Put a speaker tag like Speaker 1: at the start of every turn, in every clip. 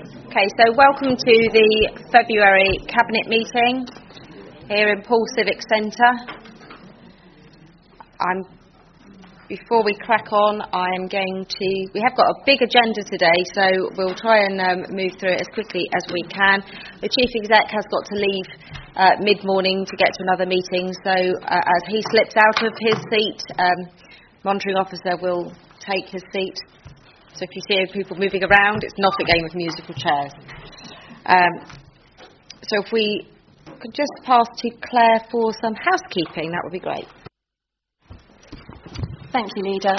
Speaker 1: Okay, so welcome to the February Cabinet meeting here in Paul Civic Centre. Before we crack on, we have got a big agenda today, so we'll try and move through it as quickly as we can. The Chief Exec has got to leave mid-morning to get to another meeting, so as he slips out of his seat, Monitoring Officer will take his seat. So if you see people moving around, it's not a game of musical chairs. So if we could just pass to Claire for some housekeeping, that would be great.
Speaker 2: Thank you, Leader.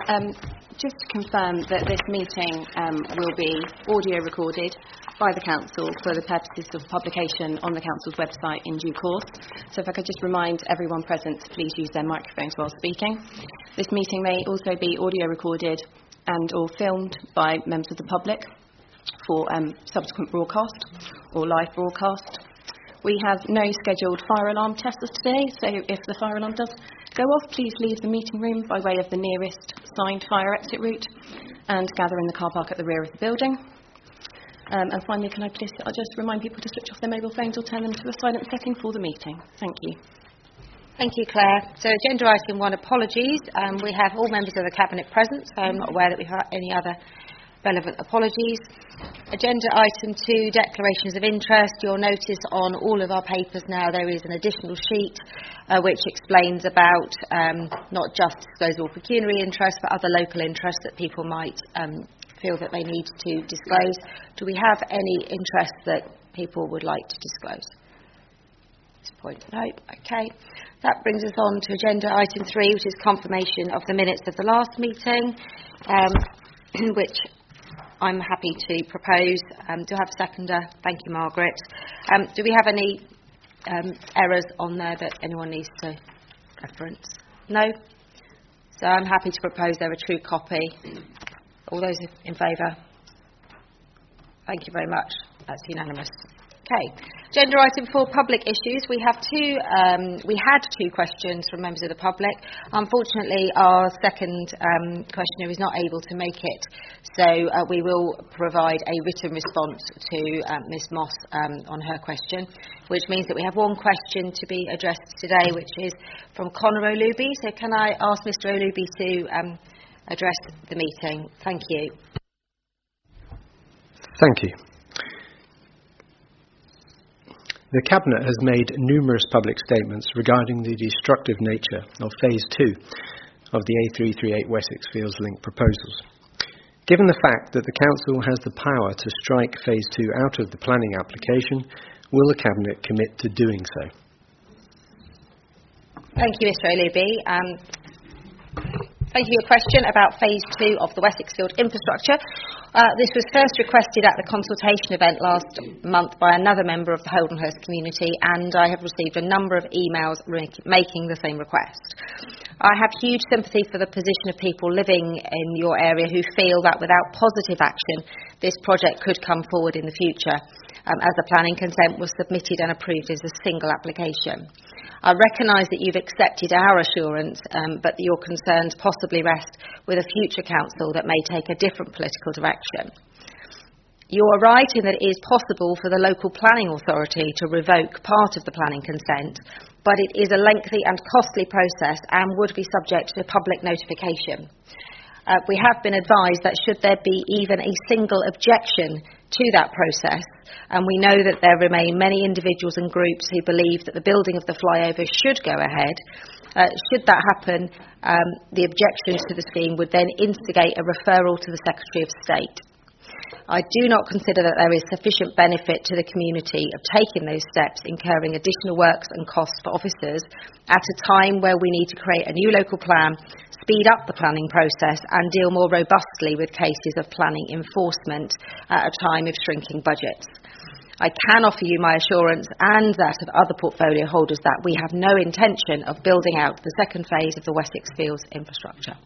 Speaker 2: Just to confirm that this meeting will be audio recorded by the Council for the purposes of publication on the Council's website in due course. So if I could just remind everyone present to please use their microphones while speaking. This meeting may also be audio recorded and or filmed by members of the public for subsequent broadcast or live broadcast. We have no scheduled fire alarm tests today, so if the fire alarm does go off, please leave the meeting room by way of the nearest signed fire exit route and gather in the car park at the rear of the building. And finally, I'll just remind people to switch off their mobile phones or turn them to a silent setting for the meeting. Thank you.
Speaker 1: Thank you, Claire. So agenda item 1, apologies. We have all members of the Cabinet present, so I'm not aware that we've had any other relevant apologies. Agenda item 2, declarations of interest. You'll notice on all of our papers now there is an additional sheet which explains about not just disclosable pecuniary interest but other local interests that people might feel that they need to disclose. Do we have any interest that people would like to disclose? At this point, no. Okay. That brings us on to agenda item 3, which is confirmation of the minutes of the last meeting, which I'm happy to propose. Do I have a seconder? Thank you, Margaret. Do we have any errors on there that anyone needs to reference? No? So I'm happy to propose they're a true copy. All those in favour? Thank you very much. That's unanimous. Okay. Agenda item 4, public issues. We had two questions from members of the public. Unfortunately, our second questioner is not able to make it, so we will provide a written response to Ms Moss on her question, which means that we have one question to be addressed today, which is from Conor Olubi. So can I ask Mr Olubi to address the meeting? Thank you.
Speaker 3: Thank you. The Cabinet has made numerous public statements regarding the destructive nature of Phase 2 of the A338 Wessex Fields Link proposals. Given the fact that the Council has the power to strike Phase 2 out of the planning application, will the Cabinet commit to doing so?
Speaker 1: Thank you, Mr Olubi. Thank you for your question about Phase 2 of the Wessex Field infrastructure. This was first requested at the consultation event last month by another member of the Holdenhurst community, and I have received a number of emails making the same request. I have huge sympathy for the position of people living in your area who feel that without positive action, this project could come forward in the future, as the planning consent was submitted and approved as a single application. I recognise that you've accepted our assurance, but that your concerns possibly rest with a future council that may take a different political direction. You are right in that it is possible for the local planning authority to revoke part of the planning consent, but it is a lengthy and costly process and would be subject to public notification. We have been advised that should there be even a single objection to that process, and we know that there remain many individuals and groups who believe that the building of the flyover should go ahead, should that happen, the objections to the scheme would then instigate a referral to the Secretary of State. I do not consider that there is sufficient benefit to the community of taking those steps, incurring additional works and costs for officers at a time where we need to create a new local plan, speed up the planning process and deal more robustly with cases of planning enforcement at a time of shrinking budgets. I can offer you my assurance and that of other portfolio holders that we have no intention of building out the second phase of the Wessex Fields infrastructure.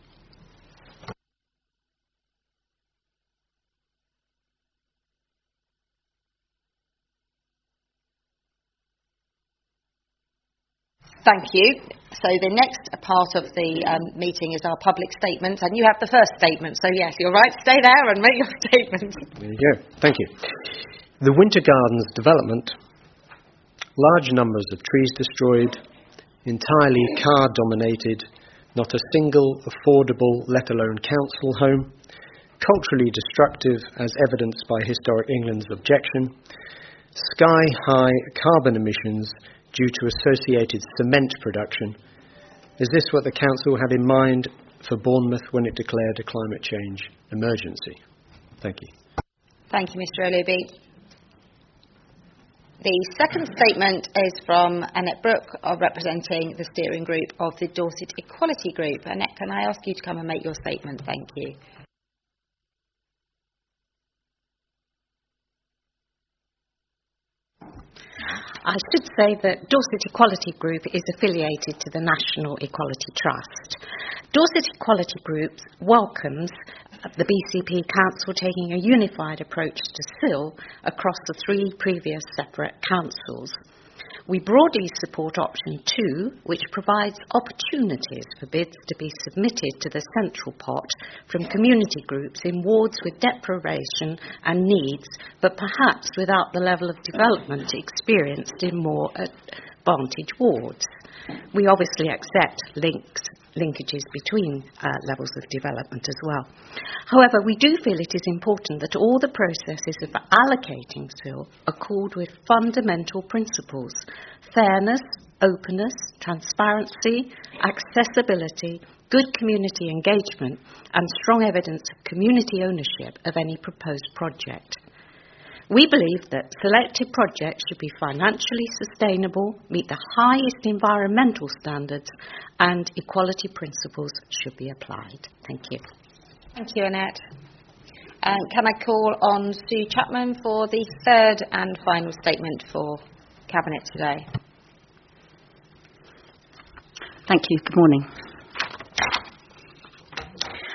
Speaker 1: Thank you. So the next part of the meeting is our public statements, and you have the first statement. So yes, you're right, stay there and make your statement.
Speaker 3: There you go. Thank you. The Winter Gardens development, large numbers of trees destroyed, entirely car-dominated, not a single affordable, let alone council home, culturally destructive as evidenced by Historic England's objection, sky-high carbon emissions due to associated cement production. Is this what the council had in mind for Bournemouth when it declared a climate change emergency? Thank you.
Speaker 1: Thank you, Mr. Olubi. The second statement is from Annette Brooke, representing the steering group of the Dorset Equality Group. Annette, can I ask you to come and make your statement? Thank you.
Speaker 4: I should say that Dorset Equality Group is affiliated to the National Equality Trust. Dorset Equality Group welcomes the BCP Council taking a unified approach to SIL across the three previous separate councils. We broadly support option 2, which provides opportunities for bids to be submitted to the central pot from community groups in wards with deprivation and needs, but perhaps without the level of development experienced in more advantaged wards. We obviously accept linkages between levels of development as well. However, we do feel it is important that all the processes of allocating SIL accord with fundamental principles: fairness, openness, transparency, accessibility, good community engagement, and strong evidence of community ownership of any proposed project. We believe that selected projects should be financially sustainable, meet the highest environmental standards, and equality principles should be applied. Thank you.
Speaker 1: Thank you, Annette. Can I call on Sue Chapman for the third and final statement for Cabinet today?
Speaker 5: Thank you. Good morning.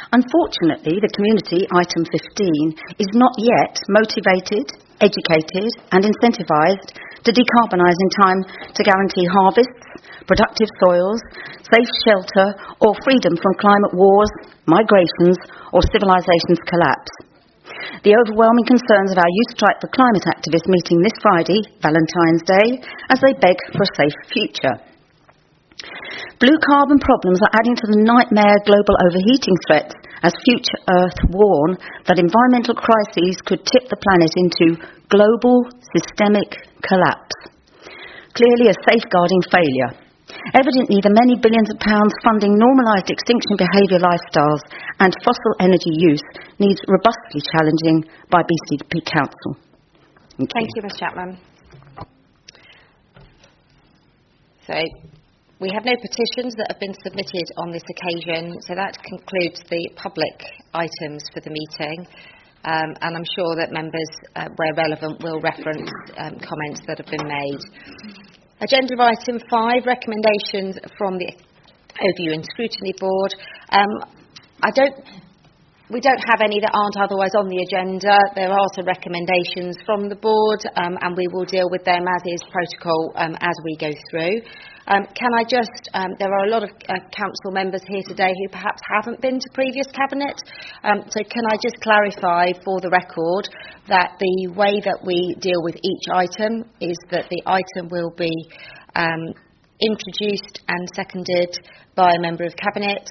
Speaker 5: Unfortunately, the community, item 15, is not yet motivated, educated and incentivised to decarbonise in time to guarantee harvests, productive soils, safe shelter or freedom from climate wars, migrations or civilisation's collapse. The overwhelming concerns of our Youth Strike for Climate activists meeting this Friday, Valentine's Day, as they beg for a safe future. Blue carbon problems are adding to the nightmare global overheating threats as Future Earth warn that environmental crises could tip the planet into global systemic collapse. Clearly a safeguarding failure. Evidently, the many billions of pounds funding normalised extinction behaviour lifestyles and fossil energy use needs robustly challenging by BCP Council.
Speaker 1: Thank you, Ms Chapman. So, we have no petitions that have been submitted on this occasion, so that concludes the public items for the meeting. And I'm sure that members, where relevant, will reference comments that have been made. Agenda item 5, recommendations from the Overview and Scrutiny Board. We don't have any that aren't otherwise on the agenda. There are some recommendations from the board, and we will deal with them as is protocol as we go through. Can I just, there are a lot of council members here today who perhaps haven't been to previous cabinet, so can I just clarify for the record that the way that we deal with each item is that the item will be introduced and seconded by a member of cabinet.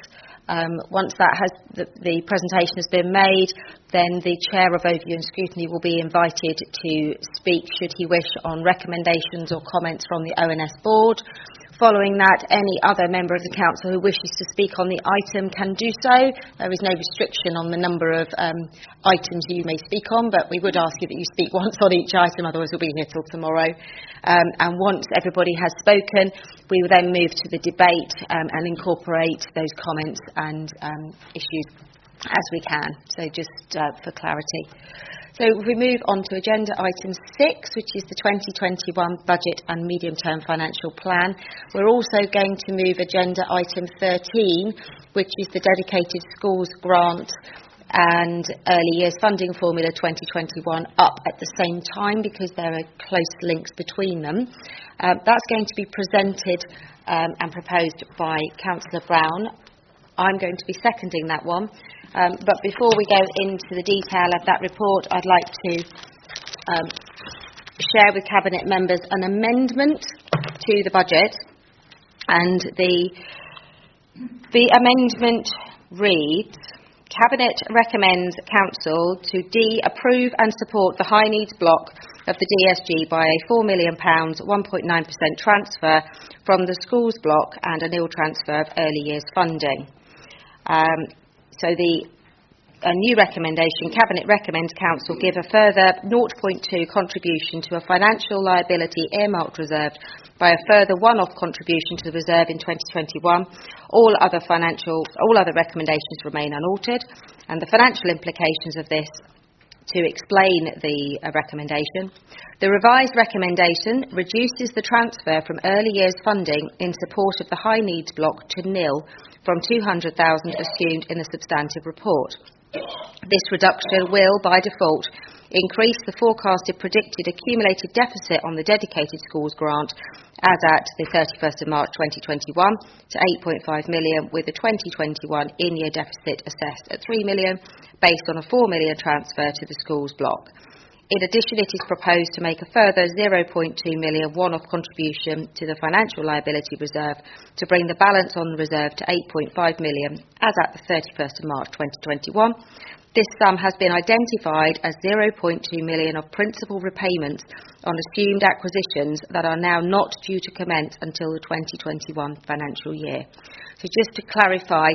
Speaker 1: Once that has the presentation has been made, then the Chair of Overview and Scrutiny will be invited to speak, should he wish, on recommendations or comments from the ONS board. Following that, any other member of the Council who wishes to speak on the item can do so. There is no restriction on the number of items you may speak on, but we would ask you that you speak once on each item, otherwise we'll be here till tomorrow. And once everybody has spoken, we will then move to the debate and incorporate those comments and issues as we can. So just for clarity. So if we move on to agenda item 6, which is the 2021 budget and medium-term financial plan, we're also going to move agenda item 13, which is the dedicated schools grant and early years funding formula 2021, up at the same time because there are close links between them. That's going to be presented and proposed by Councillor Brown. I'm going to be seconding that one. But before we go into the detail of that report, I'd like to share with Cabinet members an amendment to the budget, and the amendment reads: Cabinet recommends Council to approve and support the high needs block of the DSG by a £4 million 1.9% transfer from the schools block and a nil transfer of early years funding. A new recommendation: Cabinet recommends Council give a further 0.2 contribution to a financial liability earmarked reserved by a further one-off contribution to the reserve in 2021. All other recommendations remain unaltered, and the financial implications of this. To explain the recommendation, the revised recommendation reduces the transfer from early years funding in support of the high needs block to nil from 200,000 assumed in the substantive report. This reduction will, by default, increase the forecasted predicted accumulated deficit on the dedicated schools grant as at the 31st of March 2021 to 8.5 million, with the 2021 in-year deficit assessed at 3 million, based on a 4 million transfer to the schools block. In addition, it is proposed to make a further 0.2 million one-off contribution to the financial liability reserve to bring the balance on the reserve to 8.5 million as at the 31st of March 2021. This sum has been identified as 0.2 million of principal repayments on assumed acquisitions that are now not due to commence until the 2021 financial year. So just to clarify,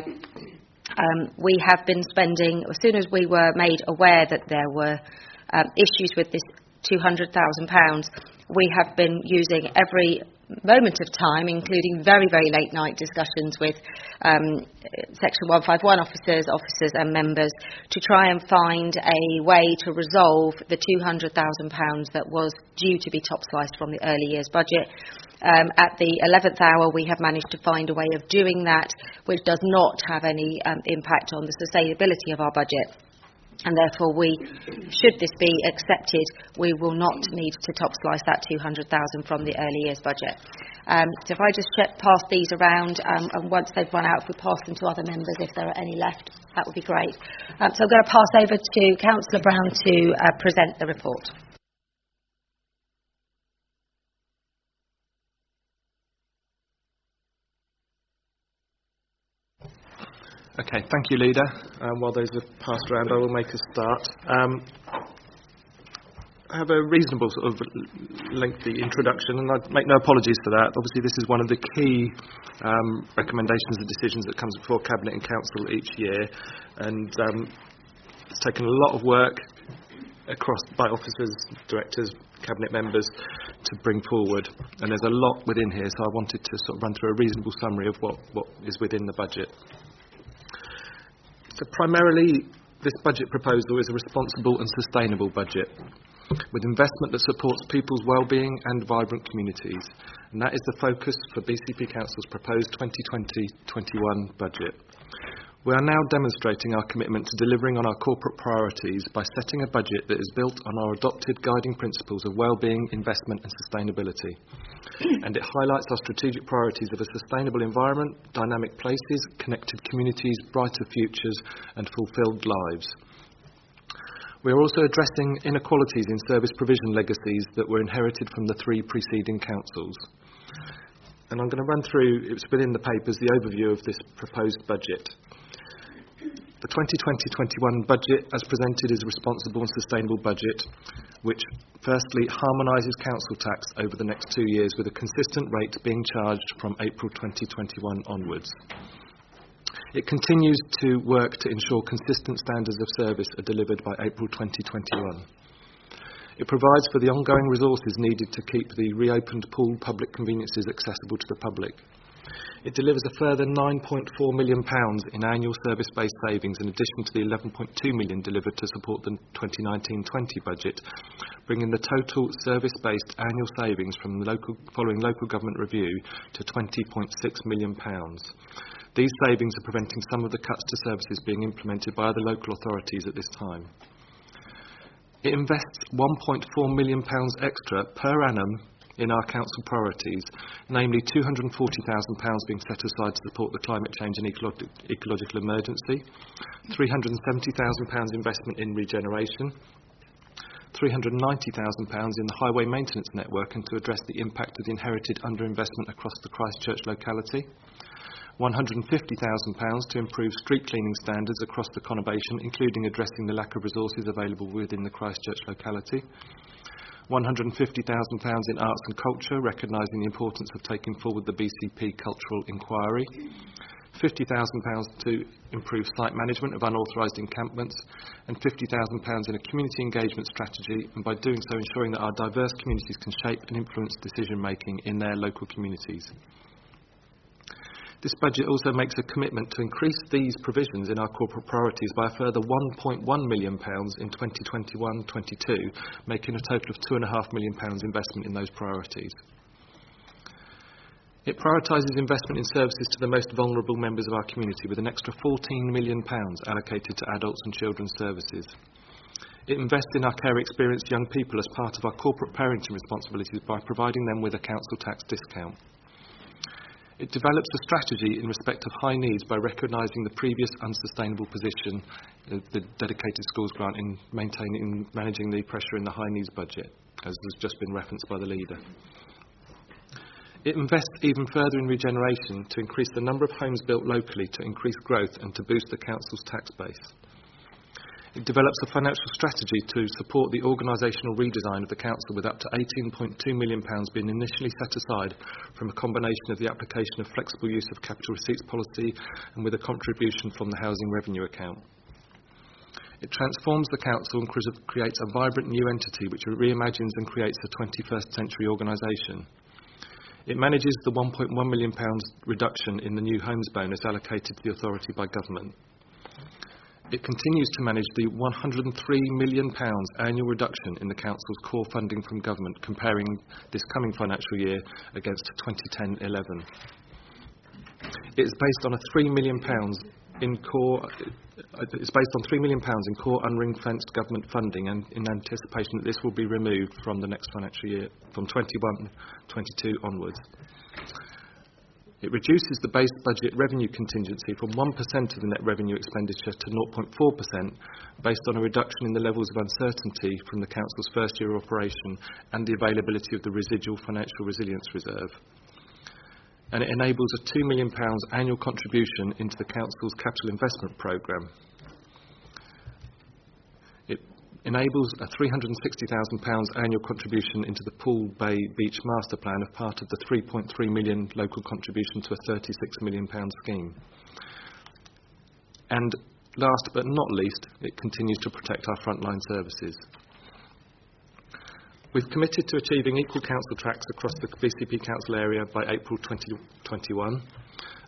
Speaker 1: we have been spending, as soon as we were made aware that there were issues with this £200,000, we have been using every moment of time, including very, very late night discussions with Section 151 officers and members, to try and find a way to resolve the £200,000 that was due to be top sliced from the early years budget. At the 11th hour, we have managed to find a way of doing that, which does not have any impact on the sustainability of our budget. And therefore, should this be accepted, we will not need to top slice that 200,000 from the early years budget. So if I just pass these around, and once they've run out, if we pass them to other members, if there are any left, that would be great. So I'm going to pass over to Councillor Brown to present the report.
Speaker 6: Okay, thank you, Leader. While those are passed around, I will make a start. I have a reasonable sort of lengthy introduction, and I make no apologies for that. Obviously, this is one of the key recommendations and decisions that comes before Cabinet and Council each year, and it's taken a lot of work by officers, directors, Cabinet members to bring forward, and there's a lot within here, so I wanted to sort of run through a reasonable summary of what is within the budget. So primarily, this budget proposal is a responsible and sustainable budget, with investment that supports people's well-being and vibrant communities. And that is the focus for BCP Council's proposed 2020-21 budget. We are now demonstrating our commitment to delivering on our corporate priorities by setting a budget that is built on our adopted guiding principles of well-being, investment and sustainability. And it highlights our strategic priorities of a sustainable environment, dynamic places, connected communities, brighter futures and fulfilled lives. We are also addressing inequalities in service provision legacies that were inherited from the three preceding councils. And I'm going to run through, it's within the papers, the overview of this proposed budget. The 2020-21 budget, as presented, is a responsible and sustainable budget, which firstly harmonises council tax over the next 2 years, with a consistent rate being charged from April 2021 onwards. It continues to work to ensure consistent standards of service are delivered by April 2021. It provides for the ongoing resources needed to keep the reopened pooled public conveniences accessible to the public. It delivers a further £9.4 million in annual service-based savings, in addition to the £11.2 million delivered to support the 2019-20 budget, bringing the total service-based annual savings from following local government review to £20.6 million. These savings are preventing some of the cuts to services being implemented by other local authorities at this time. It invests £1.4 million extra per annum in our council priorities, namely £240,000 being set aside to support the climate change and ecological emergency, £370,000 investment in regeneration, £390,000 in the highway maintenance network and to address the impact of the inherited underinvestment across the Christchurch locality. £150,000 to improve street cleaning standards across the conurbation, including addressing the lack of resources available within the Christchurch locality. £150,000 in arts and culture, recognising the importance of taking forward the BCP cultural inquiry. £50,000 to improve site management of unauthorised encampments, and £50,000 in a community engagement strategy, and by doing so ensuring that our diverse communities can shape and influence decision making in their local communities. This budget also makes a commitment to increase these provisions in our corporate priorities by a further £1.1 million in 2021-22, making a total of £2.5 million investment in those priorities. It prioritises investment in services to the most vulnerable members of our community, with an extra £14 million allocated to adults and children's services. It invests in our care experienced young people as part of our corporate parenting responsibilities by providing them with a council tax discount. It develops a strategy in respect of high needs by recognising the previous unsustainable position, the dedicated schools grant, in managing the pressure in the high needs budget, as has just been referenced by the leader. It invests even further in regeneration to increase the number of homes built locally, to increase growth and to boost the council's tax base. It develops a financial strategy to support the organisational redesign of the council, with up to £18.2 million being initially set aside from a combination of the application of flexible use of capital receipts policy and with a contribution from the housing revenue account. It transforms the council and creates a vibrant new entity which reimagines and creates a 21st century organisation. It manages the £1.1 million reduction in the new homes bonus allocated to the authority by government. It continues to manage the £103 million annual reduction in the council's core funding from government, comparing this coming financial year against 2010-11. It is based on £3 million in core. It's based on £3 million in core unring-fenced government funding, and in anticipation that this will be removed from the next financial year, from 21-22 onwards. It reduces the base budget revenue contingency from 1% of the net revenue expenditure to 0.4%, based on a reduction in the levels of uncertainty from the council's first year of operation and the availability of the residual financial resilience reserve. And it enables a £2 million annual contribution into the council's capital investment programme. It enables a £360,000 annual contribution into the Poole Bay Beach Master Plan as part of the £3.3 million local contribution to a £36 million scheme. And last but not least, it continues to protect our frontline services. We've committed to achieving equal council tax across the BCP Council area by April 2021,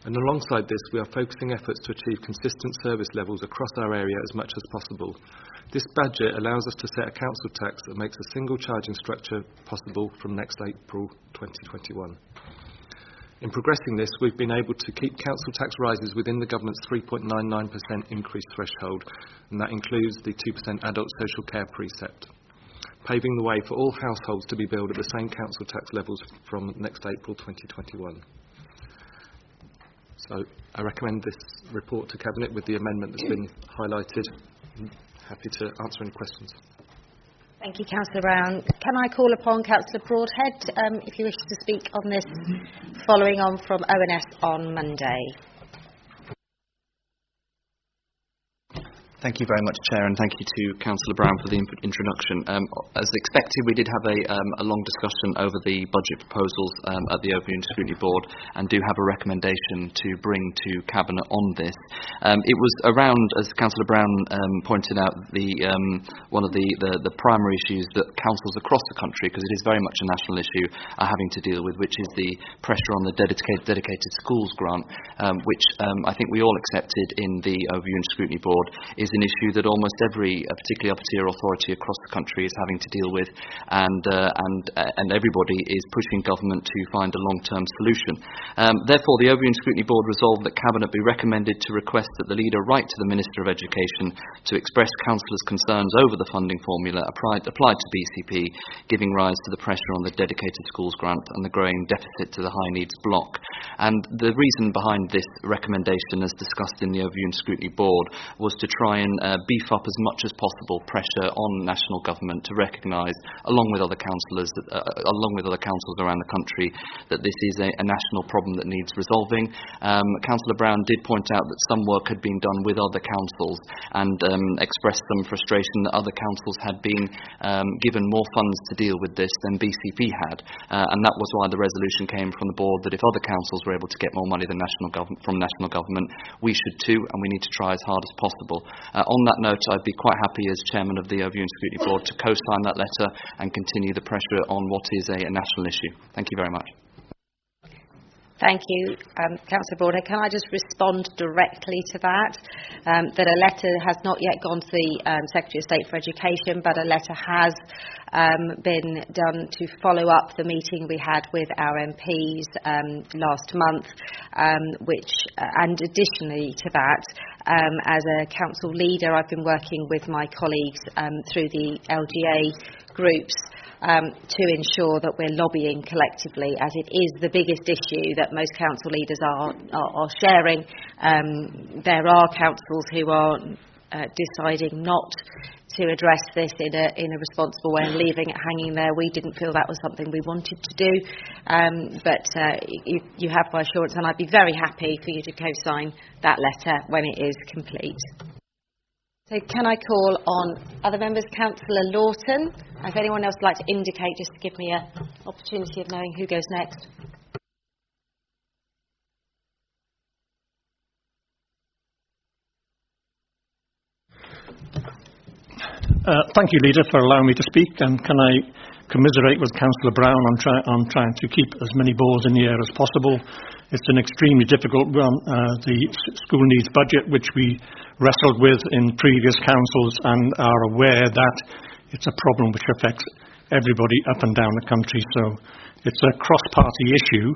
Speaker 6: and alongside this we are focusing efforts to achieve consistent service levels across our area as much as possible. This budget allows us to set a council tax that makes a single charging structure possible from next April 2021. In progressing this, we've been able to keep council tax rises within the government's 3.99% increase threshold, and that includes the 2% adult social care precept, paving the way for all households to be billed at the same council tax levels from next April 2021. So I recommend this report to Cabinet with the amendment that's been highlighted. I'm happy to answer any questions.
Speaker 1: Thank you, Councillor Brown. Can I call upon Councillor Broadhead, if you wish to speak on this, following on from ONS on Monday?
Speaker 7: Thank you very much, Chair, and thank you to Councillor Brown for the introduction. As expected, we did have a long discussion over the budget proposals at the Overview and Scrutiny Board, and do have a recommendation to bring to Cabinet on this. It was around, as Councillor Brown pointed out, one of the primary issues that councils across the country, because it is very much a national issue, are having to deal with, which is the pressure on the dedicated schools grant, which I think we all accepted in the Overview and Scrutiny Board is an issue that almost every, particularly upper-tier authority across the country, is having to deal with, and everybody is pushing government to find a long-term solution. Therefore, the Overview and Scrutiny Board resolved that Cabinet be recommended to request that the leader write to the Minister of Education to express councillors' concerns over the funding formula applied to BCP, giving rise to the pressure on the dedicated schools grant and the growing deficit to the high needs block. And the reason behind this recommendation, as discussed in the Overview and Scrutiny Board, was to try and beef up as much as possible pressure on national government to recognise, along with other councils around the country, that this is a national problem that needs resolving. Councillor Brown did point out that some work had been done with other councils and expressed some frustration that other councils had been given more funds to deal with this than BCP had, and that was why the resolution came from the board that if other councils were able to get more money than from national government, we should too, and we need to try as hard as possible. On that note, I'd be quite happy as chairman of the Overview and Scrutiny Board to co-sign that letter and continue the pressure on what is a national issue. Thank you very much.
Speaker 1: Thank you, Councillor Border. Can I just respond directly to that? That a letter has not yet gone to the Secretary of State for Education, but a letter has been done to follow up the meeting we had with our MPs last month, and additionally to that, as a council leader, I've been working with my colleagues through the LGA groups to ensure that we're lobbying collectively, as it is the biggest issue that most council leaders are sharing. There are councils who are deciding not to address this in a responsible way and leaving it hanging there. We didn't feel that was something we wanted to do, but you have my assurance, and I'd be very happy for you to co-sign that letter when it is complete. So can I call on other members? Councillor Lawton. If anyone else would like to indicate, just to give me an opportunity of knowing who goes next.
Speaker 8: Thank you, Leader, for allowing me to speak. And can I commiserate with Councillor Brown on trying to keep as many balls in the air as possible. It's an extremely difficult one. The school needs budget, which we wrestled with in previous councils, and are aware that it's a problem which affects everybody up and down the country. So it's a cross-party issue.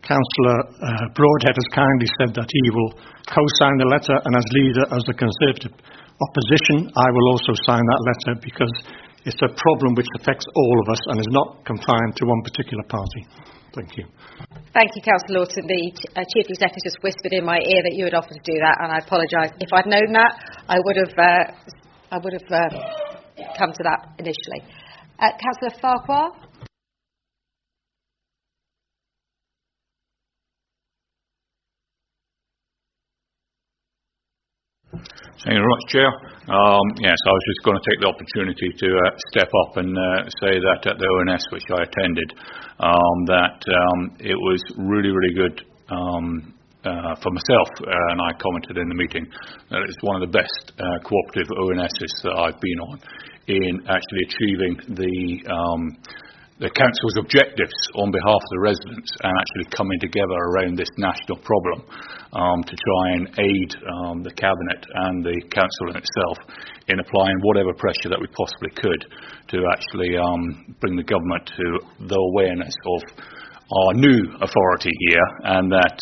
Speaker 8: Councillor Broadhead has kindly said that he will co-sign the letter, and as leader of the Conservative opposition, I will also sign that letter, because it's a problem which affects all of us and is not confined to one particular party. Thank you.
Speaker 1: Thank you, Councillor Lawton. The Chief Executive just whispered in my ear that you had offered to do that, and I apologise. If I'd known that, I would have come to that initially. Councillor Farquhar.
Speaker 9: Thank you very much, Chair. Yes, I was just going to take the opportunity to step up and say that at the ONS which I attended, that it was really, really good for myself, and I commented in the meeting that it's one of the best cooperative ONSs that I've been on in actually achieving the council's objectives on behalf of the residents, and actually coming together around this national problem to try and aid the Cabinet and the council in itself in applying whatever pressure that we possibly could to actually bring the government to the awareness of our new authority here, and that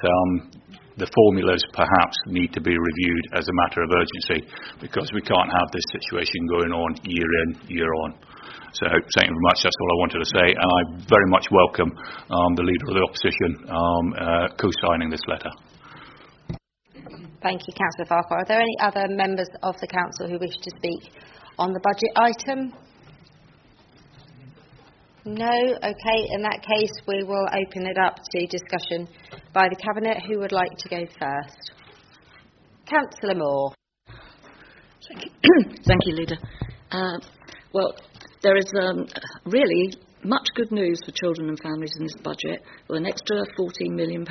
Speaker 9: the formulas perhaps need to be reviewed as a matter of urgency, because we can't have this situation going on year in, year on. So thank you very much, that's all I wanted to say, and I very much welcome the Leader of the Opposition co-signing this letter.
Speaker 1: Thank you, Councillor Farquhar. Are there any other members of the Council who wish to speak on the budget item? No? OK, in that case we will open it up to discussion by the Cabinet. Who would like to go first? Councillor Moore.
Speaker 10: Thank you, Thank you, Leader. Well, there is really much good news for children and families in this budget, with an extra £14 million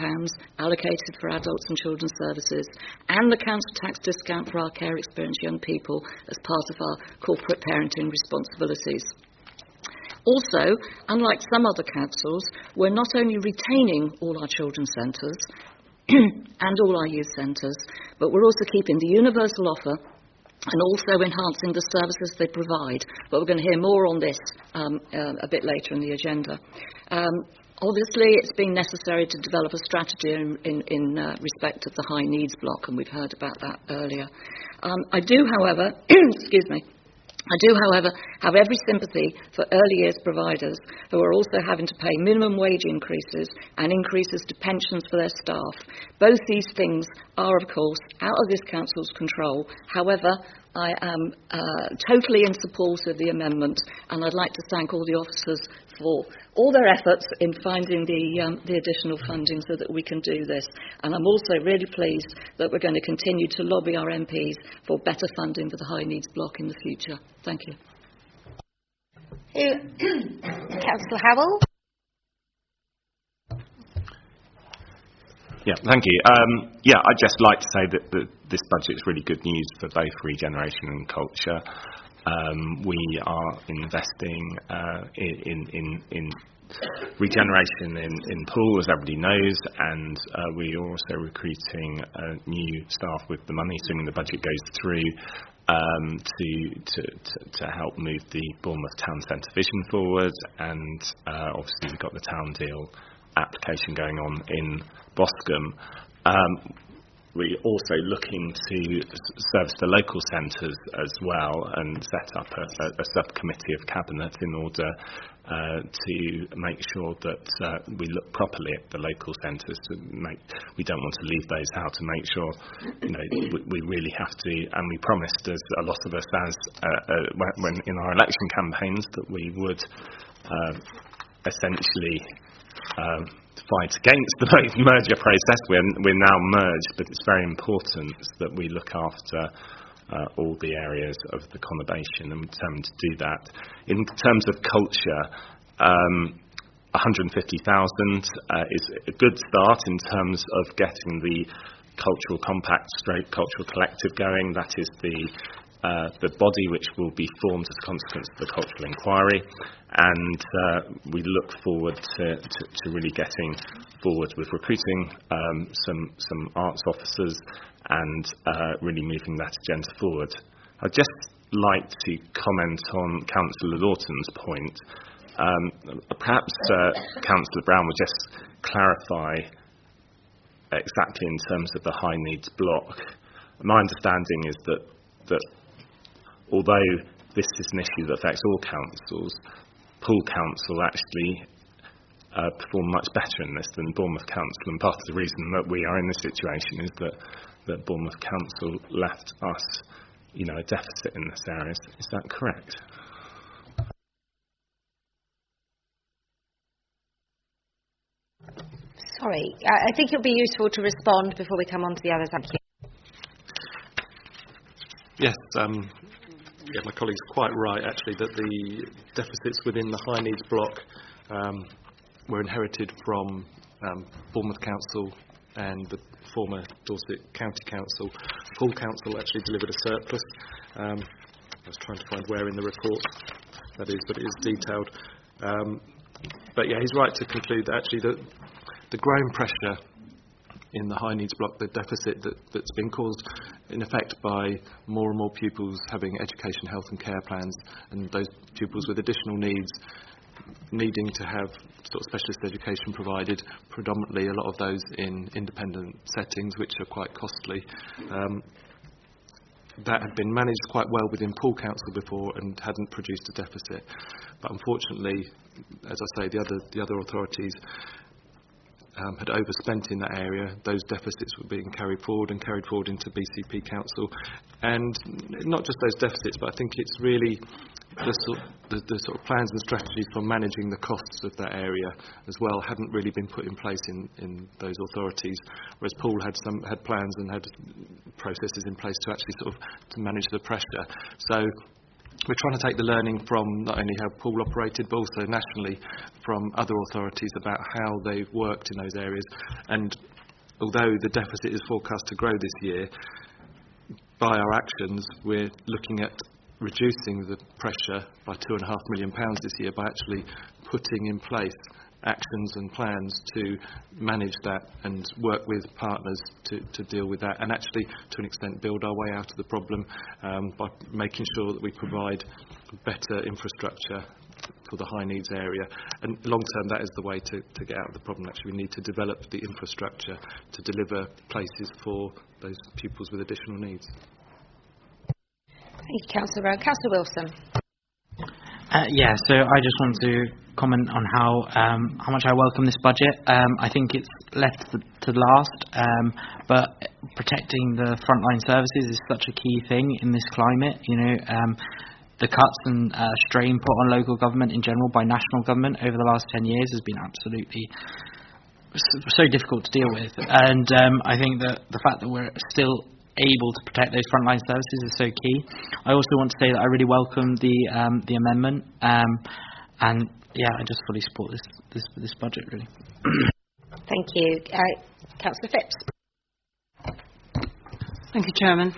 Speaker 10: allocated for adults and children's services, and the council tax discount for our care experienced young people as part of our corporate parenting responsibilities. Also, unlike some other councils, we're not only retaining all our children's centres and all our youth centres, but we're also keeping the universal offer and also enhancing the services they provide. But we're going to hear more on this a bit later in the agenda. Obviously, it's been necessary to develop a strategy in respect of the high needs block, and we've heard about that earlier. I do, however, excuse me, I do, however, have every sympathy for early years providers who are also having to pay minimum wage increases and increases to pensions for their staff. Both these things are, of course, out of this council's control. However, I am totally in support of the amendment, and I'd like to thank all the officers for all their efforts in finding the additional funding so that we can do this. And I'm also really pleased that we're going to continue to lobby our MPs for better funding for the high needs block in the future. Thank you.
Speaker 1: Councillor Howell.
Speaker 11: Yeah, thank you. I'd just like to say that this budget is really good news for both regeneration and culture. We are investing in regeneration in Poole, as everybody knows, and we are also recruiting new staff with the money, assuming the budget goes through, to help move the Bournemouth Town Centre vision forward. And obviously we've got the Town Deal application going on in Boscombe. We're also looking to service the local centres as well, and set up a subcommittee of Cabinet in order to make sure that we look properly at the local centres. We don't want to leave those out, to make sure, we really have to. And we promised, as a lot of us when in our election campaigns, that we would essentially fight against the merger process. We're now merged, but it's very important that we look after all the areas of the conurbation, and we're determined to do that. In terms of culture, 150,000 is a good start in terms of getting the cultural compact / cultural collective going. That is the body which will be formed as a consequence of the cultural inquiry, and we look forward to really getting forward with recruiting some arts officers and really moving that agenda forward. I'd just like to comment on Councillor Lawton's point. Perhaps Councillor Brown would just clarify exactly in terms of the high needs block. My understanding is that although this is an issue that affects all councils, Poole Council actually perform much better in this than Bournemouth Council, and part of the reason that we are in this situation is that Bournemouth Council left us, a deficit in this area. Is that correct?
Speaker 1: Sorry, I think it'll be useful to respond before we come on to the others. Thank you.
Speaker 6: Yes, my colleague's quite right, actually, that the deficits within the high needs block were inherited from Bournemouth Council and the former Dorset County Council. Poole Council actually delivered a surplus. I was trying to find where in the report that is, but it is detailed. But yeah, he's right to conclude that actually the growing pressure in the high needs block, the deficit that's been caused in effect by more and more pupils having education, health and care plans, and those pupils with additional needs needing to have sort of specialist education provided, predominantly a lot of those in independent settings, which are quite costly. That had been managed quite well within Poole Council before and hadn't produced a deficit. But unfortunately, as I say, the other authorities had overspent in that area. Those deficits were being carried forward into BCP Council, and not just those deficits, but I think it's really the sort of plans and strategies for managing the costs of that area as well hadn't really been put in place in those authorities, whereas Poole had plans and had processes in place to actually to manage the pressure. So we're trying to take the learning from not only how Poole operated, but also nationally from other authorities about how they've worked in those areas. And although the deficit is forecast to grow this year, by our actions, we're looking at reducing the pressure by £2.5 million this year by actually putting in place actions and plans to manage that and work with partners to deal with that, and actually to an extent build our way out of the problem by making sure that we provide better infrastructure for the high needs area. And long term, that is the way to get out of the problem. Actually, we need to develop the infrastructure to deliver places for those pupils with additional needs.
Speaker 1: Thank you, Councillor Brown. Councillor Wilson.
Speaker 12: So I just want to comment on how much I welcome this budget. I think it's left to last, but protecting the frontline services is such a key thing in this climate. The cuts and strain put on local government in general by national government over the last 10 years has been absolutely so difficult to deal with. And I think that the fact that we're still able to protect those frontline services is so key. I also want to say that I really welcome the amendment, and I just fully support this budget, really.
Speaker 1: Thank you. Councillor Phipps.
Speaker 13: Thank you, Chairman.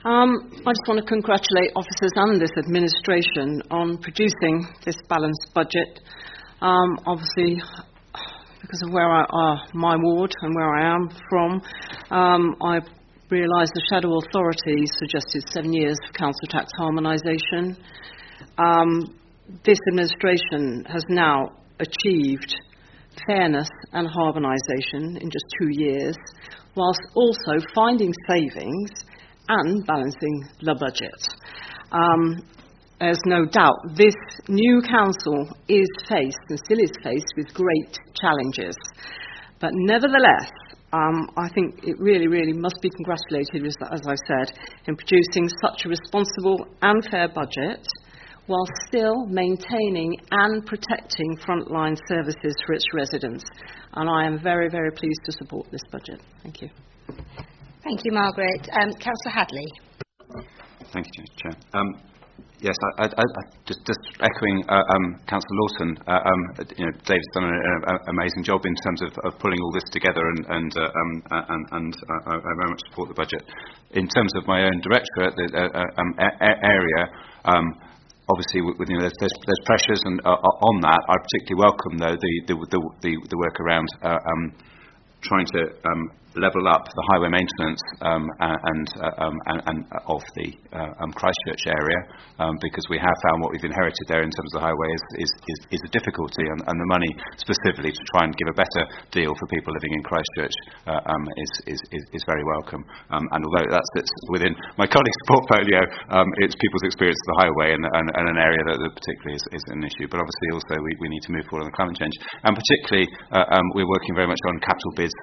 Speaker 13: I just want to congratulate officers and this administration on producing this balanced budget. Obviously, because of where my ward and where I am from, I've realised the shadow authority suggested 7 years for council tax harmonisation. This administration has now achieved fairness and harmonisation in just 2 years, whilst also finding savings and balancing the budget. There's no doubt this new council is faced and still is faced with great challenges. But nevertheless, I think it really, really must be congratulated, as I said, in producing such a responsible and fair budget while still maintaining and protecting frontline services for its residents. And I am very, very pleased to support this budget. Thank you.
Speaker 1: Thank you, Margaret. Councillor Hadley.
Speaker 14: Thank you, Chair. Yes, I just echoing Councillor Lawson. Dave's done an amazing job in terms of pulling all this together, and I very much support the budget. In terms of my own directorate area, obviously, there's pressures, and on that, I particularly welcome the work around trying to level up the highway maintenance and of the Christchurch area, because we have found what we've inherited there in terms of the highway is a difficulty, and the money specifically to try and give a better deal for people living in Christchurch is very welcome. And although that sits within my colleague's portfolio, it's people's experience of the highway and an area that particularly is an issue. But obviously also we need to move forward on climate change, and particularly we're working very much on capital bids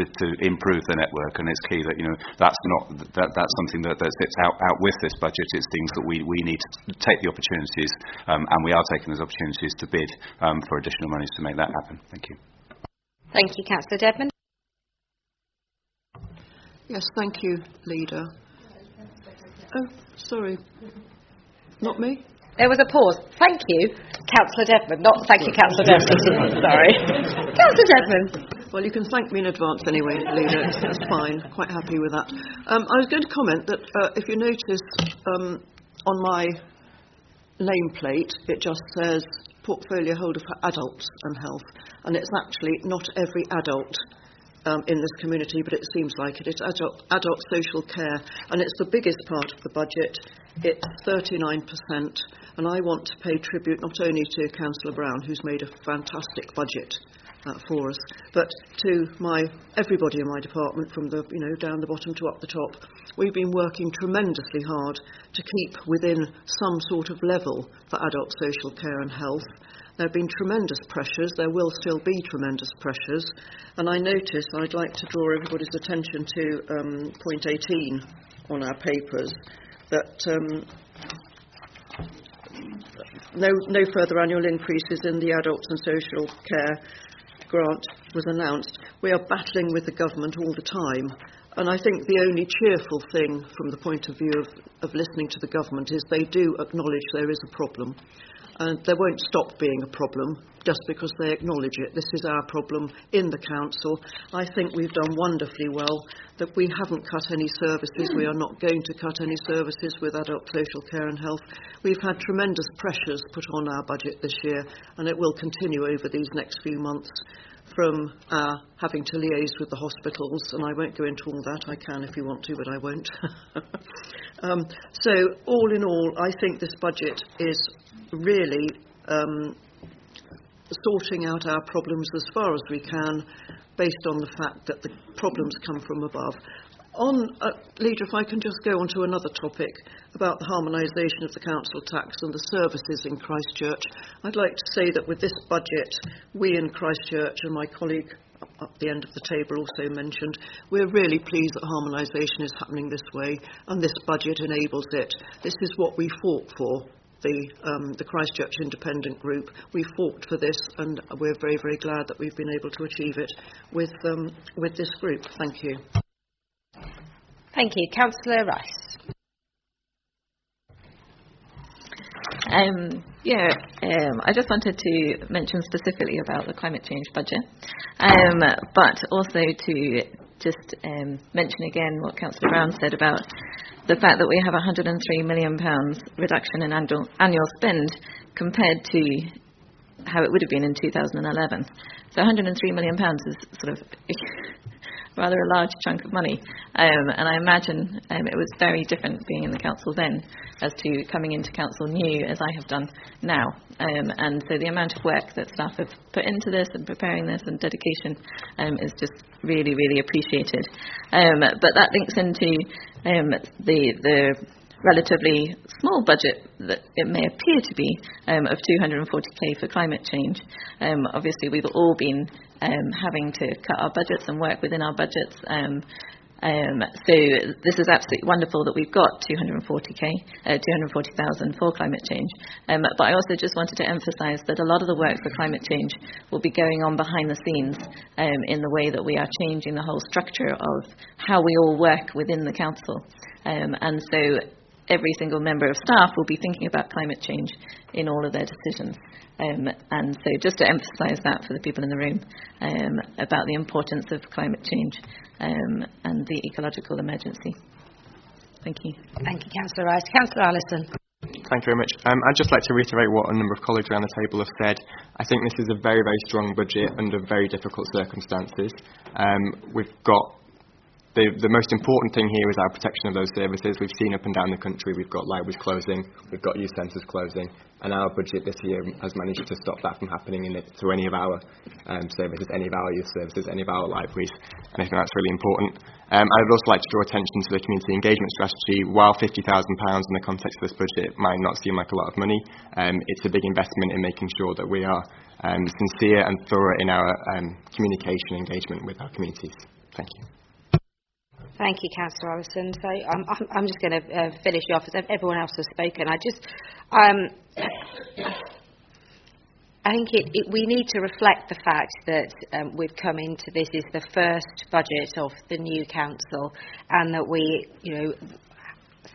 Speaker 14: to improve the network, and it's key that that's something that sits out with this budget. It's things that we need to take the opportunities, and we are taking those opportunities to bid for additional monies to make that happen. Thank you.
Speaker 1: Thank you, Councillor Dedman.
Speaker 15: Yes, thank you, Leader. Oh, sorry, not me.
Speaker 1: There was a pause. Thank you, Councillor Dedman. Not thank you, Councillor Dedman. Sorry. Councillor Dedman.
Speaker 15: Well, you can thank me in advance anyway, Leader. That's fine. Quite happy with that. I was going to comment that if you notice on my nameplate, it just says portfolio holder for adults and health, and it's actually not every adult in this community, but it seems like it. It's adult social care, and it's the biggest part of the budget. It's 39%, and I want to pay tribute not only to Councillor Brown, who's made a fantastic budget for us, but to everybody in my department, from the down the bottom to up the top. We've been working tremendously hard to keep within some sort of level for adult social care and health. There have been tremendous pressures. There will still be tremendous pressures. And I notice I'd like to draw everybody's attention to point 18 on our papers, that no further annual increases in the adults and social care grant was announced. We are battling with the government all the time. And I think the only cheerful thing from the point of view of listening to the government is they do acknowledge there is a problem. And there won't stop being a problem just because they acknowledge it. This is our problem in the council. I think we've done wonderfully well, that we haven't cut any services. We are not going to cut any services with adult social care and health. We've had tremendous pressures put on our budget this year, and it will continue over these next few months, from having to liaise with the hospitals, and I won't go into all that. I can if you want to, but I won't. So all in all, I think this budget is really sorting out our problems as far as we can, based on the fact that the problems come from above. Leader, if I can just go on to another topic about the harmonisation of the council tax and the services in Christchurch. I'd like to say that with this budget, we in Christchurch, and my colleague up the end of the table also mentioned, we're really pleased that harmonisation is happening this way, and this budget enables it. This is what we fought for. The Christchurch Independent Group, we fought for this, and we're very, very glad that we've been able to achieve it with this group. Thank you.
Speaker 1: Thank you. Councillor Rice.
Speaker 16: I just wanted to mention specifically about the climate change budget, but also to just mention again what Councillor Brown said about the fact that we have £103 million reduction in annual spend compared to how it would have been in 2011. So £103 million is sort of rather a large chunk of money, and I imagine it was very different being in the council then as to coming into council new as I have done now, and so the amount of work that staff have put into this and preparing this and dedication is just really, really appreciated. But that links into the relatively small budget that it may appear to be of 240k for climate change. Obviously we've all been having to cut our budgets and work within our budgets, so this is absolutely wonderful that we've got 240,000 for climate change, but I also just wanted to emphasise that a lot of the work for climate change will be going on behind the scenes in the way that we are changing the whole structure of how we all work within the council, and so every single member of staff will be thinking about climate change in all of their decisions. And so just to emphasise that for the people in the room about the importance of climate change and the ecological emergency. Thank you.
Speaker 1: Thank you, Councillor Rice. Councillor Allison.
Speaker 17: Thank you very much. I'd just like to reiterate what a number of colleagues around the table have said. I think this is a very, very strong budget under very difficult circumstances. We've got the most important thing here is our protection of those services. We've seen up and down the country, we've got libraries closing, we've got youth centres closing, and our budget this year has managed to stop that from happening through any of our services, any of our youth services, any of our libraries, and I think that's really important. I'd also like to draw attention to the community engagement strategy. While £50,000 in the context of this budget might not seem like a lot of money, it's a big investment in making sure that we are sincere and thorough in our communication engagement with our communities. Thank you.
Speaker 1: Thank you, Councillor Allison. So I'm just going to finish off as everyone else has spoken. I think we need to reflect the fact that we've come into this is the first budget of the new council, and that we,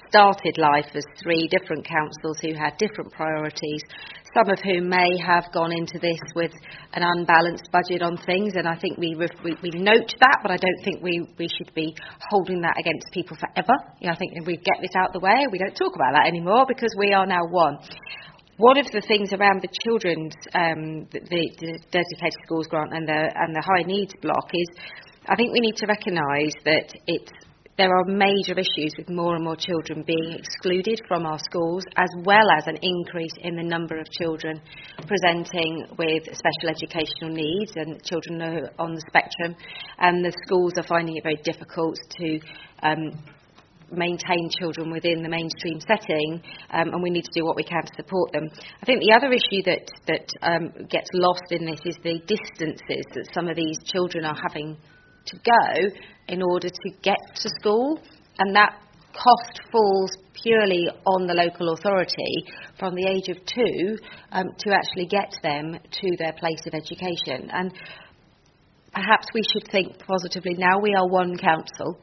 Speaker 1: started life as three different councils who had different priorities, some of whom may have gone into this with an unbalanced budget on things, and I think we note that, but I don't think we should be holding that against people forever. I think if we get this out the way, we don't talk about that anymore because we are now one. One of the things around the children's, the dedicated schools grant and the high needs block is, I think we need to recognise that there are major issues with more and more children being excluded from our schools, as well as an increase in the number of children presenting with special educational needs and children who are on the spectrum, and the schools are finding it very difficult to maintain children within the mainstream setting, and we need to do what we can to support them. I think the other issue that gets lost in this is the distances that some of these children are having to go in order to get to school, and that cost falls purely on the local authority from the age of 2 to actually get them to their place of education. And perhaps we should think positively. Now we are one council.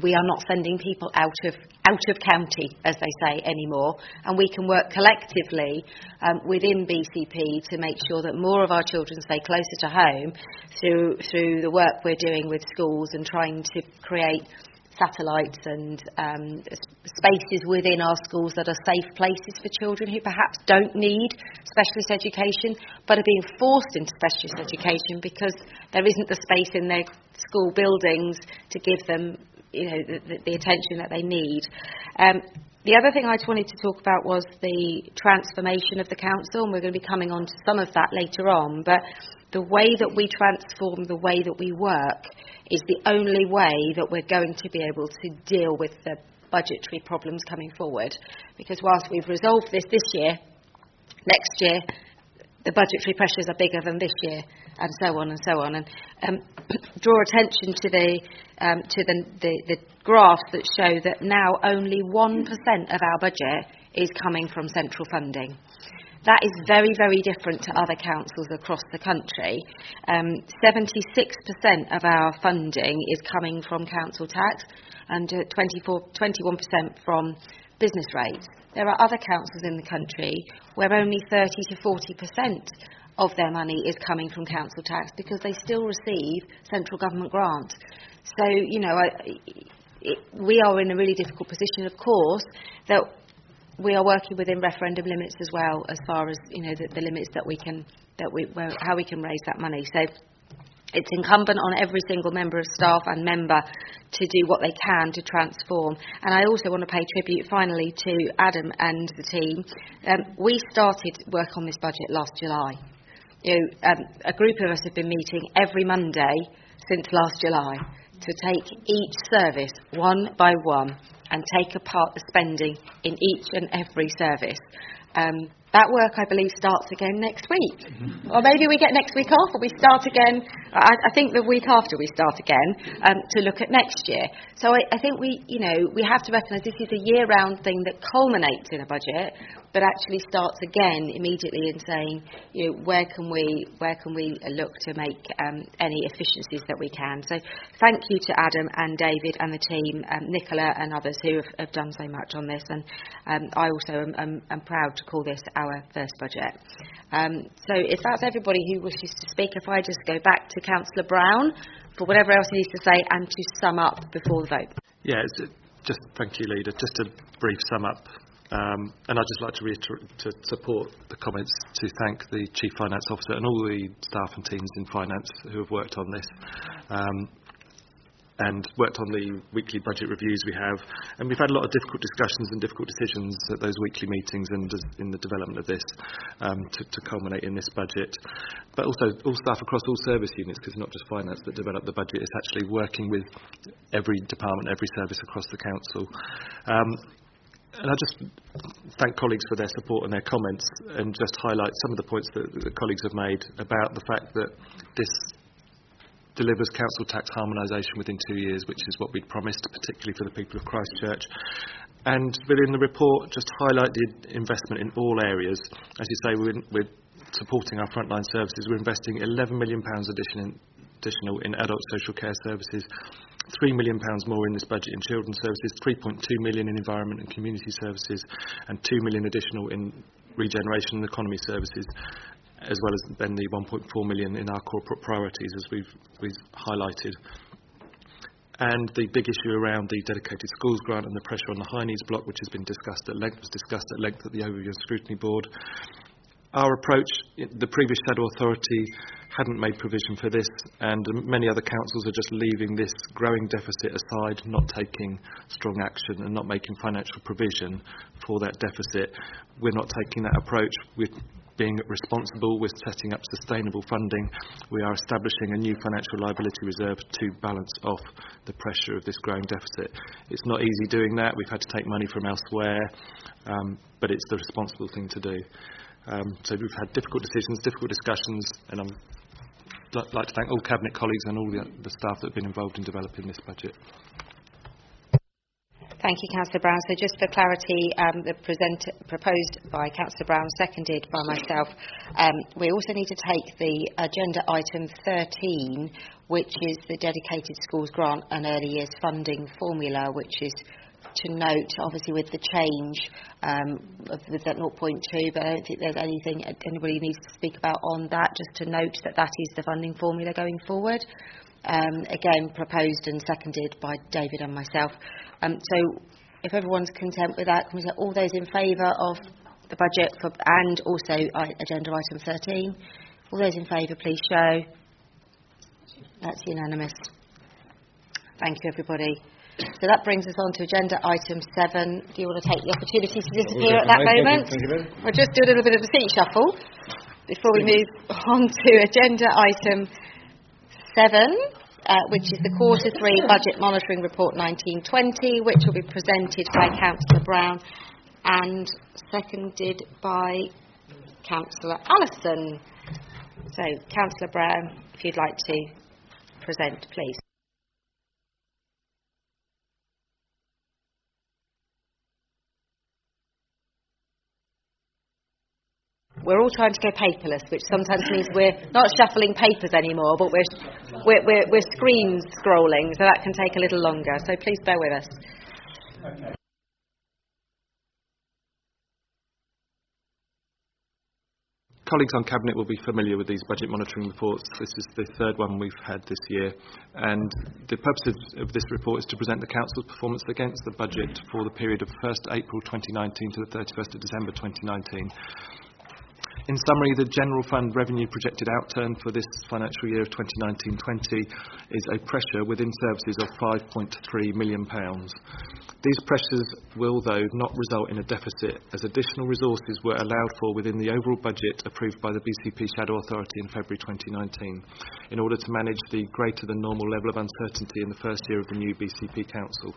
Speaker 1: We are not sending people out of county, as they say, anymore, and we can work collectively within BCP to make sure that more of our children stay closer to home through the work we're doing with schools and trying to create satellites and spaces within our schools that are safe places for children who perhaps don't need specialist education but are being forced into specialist education because there isn't the space in their school buildings to give them the attention that they need. The other thing I just wanted to talk about was the transformation of the council, and we're going to be coming on to some of that later on, but the way that we transform the way that we work is the only way that we're going to be able to deal with the budgetary problems coming forward. Because whilst we've resolved this year, next year the budgetary pressures are bigger than this year, and so on and so on. And draw attention to the graphs that show that now only 1% of our budget is coming from central funding. That is very, very different to other councils across the country. 76% of our funding is coming from council tax and 21% from business rates. There are other councils in the country where only 30 to 40% of their money is coming from council tax because they still receive central government grants. So, we are in a really difficult position, of course, that we are working within referendum limits as well, as far as the limits that we can, how we can raise that money. So it's incumbent on every single member of staff and member to do what they can to transform. And I also want to pay tribute finally to Adam and the team. We started work on this budget last July. A group of us have been meeting every Monday since last July to take each service one by one and take apart the spending in each and every service. That work, I believe, starts again next week. Or maybe we get next week off, or we start again, I think the week after we start again, to look at next year. So I think we have to recognise this is a year-round thing that culminates in a budget, but actually starts again immediately in saying, where can we look to make any efficiencies that we can. So thank you to Adam and David and the team, Nicola and others who have done so much on this. And I also am proud to call this our first budget. So if that's everybody who wishes to speak, if I just go back to Councillor Brown for whatever else he needs to say and to sum up before the vote.
Speaker 6: Yeah, just thank you, Leader. Just a brief sum up. And I'd just like to support the comments to thank the Chief Finance Officer and all the staff and teams in finance who have worked on this. And worked on the weekly budget reviews we have. And we've had a lot of difficult discussions and difficult decisions at those weekly meetings and in the development of this to culminate in this budget. But also all staff across all service units, because it's not just finance that develop the budget, it's actually working with every department, every service across the council. And I just thank colleagues for their support and their comments, and just highlight some of the points that the colleagues have made about the fact that this delivers council tax harmonisation within 2 years, which is what we'd promised, particularly for the people of Christchurch. And within the report, just highlighted investment in all areas. As you say, we're supporting our frontline services. We're investing £11 million additional in adult social care services, £3 million more in this budget in children's services, 3.2 million in environment and community services, and 2 million additional in regeneration and economy services, as well as then the 1.4 million in our corporate priorities, as we've highlighted. And the big issue around the dedicated schools grant and the pressure on the high needs block, which has been discussed at length at the Overview and Scrutiny Board. Our approach, the previous Shadow Authority hadn't made provision for this, and many other councils are just leaving this growing deficit aside, not taking strong action and not making financial provision for that deficit. We're not taking that approach. We're being responsible, we're setting up sustainable funding. We are establishing a new financial liability reserve to balance off the pressure of this growing deficit. It's not easy doing that. We've had to take money from elsewhere, but it's the responsible thing to do. So we've had difficult decisions, difficult discussions, and I'd like to thank all Cabinet colleagues and all the staff that have been involved in developing this budget.
Speaker 1: Thank you, Councillor Brown. So just for clarity, proposed by Councillor Brown, seconded by myself, we also need to take the agenda item 13, which is the dedicated schools grant and early years funding formula, which is to note, obviously, with the change with that 0.2, but I don't think there's anything anybody needs to speak about on that, just to note that that is the funding formula going forward. Again, proposed and seconded by David and myself. So if everyone's content with that, can we say all those in favour of the budget and also agenda item 13? All those in favour, please show. That's unanimous. Thank you, everybody. So that brings us on to agenda item 7. Do you want to take the opportunity to disappear at that moment? We'll just do a little bit of a seat shuffle before we move on to agenda item 7, which is the Quarter 3 Budget Monitoring Report 1920, which will be presented by Councillor Brown and seconded by Councillor Allison. So, Councillor Brown, if you'd like to present, please. We're all trying to go paperless, which sometimes means we're not shuffling papers anymore, but we're screen scrolling, so that can take a little longer. So please bear with us. Okay.
Speaker 6: Colleagues on Cabinet will be familiar with these budget monitoring reports. This is the third one we've had this year, and the purpose of this report is to present the Council's performance against the budget for the period of 1st April 2019 to the 31st of December 2019. In summary, the General Fund revenue projected outturn for this financial year of 2019-20 is a pressure within services of £5.3 million. These pressures will, though, not result in a deficit, as additional resources were allowed for within the overall budget approved by the BCP Shadow Authority in February 2019, in order to manage the greater than normal level of uncertainty in the first year of the new BCP Council.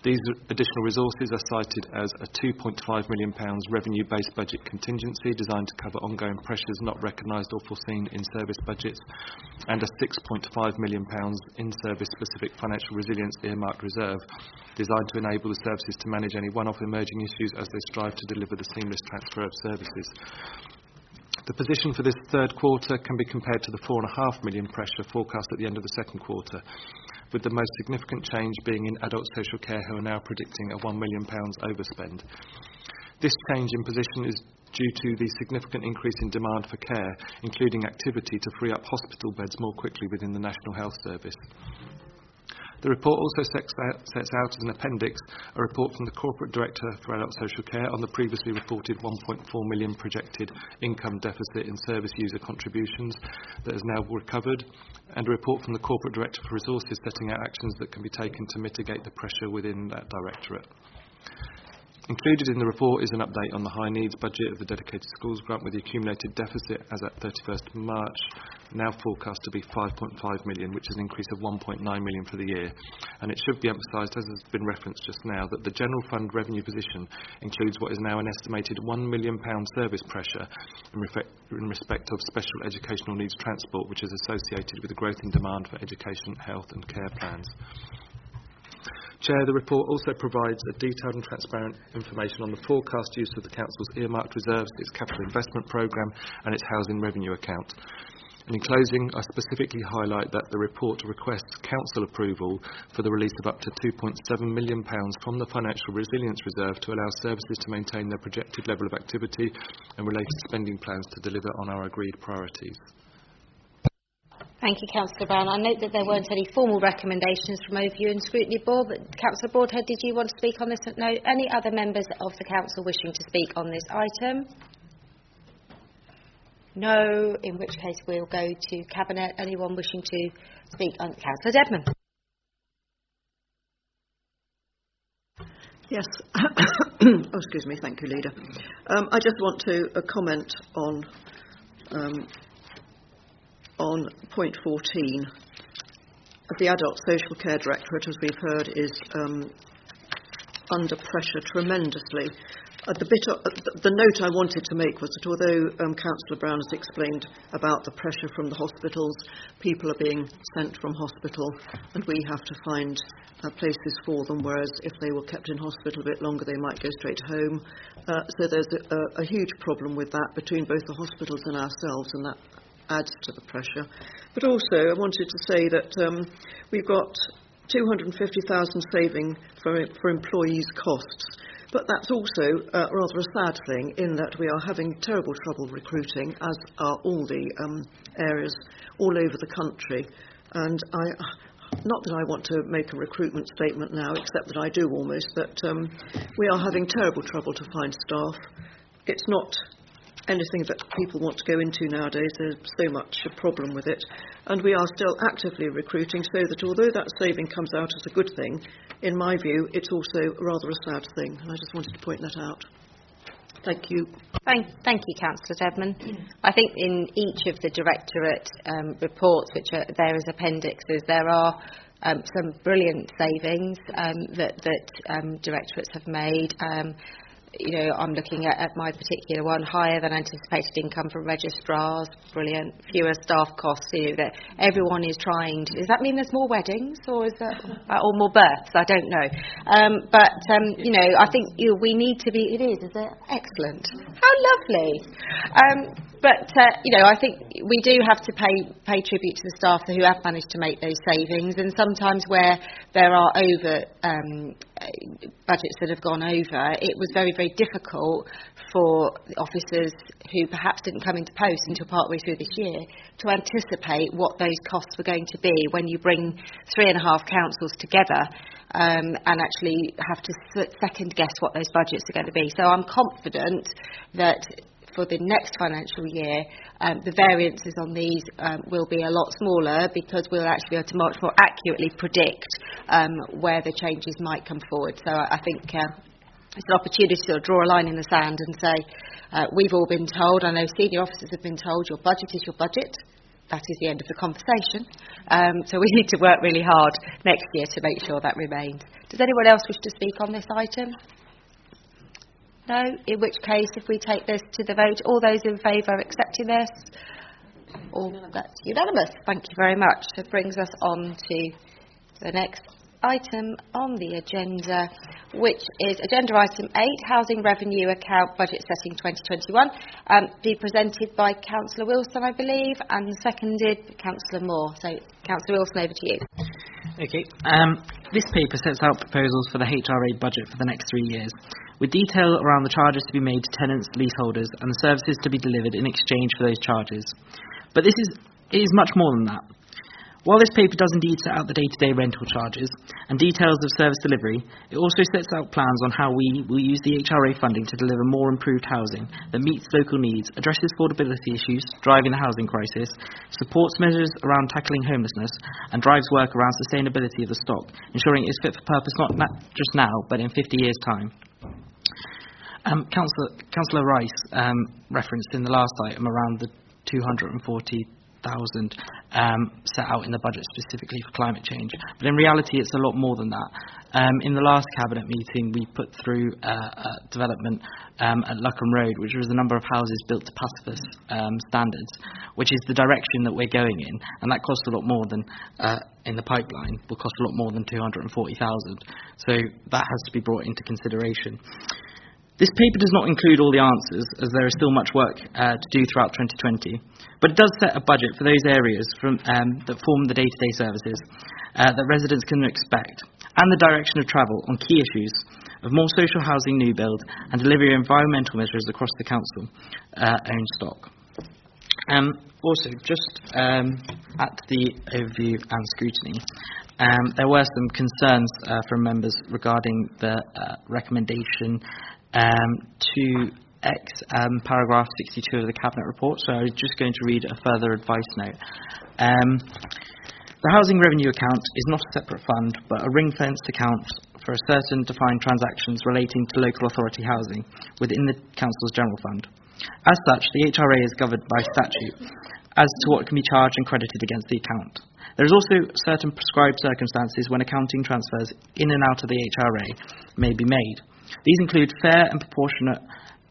Speaker 6: These additional resources are cited as a £2.5 million revenue-based budget contingency designed to cover ongoing pressures not recognised or foreseen in service budgets, and a £6.5 million in-service specific financial resilience earmarked reserve designed to enable the services to manage any one-off emerging issues as they strive to deliver the seamless transfer of services. The position for this third quarter can be compared to the £4.5 million pressure forecast at the end of the second quarter, with the most significant change being in adult social care, who are now predicting a £1 million overspend. This change in position is due to the significant increase in demand for care, including activity to free up hospital beds more quickly within the National Health Service. The report also sets out as an appendix a report from the Corporate Director for Adult Social Care on the previously reported £1.4 million projected income deficit in service user contributions that is now recovered, and a report from the Corporate Director for Resources setting out actions that can be taken to mitigate the pressure within that directorate. Included in the report is an update on the high needs budget of the dedicated schools grant, with the accumulated deficit as at 31st March now forecast to be 5.5 million, which is an increase of 1.9 million for the year. And it should be emphasised, as has been referenced just now, that the General Fund revenue position includes what is now an estimated £1 million service pressure in respect of special educational needs transport, which is associated with the growth in demand for education, health and care plans. Chair, the report also provides a detailed and transparent information on the forecast use of the Council's earmarked reserves, its capital investment programme and its housing revenue account. And in closing, I specifically highlight that the report requests Council approval for the release of up to £2.7 million from the Financial Resilience Reserve to allow services to maintain their projected level of activity and related spending plans to deliver on our agreed priorities.
Speaker 1: Thank you, Councillor Brown. I note that there weren't any formal recommendations from Overview and Scrutiny Board, but Councillor Broadhead, did you want to speak on this? No. Any other members of the Council wishing to speak on this item? No, in which case we'll go to Cabinet. Anyone wishing to speak on Councillor Dedman?
Speaker 15: Yes. Oh, excuse me. Thank you, Leader. I just want to comment on point 14. The Adult Social Care Directorate, as we've heard, is under pressure tremendously. The note I wanted to make was that although Councillor Brown has explained about the pressure from the hospitals, people are being sent from hospital and we have to find places for them, whereas if they were kept in hospital a bit longer they might go straight home. So there's a huge problem with that between both the hospitals and ourselves, and that adds to the pressure. But also I wanted to say that we've got 250,000 saving for employees' costs. But that's also rather a sad thing, in that we are having terrible trouble recruiting, as are all the areas all over the country. And not that I want to make a recruitment statement now, except that I do almost, that we are having terrible trouble to find staff. It's not anything that people want to go into nowadays. There's so much a problem with it. And we are still actively recruiting, so that although that saving comes out as a good thing, in my view, it's also rather a sad thing. And I just wanted to point that out. Thank you.
Speaker 1: Thank you, Councillor Dedman. I think in each of the Directorate reports, which are there as appendixes, there are some brilliant savings that Directorates have made. I'm looking at my particular one, higher than anticipated income from registrars, brilliant, fewer staff costs, that everyone is trying to. Does that mean there's more weddings, or is that, or more births? I don't know. I think we need to be, is it? Excellent. How lovely. I think we do have to pay tribute to the staff who have managed to make those savings, and sometimes where there are budgets that have gone over, it was very, very difficult for officers who perhaps didn't come into post until partway through this year to anticipate what those costs were going to be when you bring 3.5 councils together and actually have to second guess what those budgets are going to be. So I'm confident that for the next financial year, the variances on these will be a lot smaller, because we'll actually be able to much more accurately predict where the changes might come forward. So I think it's an opportunity to draw a line in the sand and say, we've all been told, I know senior officers have been told, your budget is your budget. That is the end of the conversation. So we need to work really hard next year to make sure that remains. Does anyone else wish to speak on this item? No? In which case, if we take this to the vote, all those in favour of accepting this? That's unanimous. Thank you very much. So it brings us on to the next item on the agenda, which is agenda item 8, Housing Revenue Account Budget Setting 2021, be presented by Councillor Wilson, I believe, and seconded Councillor Moore. So, Councillor Wilson, over to you.
Speaker 12: Okay. This paper sets out proposals for the HRA budget for the next 3 years, with detail around the charges to be made to tenants, leaseholders, and the services to be delivered in exchange for those charges. But it is much more than that. While this paper does indeed set out the day-to-day rental charges and details of service delivery, it also sets out plans on how we will use the HRA funding to deliver more improved housing that meets local needs, addresses affordability issues driving the housing crisis, supports measures around tackling homelessness, and drives work around sustainability of the stock, ensuring it is fit for purpose not just now, but in 50 years' time. Councillor Rice referenced in the last item around the 240,000 set out in the budget specifically for climate change. But in reality, it's a lot more than that. In the last Cabinet meeting, we put through a development at Luckham Road, which was the number of houses built to pacifist standards, which is the direction that we're going in. And that costs a lot more than, in the pipeline, will cost a lot more than 240,000. So that has to be brought into consideration. This paper does not include all the answers, as there is still much work to do throughout 2020, but it does set a budget for those areas that form the day-to-day services that residents can expect, and the direction of travel on key issues of more social housing new build and delivery of environmental measures across the council owned stock. Also, just at the overview and scrutiny, there were some concerns from members regarding the recommendation to paragraph 62 of the Cabinet report, so I'm just going to read a further advice note. The housing revenue account is not a separate fund, but a ring-fenced account for a certain defined transactions relating to local authority housing within the Council's general fund. As such, the HRA is governed by statute as to what can be charged and credited against the account. There is also certain prescribed circumstances when accounting transfers in and out of the HRA may be made. These include fair and proportionate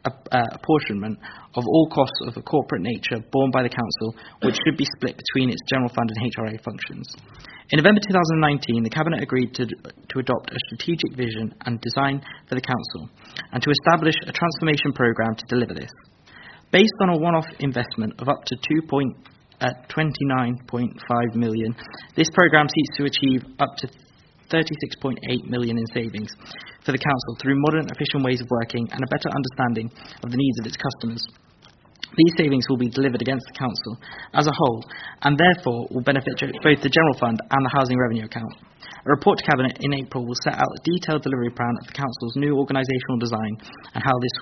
Speaker 12: apportionment of all costs of a corporate nature borne by the Council, which should be split between its general fund and HRA functions. In November 2019, the Cabinet agreed to adopt a strategic vision and design for the Council, and to establish a transformation programme to deliver this. Based on a one-off investment of up to 29.5 million, this programme seeks to achieve up to 36.8 million in savings for the Council through modern, efficient ways of working and a better understanding of the needs of its customers. These savings will be delivered against the Council as a whole, and therefore will benefit both the General Fund and the Housing Revenue Account. A report to Cabinet in April will set out a detailed delivery plan of the Council's new organisational design and how this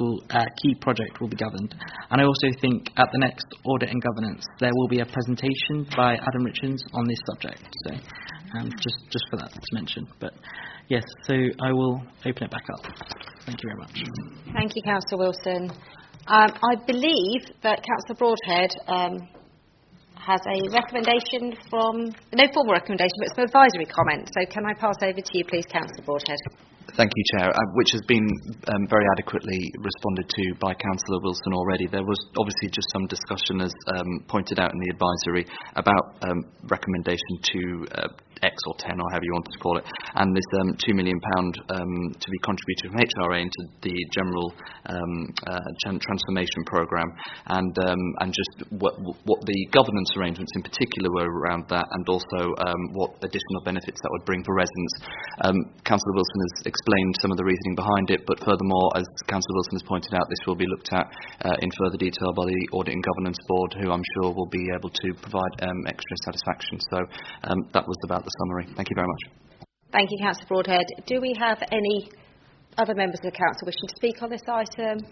Speaker 12: key project will be governed. And I also think at the next Audit and Governance there will be a presentation by Adam Richards on this subject. So just for that to mention. But yes, so I will open it back up. Thank you very much.
Speaker 1: Thank you, Councillor Wilson. I believe that Councillor Broadhead has a recommendation no formal recommendation, but it's an advisory comment. So can I pass over to you, please, Councillor Broadhead?
Speaker 7: Thank you, Chair, which has been very adequately responded to by Councillor Wilson already. There was obviously just some discussion, as pointed out in the advisory, about recommendation to X or 10 or however you want to call it, and this £2 million to be contributed from HRA into the general transformation programme, and just what the governance arrangements in particular were around that, and also what additional benefits that would bring for residents. Councillor Wilson has explained some of the reasoning behind it, but furthermore, as Councillor Wilson has pointed out, this will be looked at in further detail by the Audit and Governance Board, who I'm sure will be able to provide extra satisfaction. So that was about the summary. Thank you very much.
Speaker 1: Thank you, Councillor Broadhead. Do we have any other members of the Council wishing to speak on this item?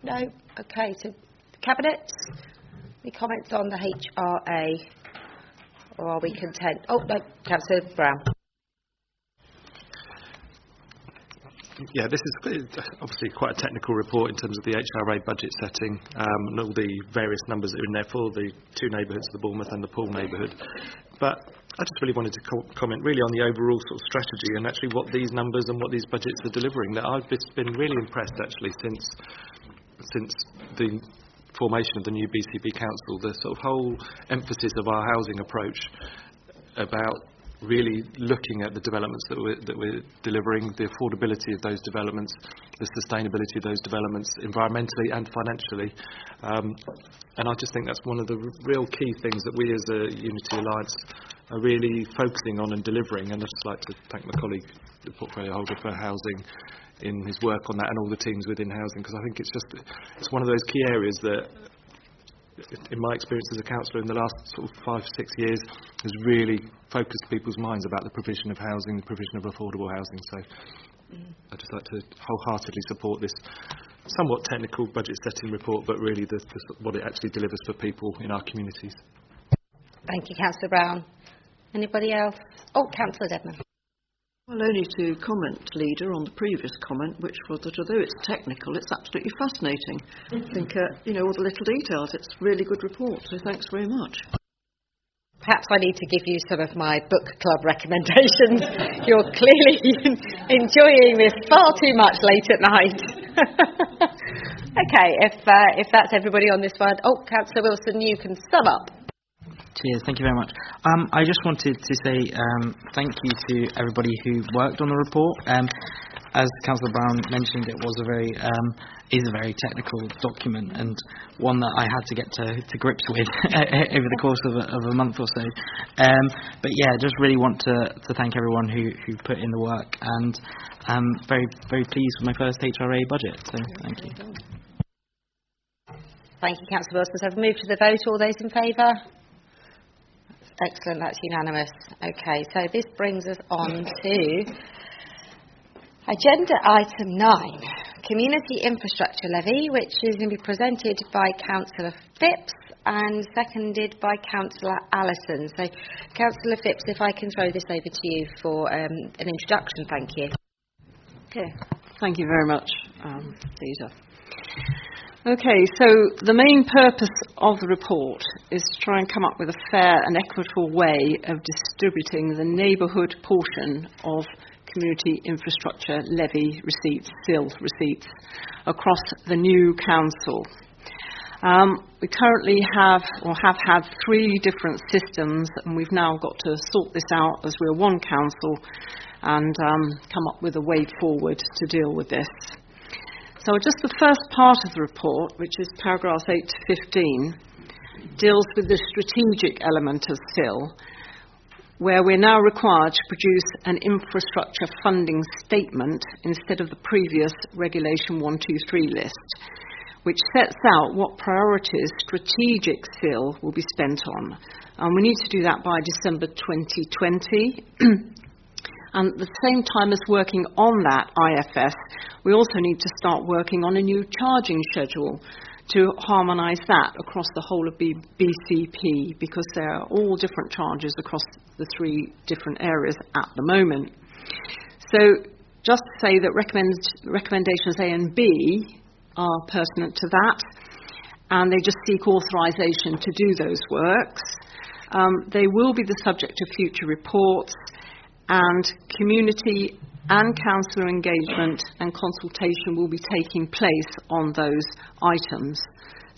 Speaker 1: No? Okay, so the Cabinet? Any comments on the HRA? Or are we content? Oh, no, Councillor Brown.
Speaker 6: Yeah, this is obviously quite a technical report in terms of the HRA budget setting and all the various numbers that are in there for the two neighbourhoods, the Bournemouth and the Poole neighbourhood. But I just really wanted to comment really on the overall sort of strategy and actually what these numbers and what these budgets are delivering. That I've been really impressed actually since the formation of the new BCP Council, the sort of whole emphasis of our housing approach about really looking at the developments that we're delivering, the affordability of those developments, the sustainability of those developments, environmentally and financially. And I just think that's one of the real key things that we as a Unity Alliance are really focusing on and delivering. And I'd just like to thank my colleague, the portfolio holder for housing, in his work on that, and all the teams within housing, because I think it's one of those key areas that, in my experience as a councillor in the last sort of 5-6 years, has really focused people's minds about the provision of housing, the provision of affordable housing. So I'd just like to wholeheartedly support this somewhat technical budget setting report, but really what it actually delivers for people in our communities.
Speaker 1: Thank you, Councillor Brown. Anybody else? Oh, Councillor Dedman.
Speaker 15: Well, only to comment, Leader, on the previous comment, which was that although it's technical, it's absolutely fascinating. I think, all the little details, it's a really good report, so thanks very much.
Speaker 1: Perhaps I need to give you some of my book club recommendations. You're clearly enjoying this far too much late at night. Okay, if that's everybody on this one. Oh, Councillor Wilson, you can sum up.
Speaker 12: Cheers, thank you very much. I just wanted to say thank you to everybody who worked on the report. As Councillor Brown mentioned, it was is a very technical document, and one that I had to get to grips with over the course of a month or so. But yeah, just really want to thank everyone who put in the work, and I'm very, very pleased with my first HRA budget, so thank you.
Speaker 1: Thank you, Councillor Wilson. So we've moved to the vote. All those in favour? Excellent, that's unanimous. Okay, so this brings us on to agenda item 9, Community Infrastructure Levy, which is going to be presented by Councillor Phipps and seconded by Councillor Allison. So, Councillor Phipps, if I can throw this over to you for an introduction, thank you.
Speaker 13: Okay, thank you very much, Leader. Okay, so the main purpose of the report is to try and come up with a fair and equitable way of distributing the neighbourhood portion of community infrastructure levy receipts, CIL receipts, across the new council. We currently have had 3 different systems, and we've now got to sort this out as we're one council and come up with a way forward to deal with this. So just the first part of the report, which is paragraphs 8 to 15, deals with the strategic element of CIL, where we're now required to produce an infrastructure funding statement instead of the previous Regulation 123 list, which sets out what priorities strategic CIL will be spent on. We need to do that by December 2020. And at the same time as working on that IFS, we also need to start working on a new charging schedule to harmonise that across the whole of BCP, because there are all different charges across the 3 different areas at the moment. So just to say that recommendations A and B are pertinent to that, and they just seek authorisation to do those works. They will be the subject of future reports, and community and councillor engagement and consultation will be taking place on those items.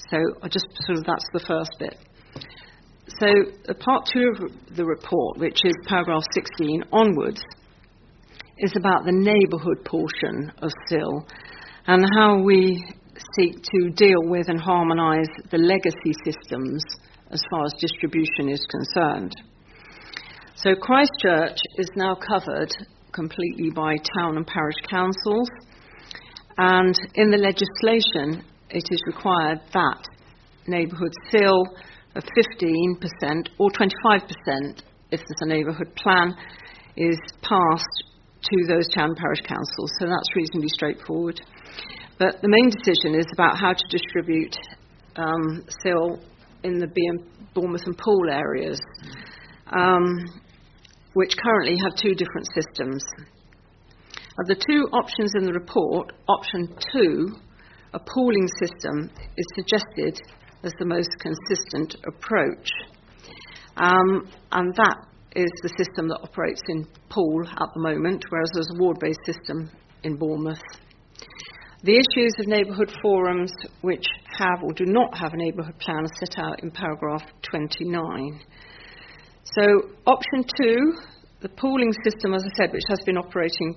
Speaker 13: So that's the first bit. So part 2 of the report, which is paragraph 16 onwards, is about the neighbourhood portion of CIL and how we seek to deal with and harmonise the legacy systems as far as distribution is concerned. So Christchurch is now covered completely by town and parish councils, and in the legislation it is required that neighbourhood CIL of 15% or 25%, if there's a neighbourhood plan, is passed to those town and parish councils. So that's reasonably straightforward. But the main decision is about how to distribute CIL in the Bournemouth and Poole areas, which currently have 2 different systems. Of the 2 options in the report, option 2, a pooling system, is suggested as the most consistent approach. And that is the system that operates in Poole at the moment, whereas there's a ward-based system in Bournemouth. The issues of neighbourhood forums which have or do not have a neighbourhood plan are set out in paragraph 29. So option 2, the pooling system, as I said, which has been operating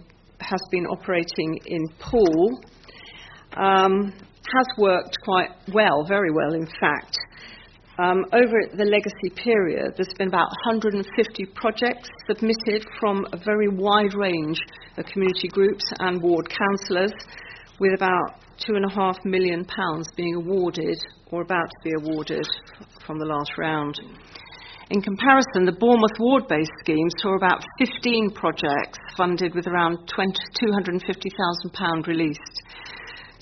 Speaker 13: in Poole, has worked quite well, very well in fact. Over the legacy period, there's been about 150 projects submitted from a very wide range of community groups and ward councillors, with about £2.5 million being awarded or about to be awarded from the last round. In comparison, the Bournemouth ward-based scheme saw about 15 projects funded with around £250,000 released.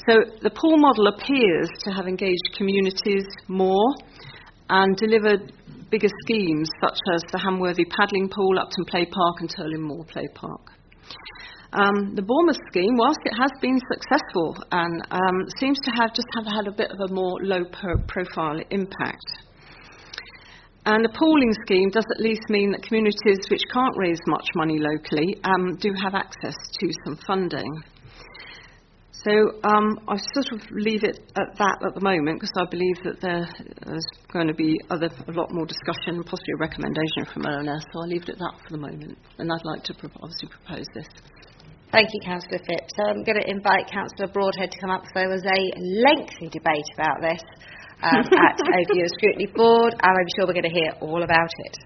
Speaker 13: So the Poole model appears to have engaged communities more and delivered bigger schemes such as the Hamworthy Paddling Pool, Upton Play Park and Turlin Moor Play Park. The Bournemouth scheme, whilst it has been successful and seems to have had a bit of a more low-profile impact. And the pooling scheme does at least mean that communities which can't raise much money locally do have access to some funding. So I sort of leave it at that at the moment, because I believe that there's going to be a lot more discussion, possibly a recommendation from ONS, so I'll leave it at that for the moment. And I'd like to obviously propose this.
Speaker 1: Thank you, Councillor Phipps. So I'm going to invite Councillor Broadhead to come up, because there was a lengthy debate about this at Overview of Scrutiny Board, and I'm sure we're going to hear all about it.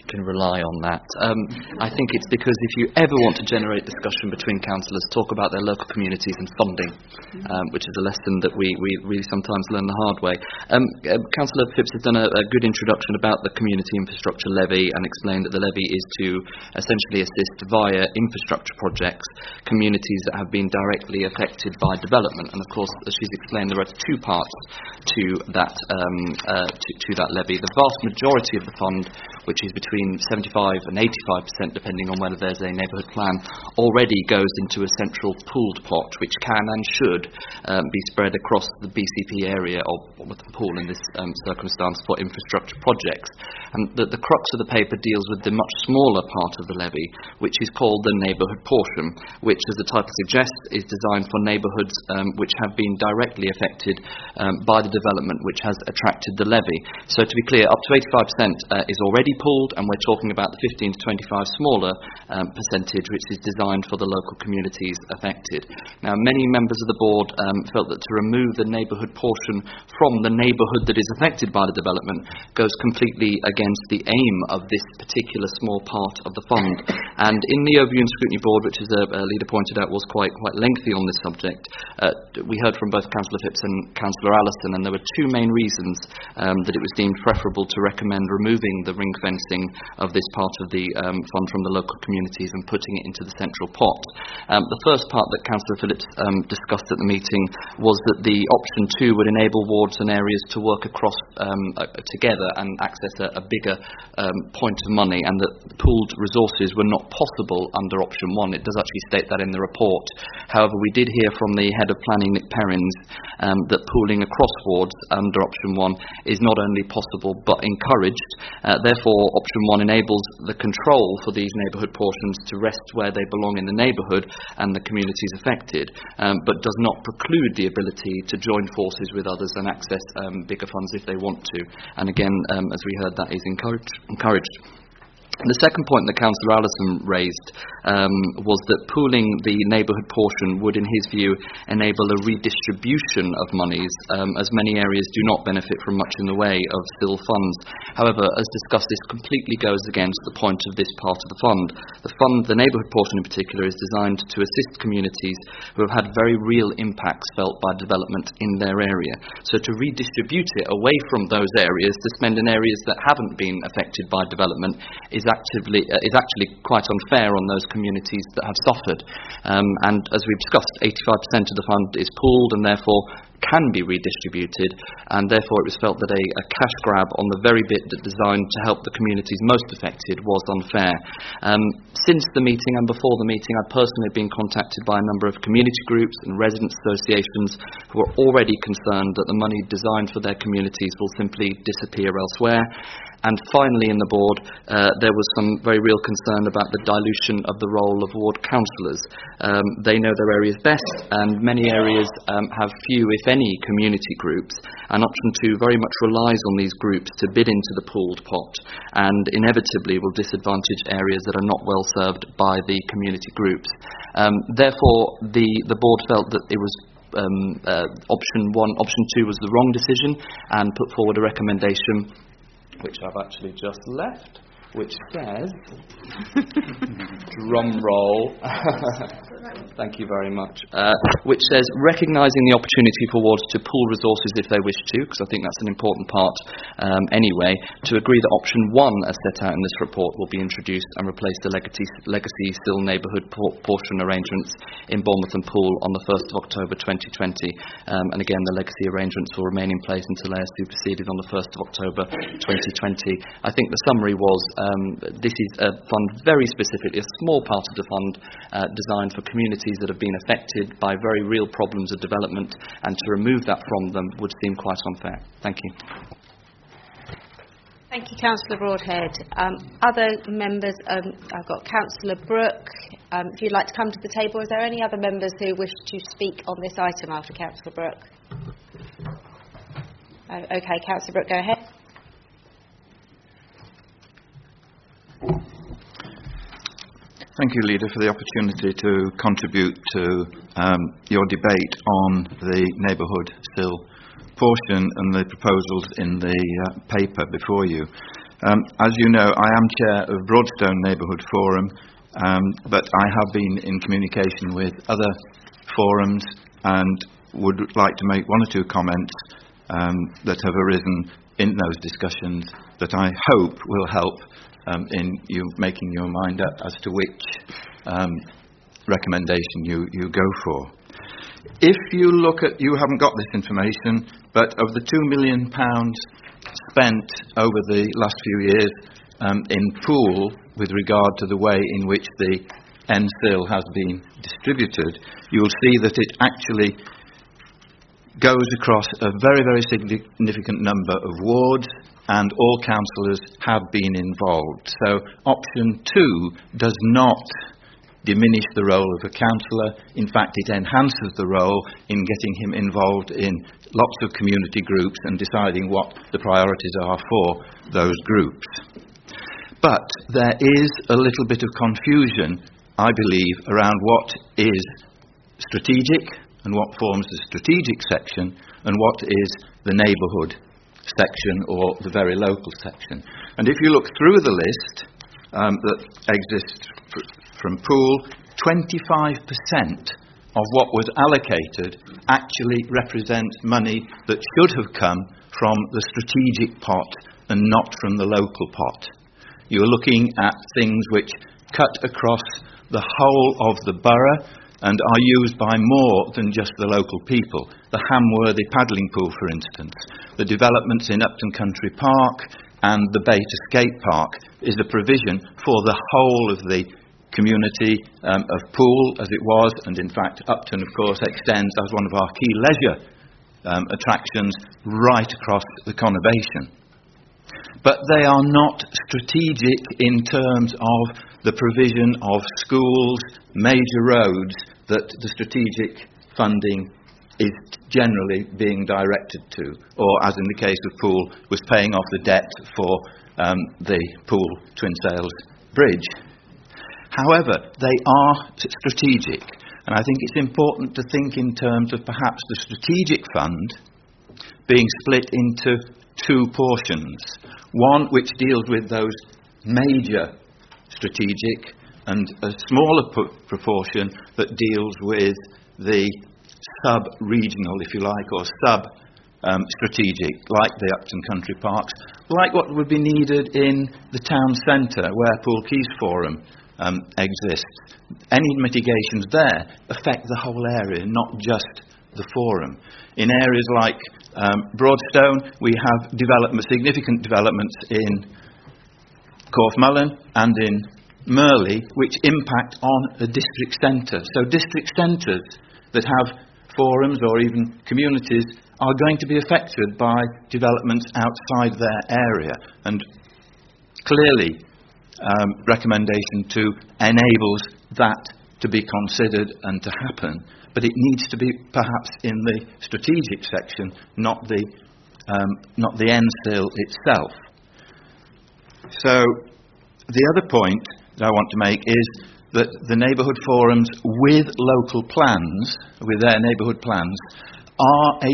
Speaker 7: Can rely on that. I think it's because if you ever want to generate discussion between councillors, talk about their local communities and funding, which is a lesson that we really sometimes learn the hard way. Councillor Phipps has done a good introduction about the community infrastructure levy and explained that the levy is to essentially assist via infrastructure projects communities that have been directly affected by development. And of course, as she's explained, there are 2 parts to that levy. The vast majority of the fund, which is between 75 and 85%, depending on whether there's a neighbourhood plan, already goes into a central pooled pot, which can and should be spread across the BCP area, or with the pool in this circumstance, for infrastructure projects. And the crux of the paper deals with the much smaller part of the levy, which is called the neighbourhood portion, which, as the title suggests, is designed for neighbourhoods which have been directly affected by the development which has attracted the levy. So to be clear, up to 85% is already pooled, and we're talking about the 15 to 25 smaller percentage, which is designed for the local communities affected. Now, many members of the board felt that to remove the neighbourhood portion from the neighbourhood that is affected by the development goes completely against against the aim of this particular small part of the fund. And in the Overview and Scrutiny Board, which, as a leader pointed out, was quite lengthy on this subject, we heard from both Councillor Phipps and Councillor Allison, and there were two main reasons that it was deemed preferable to recommend removing the ring fencing of this part of the fund from the local communities and putting it into the central pot. The first part that Councillor Phillips discussed at the meeting was that the option 2 would enable wards and areas to work across together and access a bigger point of money, and that pooled resources were not possible under option 1. It does actually state that in the report. However, we did hear from the head of planning, Nick Perrins, that pooling across wards under option 1 is not only possible but encouraged. Therefore, option 1 enables the control for these neighbourhood portions to rest where they belong in the neighbourhood and the communities affected, but does not preclude the ability to join forces with others and access bigger funds if they want to. And again, as we heard, that is encouraged. The second point that Councillor Allison raised was that pooling the neighbourhood portion would, in his view, enable a redistribution of monies, as many areas do not benefit from much in the way of still funds. However, as discussed, this completely goes against the point of this part of the fund. The neighbourhood portion in particular, is designed to assist communities who have had very real impacts felt by development in their area. So to redistribute it away from those areas to spend in areas that haven't been affected by development is actually quite unfair on those communities that have suffered. And as we've discussed, 85% of the fund is pooled and therefore can be redistributed, and therefore it was felt that a cash grab on the very bit that designed to help the communities most affected was unfair. Since the meeting and before the meeting, I've personally been contacted by a number of community groups and residents associations who are already concerned that the money designed for their communities will simply disappear elsewhere. And finally, in the board, there was some very real concern about the dilution of the role of ward councillors. They know their areas best, and many areas have few, if any, community groups, and option 2 very much relies on these groups to bid into the pooled pot, and inevitably will disadvantage areas that are not well served by the community groups. Therefore, the board felt that it was option 2 was the wrong decision, and put forward a recommendation which I've actually just left, which says, drum roll, thank you very much, which says, recognising the opportunity for wards to pool resources if they wish to, because I think that's an important part anyway, to agree that option 1 as set out in this report will be introduced and replace the legacy still neighbourhood portion arrangements in Bournemouth and Poole on the 1st of October 2020. And again, the legacy arrangements will remain in place until they are superseded on the 1st of October 2020. I think the summary was this is a fund very specifically, a small part of the fund designed for communities that have been affected by very real problems of development, and to remove that from them would seem quite unfair. Thank you.
Speaker 1: Thank you, Councillor Broadhead. Other members, I've got Councillor Brooke. If you'd like to come to the table, is there any other members who wish to speak on this item after Councillor Brooke? Okay, Councillor Brooke, go ahead.
Speaker 18: Thank you, Leader, for the opportunity to contribute to your debate on the neighbourhood still portion and the proposals in the paper before you. As you know, I am chair of Broadstone Neighbourhood Forum, but I have been in communication with other forums and would like to make one or two comments that have arisen in those discussions that I hope will help in you making your mind up as to which recommendation you go for. If you look at, you haven't got this information, but of the £2 million spent over the last few years in Poole with regard to the way in which the NSIL has been distributed, you will see that it actually goes across a very, very significant number of wards, and all councillors have been involved. So option 2 does not diminish the role of a councillor. In fact, it enhances the role in getting him involved in lots of community groups and deciding what the priorities are for those groups. But there is a little bit of confusion, I believe, around what is strategic and what forms the strategic section and what is the neighbourhood section or the very local section. And if you look through the list that exists from pool, 25% of what was allocated actually represents money that should have come from the strategic pot and not from the local pot. You're looking at things which cut across the whole of the borough and are used by more than just the local people. The Hamworthy paddling pool, for instance, the developments in Upton Country Park and the Beta Skate Park is a provision for the whole of the community of Poole as it was, and in fact Upton of course extends as one of our key leisure attractions right across the conurbation. But they are not strategic in terms of the provision of schools, major roads that the strategic funding is generally being directed to, or as in the case of Poole, was paying off the debt for the Poole Twin Sails Bridge. However, they are strategic, and I think it's important to think in terms of perhaps the strategic fund being split into two portions. One which deals with those major strategic, and a smaller proportion that deals with the sub-regional, if you like, or sub-strategic, like the Upton Country Parks, like what would be needed in the town centre where Poole Quays Forum exists. Any mitigations there affect the whole area, not just the forum. In areas like Broadstone, we have significant developments in Corfmullen and in Merley, which impact on a district centre. So district centres that have forums or even communities are going to be affected by developments outside their area. And clearly, recommendation 2 enables that to be considered and to happen. But it needs to be perhaps in the strategic section, not the NSIL itself. So the other point that I want to make is that the neighbourhood forums with local plans, with their neighbourhood plans, are a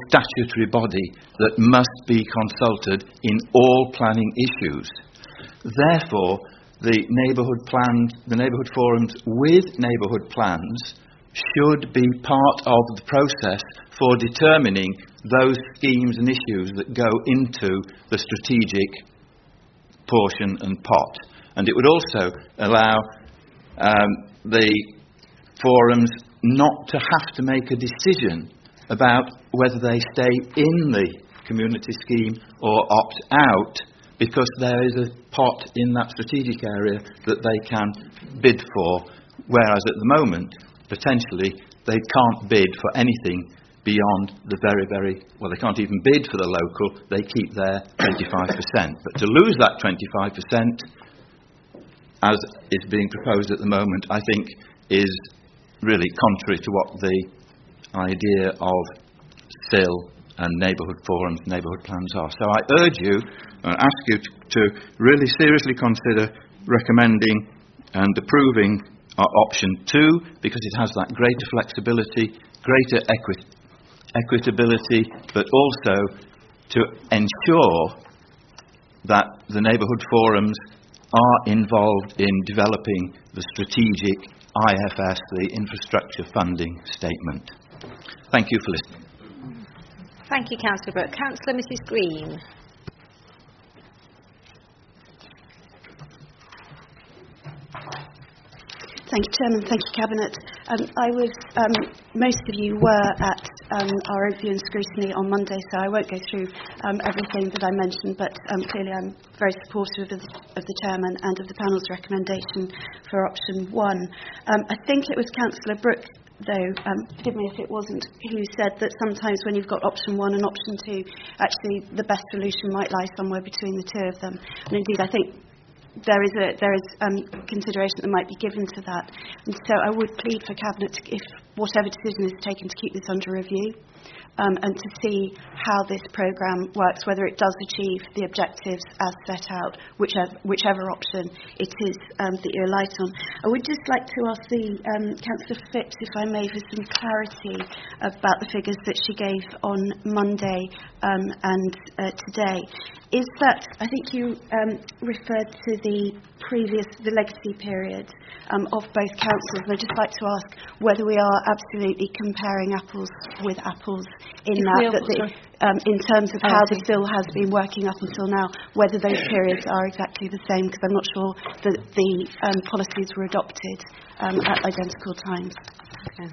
Speaker 18: statutory body that must be consulted in all planning issues. Therefore, the neighbourhood forums with neighbourhood plans should be part of the process for determining those schemes and issues that go into the strategic portion and pot. And it would also allow the forums not to have to make a decision about whether they stay in the community scheme or opt out, because there is a pot in that strategic area that they can bid for, whereas at the moment, potentially, they can't bid for anything beyond the they can't even bid for the local, they keep their 25%. But to lose that 25%, as is being proposed at the moment, I think is really contrary to what the idea of SIL and neighbourhood forums, neighbourhood plans are. So I urge you and ask you to really seriously consider recommending and approving option 2, because it has that greater flexibility, greater equitability, but also to ensure that the neighbourhood forums are involved in developing the strategic IFS, the infrastructure funding statement. Thank you for listening.
Speaker 1: Thank you, Councillor Brooke. Councillor Mrs Green.
Speaker 19: Thank you, Chairman. Thank you, Cabinet. Most of you were at our overview and scrutiny on Monday, so I won't go through everything that I mentioned, but clearly I'm very supportive of the Chairman and of the panel's recommendation for option 1. I think it was Councillor Brooke, though, forgive me if it wasn't, who said that sometimes when you've got option 1 and option 2, actually the best solution might lie somewhere between the two of them. And indeed, I think there is consideration that might be given to that, and so I would plead for Cabinet, if whatever decision is taken to keep this under review. And to see how this programme works, whether it does achieve the objectives as set out, whichever option it is that you alight on. I would just like to ask the Councillor Phipps, if I may, for some clarity about the figures that she gave on Monday and today. Is that, I think you referred to the legacy period of both councils, and I'd just like to ask whether we are absolutely comparing apples with apples in in terms of how the bill has been working up until now, whether those periods are exactly the same, because I'm not sure that the policies were adopted at identical times.
Speaker 1: Okay.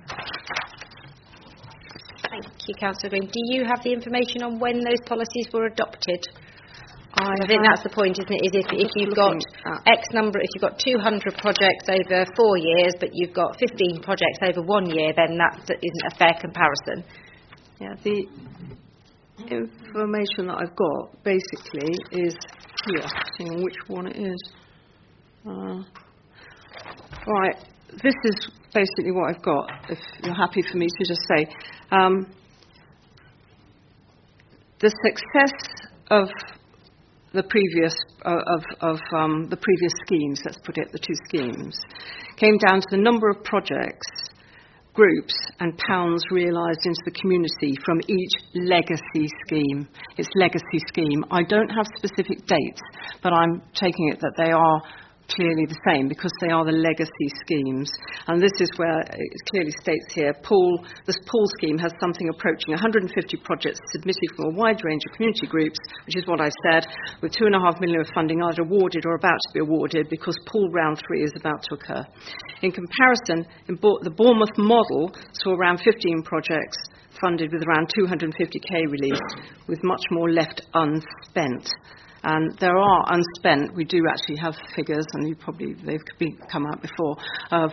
Speaker 1: Thank you, Councillor Green. Do you have the information on when those policies were adopted? I think that's the point, isn't it? Is if you've got X number, if you've got 200 projects over 4 years, but you've got 15 projects over 1 year, then that isn't a fair comparison.
Speaker 13: Yeah, the information that I've got basically is here. Hang on, which one it is. Right, this is basically what I've got. If you're happy for me to just say, the success of the previous the previous schemes, let's put it, the two schemes, came down to the number of projects, groups and pounds realised into the community from each legacy scheme. It's legacy scheme. I don't have specific dates, but I'm taking it that they are clearly the same because they are the legacy schemes. And this is where it clearly states here, this pool scheme has something approaching 150 projects submitted from a wide range of community groups, which is what I said, with £2.5 million of funding either awarded or about to be awarded because pool round 3 is about to occur. In comparison, the Bournemouth model saw around 15 projects funded with around 250k released, with much more left unspent. And there are unspent, we do actually have figures, and they've come out before, of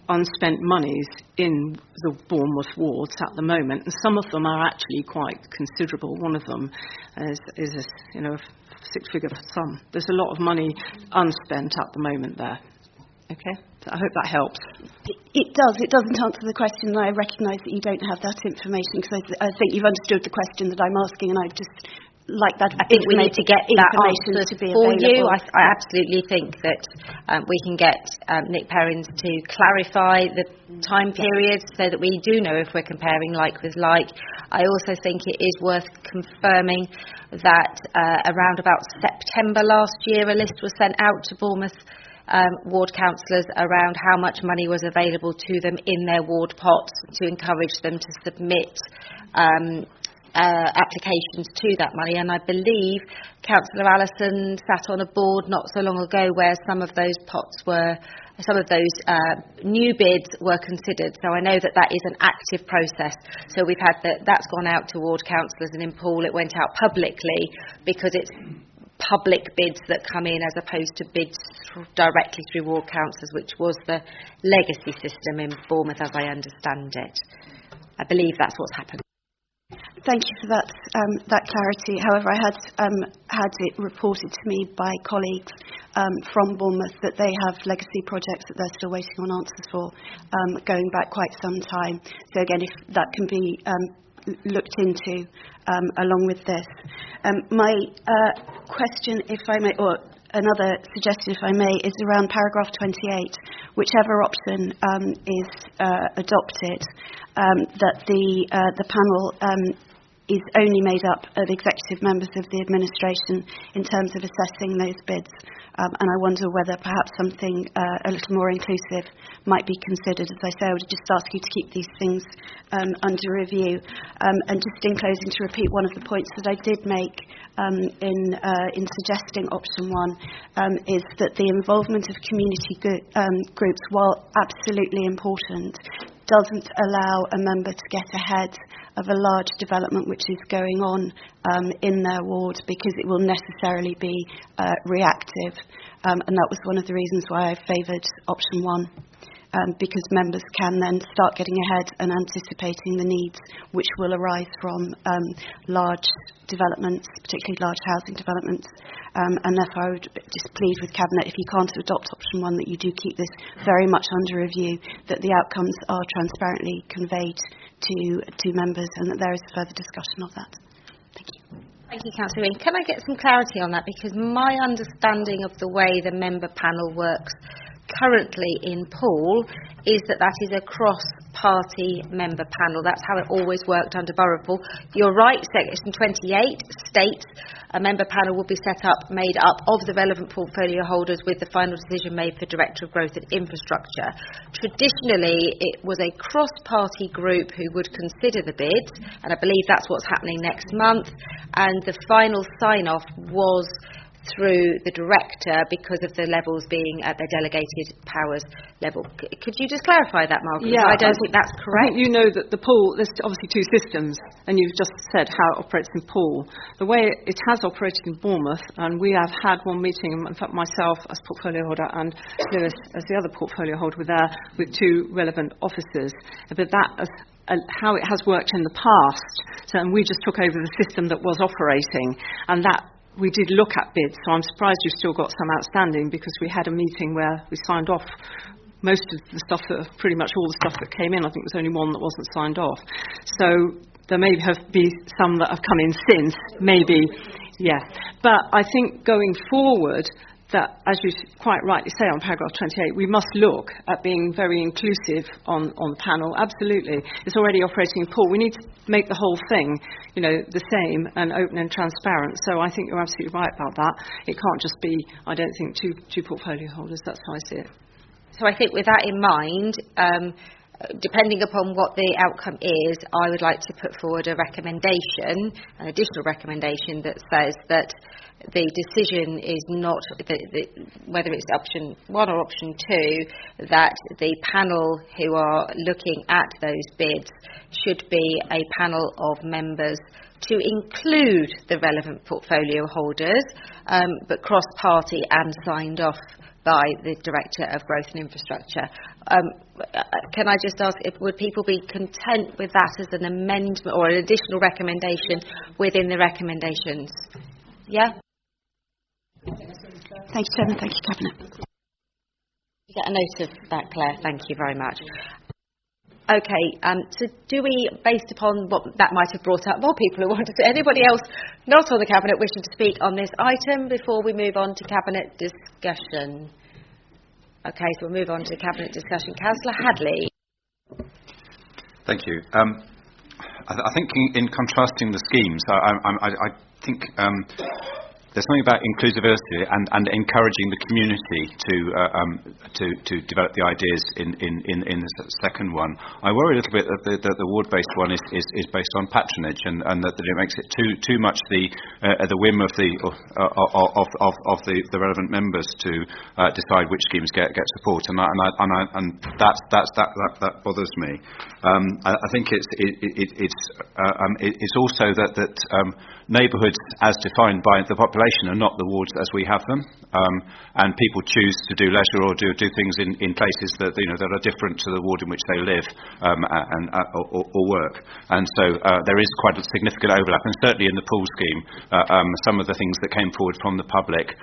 Speaker 13: unspent monies in the Bournemouth wards at the moment. And some of them are actually quite considerable. One of them is a six-figure sum. There's a lot of money unspent at the moment there. Okay? So I hope that helps.
Speaker 19: It does. It doesn't answer the question, and I recognise that you don't have that information, because I think you've understood the question that I'm asking, and I just like that.
Speaker 1: I think we need to get that
Speaker 19: information
Speaker 1: answered
Speaker 19: to be
Speaker 1: for
Speaker 19: available.
Speaker 1: you. I absolutely think that we can get Nick Perrins to clarify the time periods so that we do know if we're comparing like with like. I also think it is worth confirming that around about September last year, a list was sent out to Bournemouth ward councillors around how much money was available to them in their ward pots to encourage them to submit applications to that money. And I believe Councillor Allison sat on a board not so long ago where some of those new bids were considered. So I know that is an active process. So we've had that's gone out to ward councillors, and in Poole it went out publicly because it's public bids that come in as opposed to bids directly through ward councillors, which was the legacy system in Bournemouth as I understand it. I believe that's what's happened.
Speaker 19: Thank you for that clarity. However, I had it reported to me by colleagues from Bournemouth that they have legacy projects that they're still waiting on answers for, going back quite some time. So again, if that can be looked into along with this. My question, if I may, or another suggestion, if I may, is around paragraph 28. Whichever option is adopted, that the panel is only made up of executive members of the administration in terms of assessing those bids. And I wonder whether perhaps something a little more inclusive might be considered. As I say, I would just ask you to keep these things under review. And just in closing, to repeat one of the points that I did make in suggesting option 1, is that the involvement of community groups, while absolutely important, doesn't allow a member to get ahead of a large development which is going on in their ward, because it will necessarily be reactive. And that was one of the reasons why I favoured option 1. because members can then start getting ahead and anticipating the needs which will arise from large developments, particularly large housing developments. And therefore I would just plead with Cabinet, if you can't adopt option 1, that you do keep this very much under review, that the outcomes are transparently conveyed to members, and that there is further discussion of that. Thank you.
Speaker 1: Thank you, Councillor Green. Can I get some clarity on that? Because my understanding of the way the member panel works currently in Poole is that is a cross-party member panel. That's how it always worked under Borough of Poole. You're right, Section 28 states a member panel will be set up, made up of the relevant portfolio holders, with the final decision made for Director of Growth and Infrastructure. Traditionally, it was a cross-party group who would consider the bids, and I believe that's what's happening next month, and the final sign-off was through the director because of the levels being at the delegated powers level. Could you just clarify that, Margaret?
Speaker 13: Yeah,
Speaker 1: I don't think that's correct.
Speaker 13: You know that the Poole, there's obviously 2 systems, and you've just said how it operates in Poole. The way it has operated in Bournemouth, and we have had one meeting, in fact myself as portfolio holder and Lewis as the other portfolio holder were there with 2 relevant officers, but that is how it has worked in the past. So, and we just took over the system that was operating, and that we did look at bids, so I'm surprised you've still got some outstanding, because we had a meeting where we signed off most of the stuff, pretty much all the stuff that came in. I think there was only one that wasn't signed off. So there may have been some that have come in since, maybe, yeah. But I think going forward, that, as you quite rightly say on paragraph 28, we must look at being very inclusive on the panel. Absolutely. It's already operating in Poole. We need to make the whole thing, the same and open and transparent. So I think you're absolutely right about that. It can't just be, I don't think, two portfolio holders. That's how I see it.
Speaker 1: So I think with that in mind, depending upon what the outcome is, I would like to put forward a recommendation, an additional recommendation that says that the decision is not, whether it's option 1 or option 2, that the panel who are looking at those bids should be a panel of members to include the relevant portfolio holders, but cross-party and signed off by the Director of Growth and Infrastructure. Can I just ask, would people be content with that as an amendment or an additional recommendation within the recommendations? Yeah?
Speaker 19: Thank you, Chairman. Thank you, Cabinet.
Speaker 1: You get a note of that, Claire. Thank you very much. Okay, so do we, based upon what that might have brought up more people who want to say, anybody else not on the Cabinet wishing to speak on this item before we move on to Cabinet discussion? Okay, so we'll move on to Cabinet discussion. Councillor Hadley.
Speaker 14: Thank you. I think in contrasting the schemes, I think there's something about inclusivity and encouraging the community to develop the ideas in the second one. I worry a little bit that the ward-based one is based on patronage, and that it makes it too much the whim of the relevant members to decide which schemes get support, and that bothers me. I think it's also that neighbourhoods as defined by the population are not the wards as we have them, and people choose to do leisure or do things in places that that are different to the ward in which they live or work, and so there is quite a significant overlap. And certainly in the pool scheme, some of the things that came forward from the public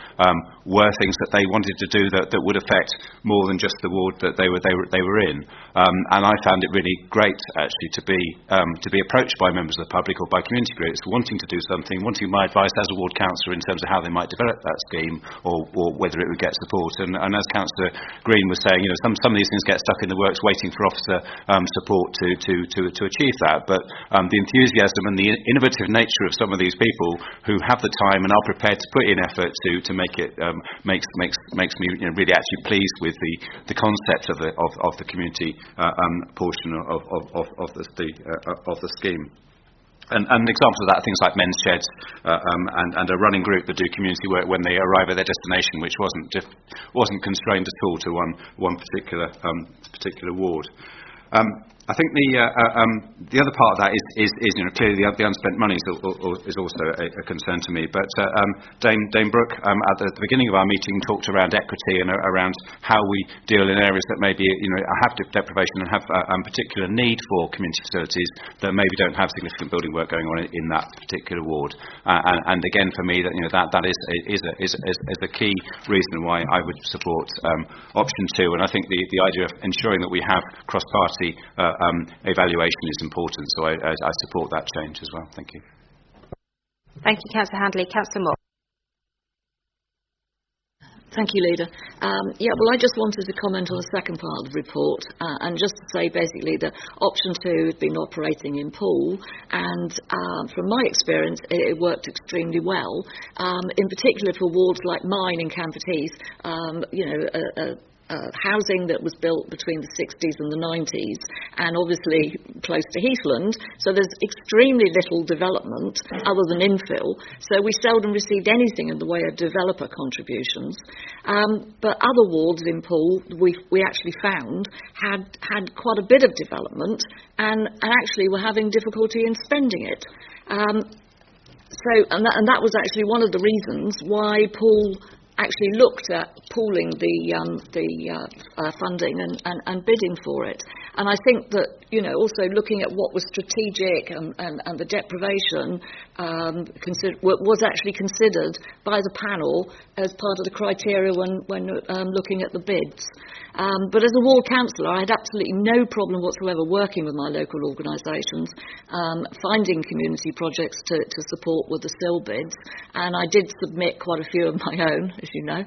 Speaker 14: were things that they wanted to do that would affect more than just the ward that they were in, and I found it really great actually to be approached by members of the public or by community groups wanting to do something, wanting my advice as a ward councillor in terms of how they might develop that scheme or whether it would get support. And as Councillor Green was saying, some of these things get stuck in the works waiting for officer support to achieve that. But the enthusiasm and the innovative nature of some of these people who have the time and are prepared to put in effort to make it makes me really actually pleased with the concept of the community portion of the scheme. And examples of that are things like men's sheds and a running group that do community work when they arrive at their destination, which wasn't constrained at all to one particular ward. I think the other part of that is clearly the unspent money is also a concern to me. But Dame Brooke at the beginning of our meeting talked around equity and around how we deal in areas that maybe have deprivation and have particular need for community facilities that maybe don't have significant building work going on in that particular ward. And again, for me, that is a key reason why I would support option 2. And I think the idea of ensuring that we have cross-party evaluation is important, so I support that change as well. Thank you.
Speaker 1: Thank you, Councillor Handley. Councillor Moore.
Speaker 10: Thank you, Leader. Well, I just wanted to comment on the second part of the report and just to say basically that option 2 has been operating in Poole, and from my experience it worked extremely well, in particular for wards like mine in Camford Heath. Housing that was built between the 60s and the 90s, and obviously close to Heathland, so there's extremely little development other than infill, so we seldom received anything in the way of developer contributions. But other wards in Poole we actually found had quite a bit of development and actually were having difficulty in spending it. And that was actually one of the reasons why Poole actually looked at pooling the funding and bidding for it. And I think that, also looking at what was strategic and the deprivation was actually considered by the panel as part of the criteria when looking at the bids. But as a ward councillor, I had absolutely no problem whatsoever working with my local organisations, finding community projects to support with the SIL bids, and I did submit quite a few of my own, as you know.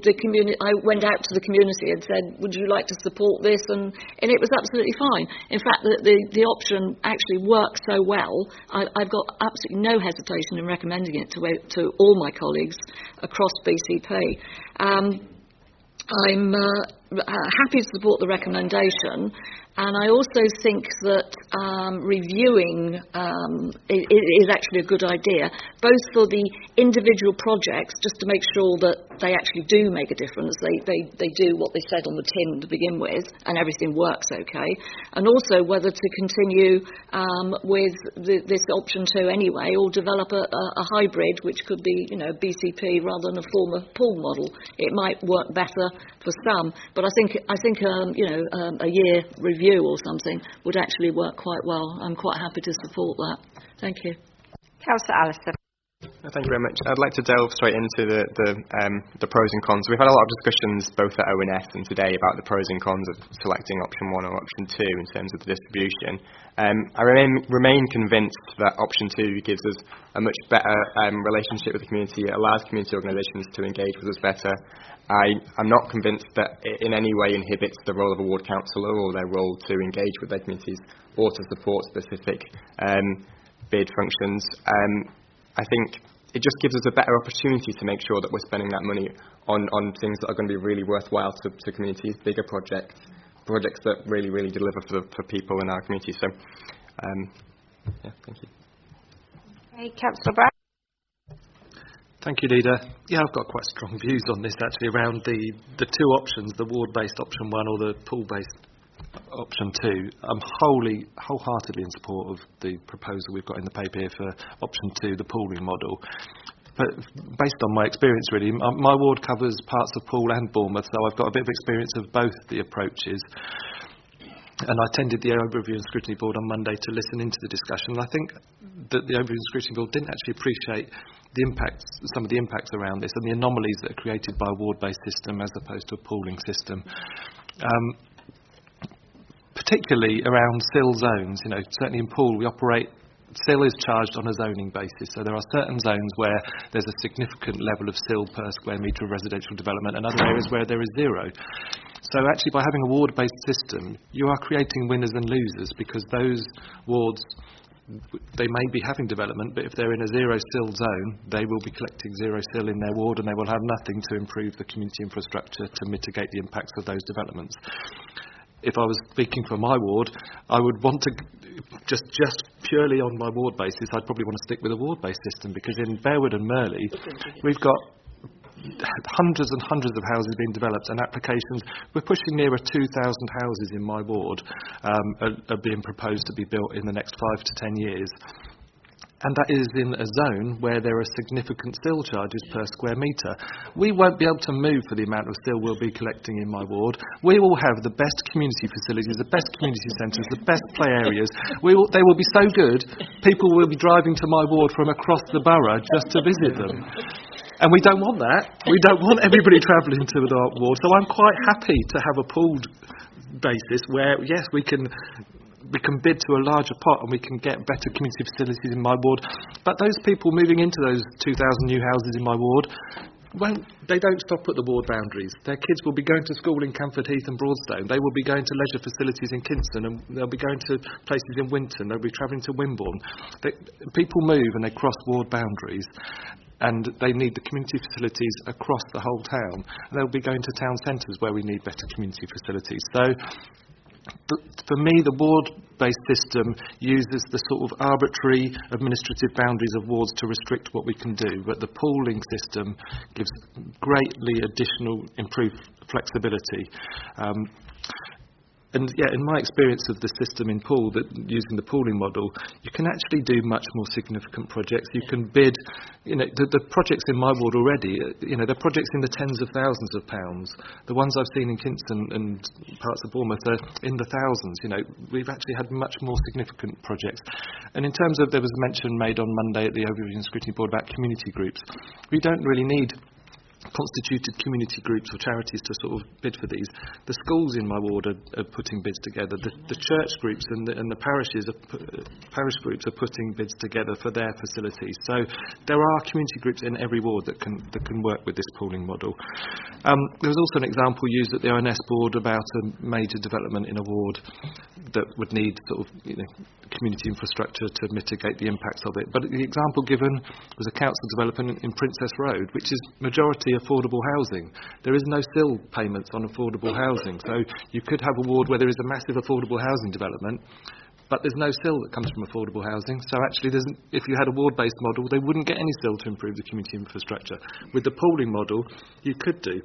Speaker 10: The community, I went out to the community and said, would you like to support this? And it was absolutely fine. In fact, the option actually worked so well, I've got absolutely no hesitation in recommending it to all my colleagues across BCP. I'm happy to support the recommendation, and I also think that reviewing is actually a good idea, both for the individual projects, just to make sure that they actually do make a difference, they do what they said on the tin to begin with, and everything works okay, and also whether to continue with this option 2 anyway, or develop a hybrid, which could be, BCP rather than a former pool model. It might work better for some, but I think a year review or something would actually work quite well. I'm quite happy to support that. Thank you.
Speaker 1: Councillor Allister.
Speaker 17: Thank you very much. I'd like to delve straight into the pros and cons. We've had a lot of discussions both at ONS and today about the pros and cons of selecting option 1 or option 2 in terms of the distribution. I remain convinced that option 2 gives us a much better relationship with the community. It allows community organisations to engage with us better. I'm not convinced that it in any way inhibits the role of a ward councillor or their role to engage with their communities or to support specific bid functions. I think it just gives us a better opportunity to make sure that we're spending that money on things that are going to be really worthwhile to communities, bigger projects that really, really deliver for people in our community. So, thank you.
Speaker 1: Okay, Councillor Brown.
Speaker 6: Thank you, Leader. I've got quite strong views on this actually around the 2 options, the ward-based option 1 or the pool-based option 2. I'm wholeheartedly in support of the proposal we've got in the paper here for option 2, the pooling model. But based on my experience, really, my ward covers parts of Poole and Bournemouth, so I've got a bit of experience of both the approaches. And I attended the Overview and Scrutiny Board on Monday to listen into the discussion. I think that the Overview and Scrutiny Board didn't actually appreciate some of the impacts around this and the anomalies that are created by a ward-based system as opposed to a pooling system. Particularly around SIL zones, certainly in Poole we operate, SIL is charged on a zoning basis, so there are certain zones where there's a significant level of SIL per square metre of residential development and other areas where there is 0. So actually by having a ward-based system, you are creating winners and losers, because those wards, they may be having development, but if they're in a 0 SIL zone, they will be collecting 0 SIL in their ward and they will have nothing to improve the community infrastructure to mitigate the impacts of those developments. If I was speaking for my ward, I would want to, just purely on my ward basis, I'd probably want to stick with a ward-based system, because in Bearwood and Merley, we've got hundreds and hundreds of houses being developed and applications. We're pushing nearer 2,000 houses in my ward are being proposed to be built in the next 5 to 10 years. And that is in a zone where there are significant sill charges per square metre. We won't be able to move for the amount of sill we'll be collecting in my ward. We will have the best community facilities, the best community centres, the best play areas. They will be so good, people will be driving to my ward from across the borough just to visit them. And we don't want that. We don't want everybody travelling to the ward. So I'm quite happy to have a pooled basis where, yes, we can bid to a larger pot and we can get better community facilities in my ward. But those people moving into those 2,000 new houses in my ward, they don't stop at the ward boundaries. Their kids will be going to school in Camford Heath and Broadstone. They will be going to leisure facilities in Kingston, and they'll be going to places in Winton. They'll be travelling to Wimborne. People move and they cross ward boundaries, and they need the community facilities across the whole town. And they'll be going to town centres where we need better community facilities. So for me, the ward-based system uses the sort of arbitrary administrative boundaries of wards to restrict what we can do, but the pooling system gives greatly additional improved flexibility. And yeah, in my experience of the system in Poole, using the pooling model, you can actually do much more significant projects. You can bid, the projects in my ward already, they're projects in the tens of thousands of pounds. The ones I've seen in Kingston and parts of Bournemouth are in the thousands. We've actually had much more significant projects. And in terms of, there was a mention made on Monday at the Overview and Scrutiny Board about community groups. We don't really need constituted community groups or charities to sort of bid for these. The schools in my ward are putting bids together. The church groups and the parish groups are putting bids together for their facilities. So there are community groups in every ward that can work with this pooling model. There was also an example used at the ONS board about a major development in a ward that would need sort of community infrastructure to mitigate the impacts of it. But the example given was a council development in Princess Road, which is majority affordable housing. There is no sill payments on affordable housing. So you could have a ward where there is a massive affordable housing development, but there's no sill that comes from affordable housing. So actually, if you had a ward-based model, they wouldn't get any sill to improve the community infrastructure. With the pooling model, you could do.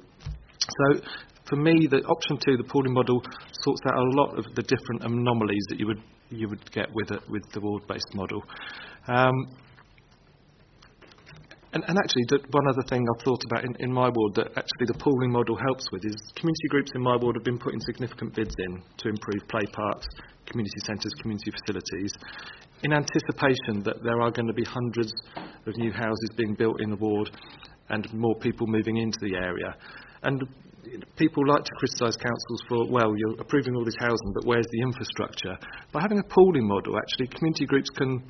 Speaker 6: So for me, the option 2, the pooling model, sorts out a lot of the different anomalies that you would get with the ward-based model. And actually, one other thing I've thought about in my ward that actually the pooling model helps with is community groups in my ward have been putting significant bids in to improve play parks, community centres, community facilities, in anticipation that there are going to be hundreds of new houses being built in the ward and more people moving into the area. And people like to criticise councils for, well, you're approving all this housing, but where's the infrastructure? By having a pooling model, actually, community groups can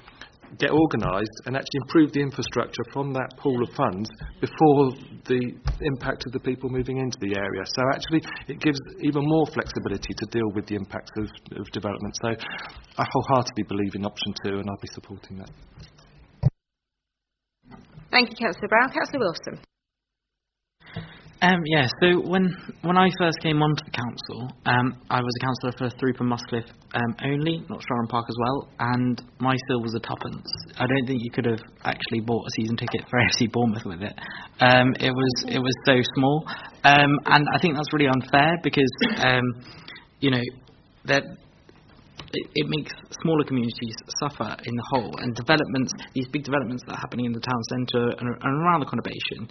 Speaker 6: get organised and actually improve the infrastructure from that pool of funds before the impact of the people moving into the area. So actually it gives even more flexibility to deal with the impacts of development. So I wholeheartedly believe in option 2 and I'll be supporting that.
Speaker 1: Thank you, Councillor Brown. Councillor Wilson.
Speaker 12: So when I first came onto the council, I was a councillor for Threep and Muscliffe only, not Strotton Park as well, and my sill was a tuppence. I don't think you could have actually bought a season ticket for AFC Bournemouth with it. It was so small, and I think that's really unfair because that. It makes smaller communities suffer in the whole, and these big developments that are happening in the town centre and around the conurbation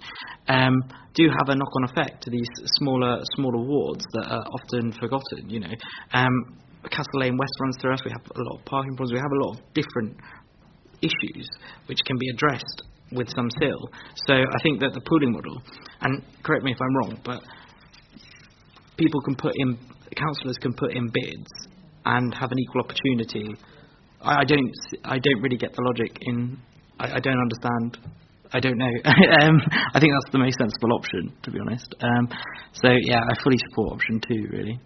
Speaker 12: do have a knock-on effect to these smaller wards that are often forgotten. Castle Lane West runs through us. We have a lot of parking problems. We have a lot of different issues which can be addressed with some sill. So I think that the pooling model, and correct me if I'm wrong, but councillors can put in bids and have an equal opportunity. I don't really get the logic in. I don't understand. I don't know. I think that's the most sensible option, to be honest. So yeah, I fully support option 2, really.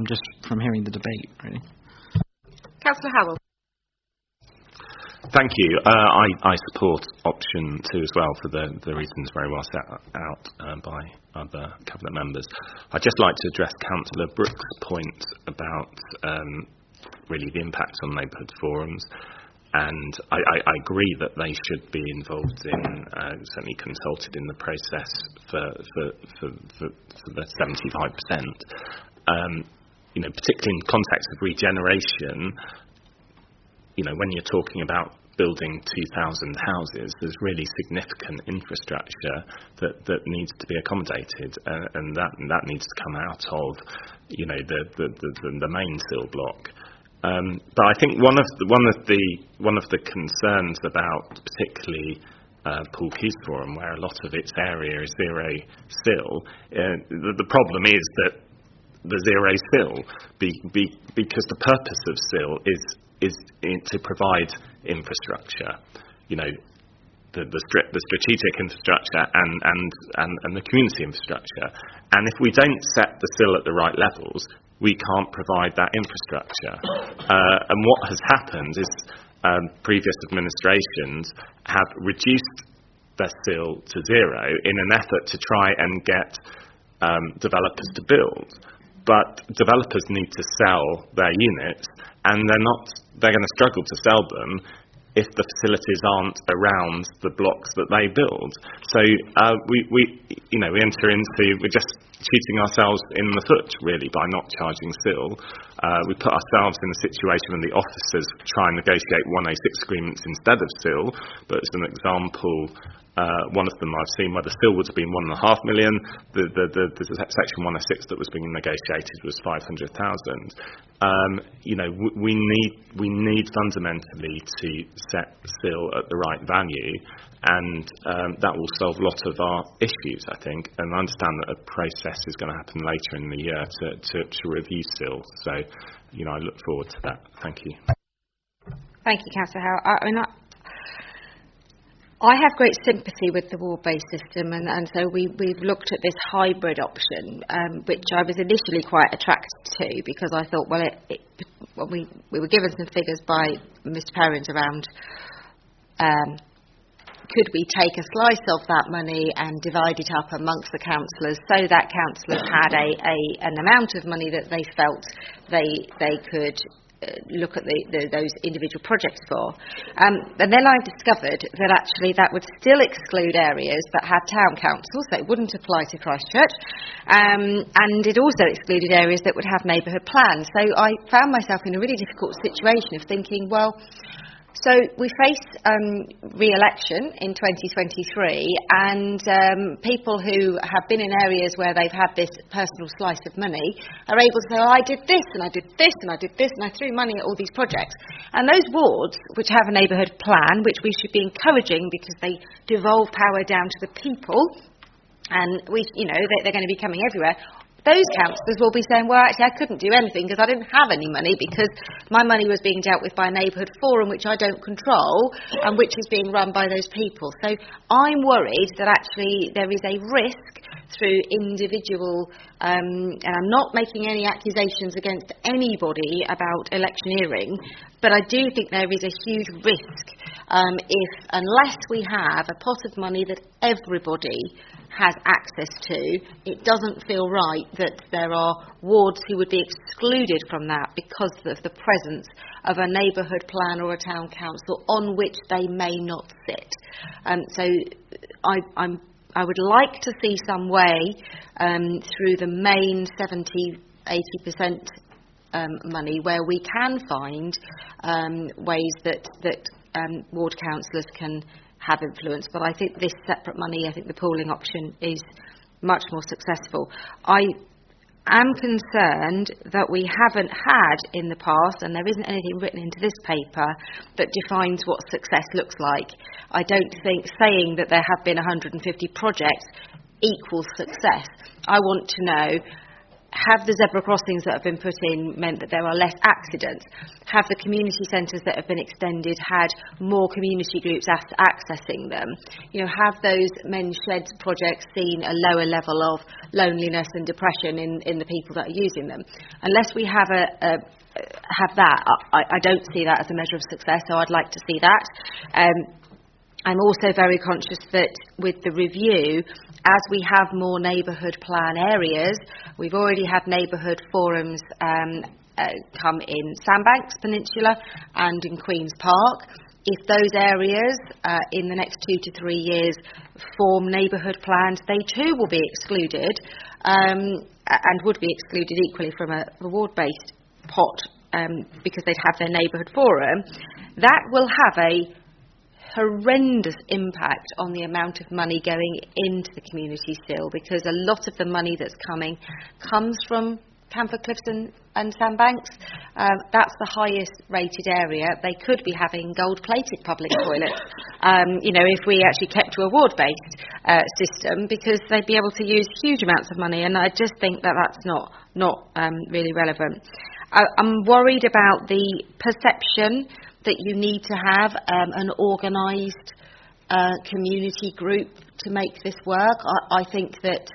Speaker 12: Just from hearing the debate, really.
Speaker 1: Councillor Howell.
Speaker 11: Thank you. I support option 2 as well for the reasons very well set out by other Cabinet members. I'd just like to address Councillor Brooks' point about really the impact on neighbourhood forums. And I agree that they should be involved in, certainly consulted in the process for the 75%. Particularly in the context of regeneration, when you're talking about building 2,000 houses, there's really significant infrastructure that needs to be accommodated, and that needs to come out of, the main sill block. But I think one of the concerns about particularly Paul Keys Forum, where a lot of its area is zero sill, the problem is that the zero sill, because the purpose of sill is to provide infrastructure, the strategic infrastructure and the community infrastructure. And if we don't set the sill at the right levels, we can't provide that infrastructure. And what has happened is previous administrations have reduced their sill to zero in an effort to try and get developers to build. But developers need to sell their units, and they're going to struggle to sell them if the facilities aren't around the blocks that they build. So we're just shooting ourselves in the foot, really, by not charging sill. We put ourselves in a situation when the officers try and negotiate 106 agreements instead of sill. But as an example, one of them I've seen where the sill would have been 1.5 million. The section 106 that was being negotiated was 500,000. We need fundamentally to set sill at the right value, and that will solve a lot of our issues, I think. And I understand that a process is going to happen later in the year to review sill. So, I look forward to that. Thank you.
Speaker 1: Thank you, Councillor Howell. I have great sympathy with the ward-based system, and so we've looked at this hybrid option, which I was initially quite attracted to, because I thought, we were given some figures by Mr. Perrins around could we take a slice of that money and divide it up amongst the councillors so that councillors had an amount of money that they felt they could look at those individual projects for. And then I discovered that actually that would still exclude areas that had town councils, so it wouldn't apply to Christchurch, and it also excluded areas that would have neighbourhood plans. So I found myself in a really difficult situation of thinking, so we face re-election in 2023, and people who have been in areas where they've had this personal slice of money are able to say, I did this, and I did this, and I did this, and I threw money at all these projects. And those wards, which have a neighbourhood plan, which we should be encouraging because they devolve power down to the people, and they're going to be coming everywhere, those councillors will be saying, actually I couldn't do anything because I didn't have any money, because my money was being dealt with by a neighbourhood forum which I don't control and which is being run by those people. So I'm worried that actually there is a risk through individual, and I'm not making any accusations against anybody about electioneering, but I do think there is a huge risk unless we have a pot of money that everybody has access to, it doesn't feel right that there are wards who would be excluded from that because of the presence of a neighbourhood plan or a town council on which they may not sit. So I would like to see some way through the main 70-80% money where we can find ways that ward councillors can have influence, but I think this separate money, I think the pooling option is much more successful. I am concerned that we haven't had in the past, and there isn't anything written into this paper that defines what success looks like. I don't think saying that there have been 150 projects equals success. I want to know, have the zebra crossings that have been put in meant that there are less accidents? Have the community centres that have been extended had more community groups accessing them? Have those men's sheds projects seen a lower level of loneliness and depression in the people that are using them? Unless we have that, I don't see that as a measure of success, so I'd like to see that. I'm also very conscious that with the review, as we have more neighbourhood plan areas, we've already had neighbourhood forums come in Sandbanks Peninsula and in Queen's Park. If those areas in the next 2 to 3 years form neighbourhood plans, they too will be excluded and would be excluded equally from a reward-based pot because they'd have their neighbourhood forum. That will have a horrendous impact on the amount of money going into the community still, because a lot of the money that's coming comes from Camphor Cliffs and Sandbanks. That's the highest rated area. They could be having gold-plated public toilets, if we actually kept to a ward-based system, because they'd be able to use huge amounts of money, and I just think that that's not really relevant. I'm worried about the perception that you need to have an organised community group to make this work. I think that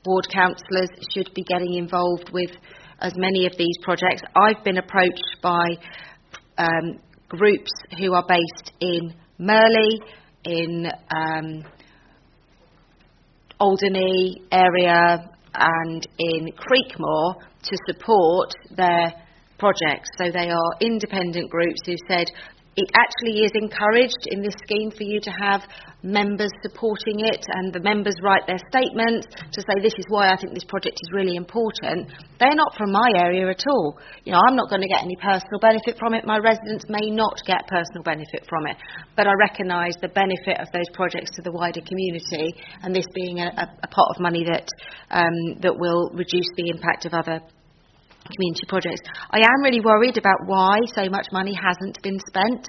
Speaker 1: ward councillors should be getting involved with as many of these projects. I've been approached by groups who are based in Merley, in Alderney area and in Creekmore to support their projects. So they are independent groups who said it actually is encouraged in this scheme for you to have members supporting it, and the members write their statements to say this is why I think this project is really important. They're not from my area at all. I'm not going to get any personal benefit from it. My residents may not get personal benefit from it, but I recognise the benefit of those projects to the wider community, and this being a pot of money that will reduce the impact of other community projects. I am really worried about why so much money hasn't been spent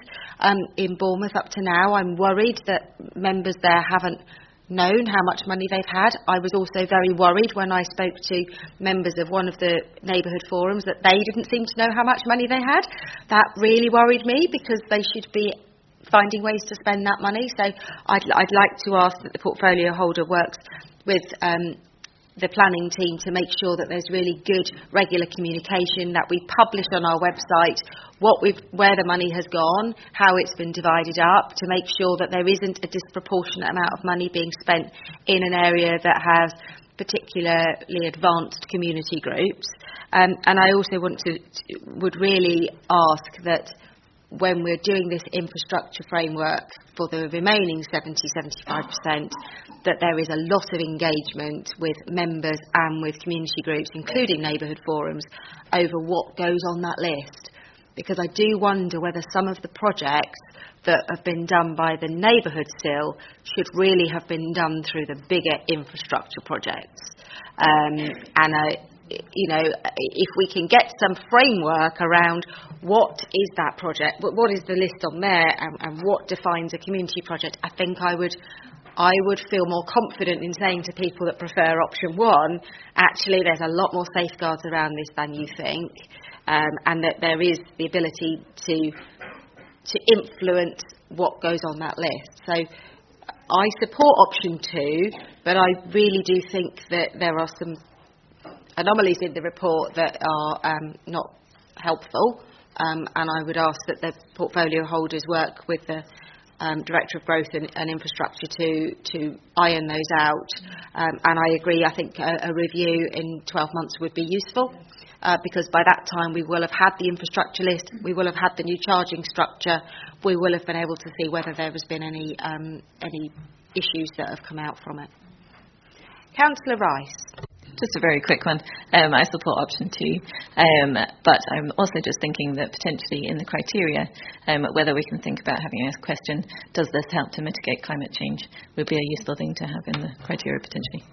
Speaker 1: in Bournemouth up to now. I'm worried that members there haven't known how much money they've had. I was also very worried when I spoke to members of one of the neighbourhood forums that they didn't seem to know how much money they had. That really worried me, because they should be finding ways to spend that money. So I'd like to ask that the portfolio holder works with the planning team to make sure that there's really good regular communication, that we publish on our website where the money has gone, how it's been divided up, to make sure that there isn't a disproportionate amount of money being spent in an area that has particularly advanced community groups. And I also would really ask that when we're doing this infrastructure framework for the remaining 70-75%, that there is a lot of engagement with members and with community groups, including neighbourhood forums, over what goes on that list. Because I do wonder whether some of the projects that have been done by the neighbourhood still should really have been done through the bigger infrastructure projects. If we can get some framework around what is that project, what is the list on there, and what defines a community project, I think I would feel more confident in saying to people that prefer option one, actually there's a lot more safeguards around this than you think, and that there is the ability to influence what goes on that list. So I support option two, but I really do think that there are some anomalies in the report that are not helpful, and I would ask that the portfolio holders work with the Director of Growth and Infrastructure to iron those out. And I agree, I think a review in 12 months would be useful, because by that time we will have had the infrastructure list, we will have had the new charging structure, we will have been able to see whether there has been any issues that have come out from it. Councillor Rice.
Speaker 16: Just a very quick one. I support option two, but I'm also just thinking that potentially in the criteria, whether we can think about having a question, does this help to mitigate climate change, would be a useful thing to have in the criteria potentially.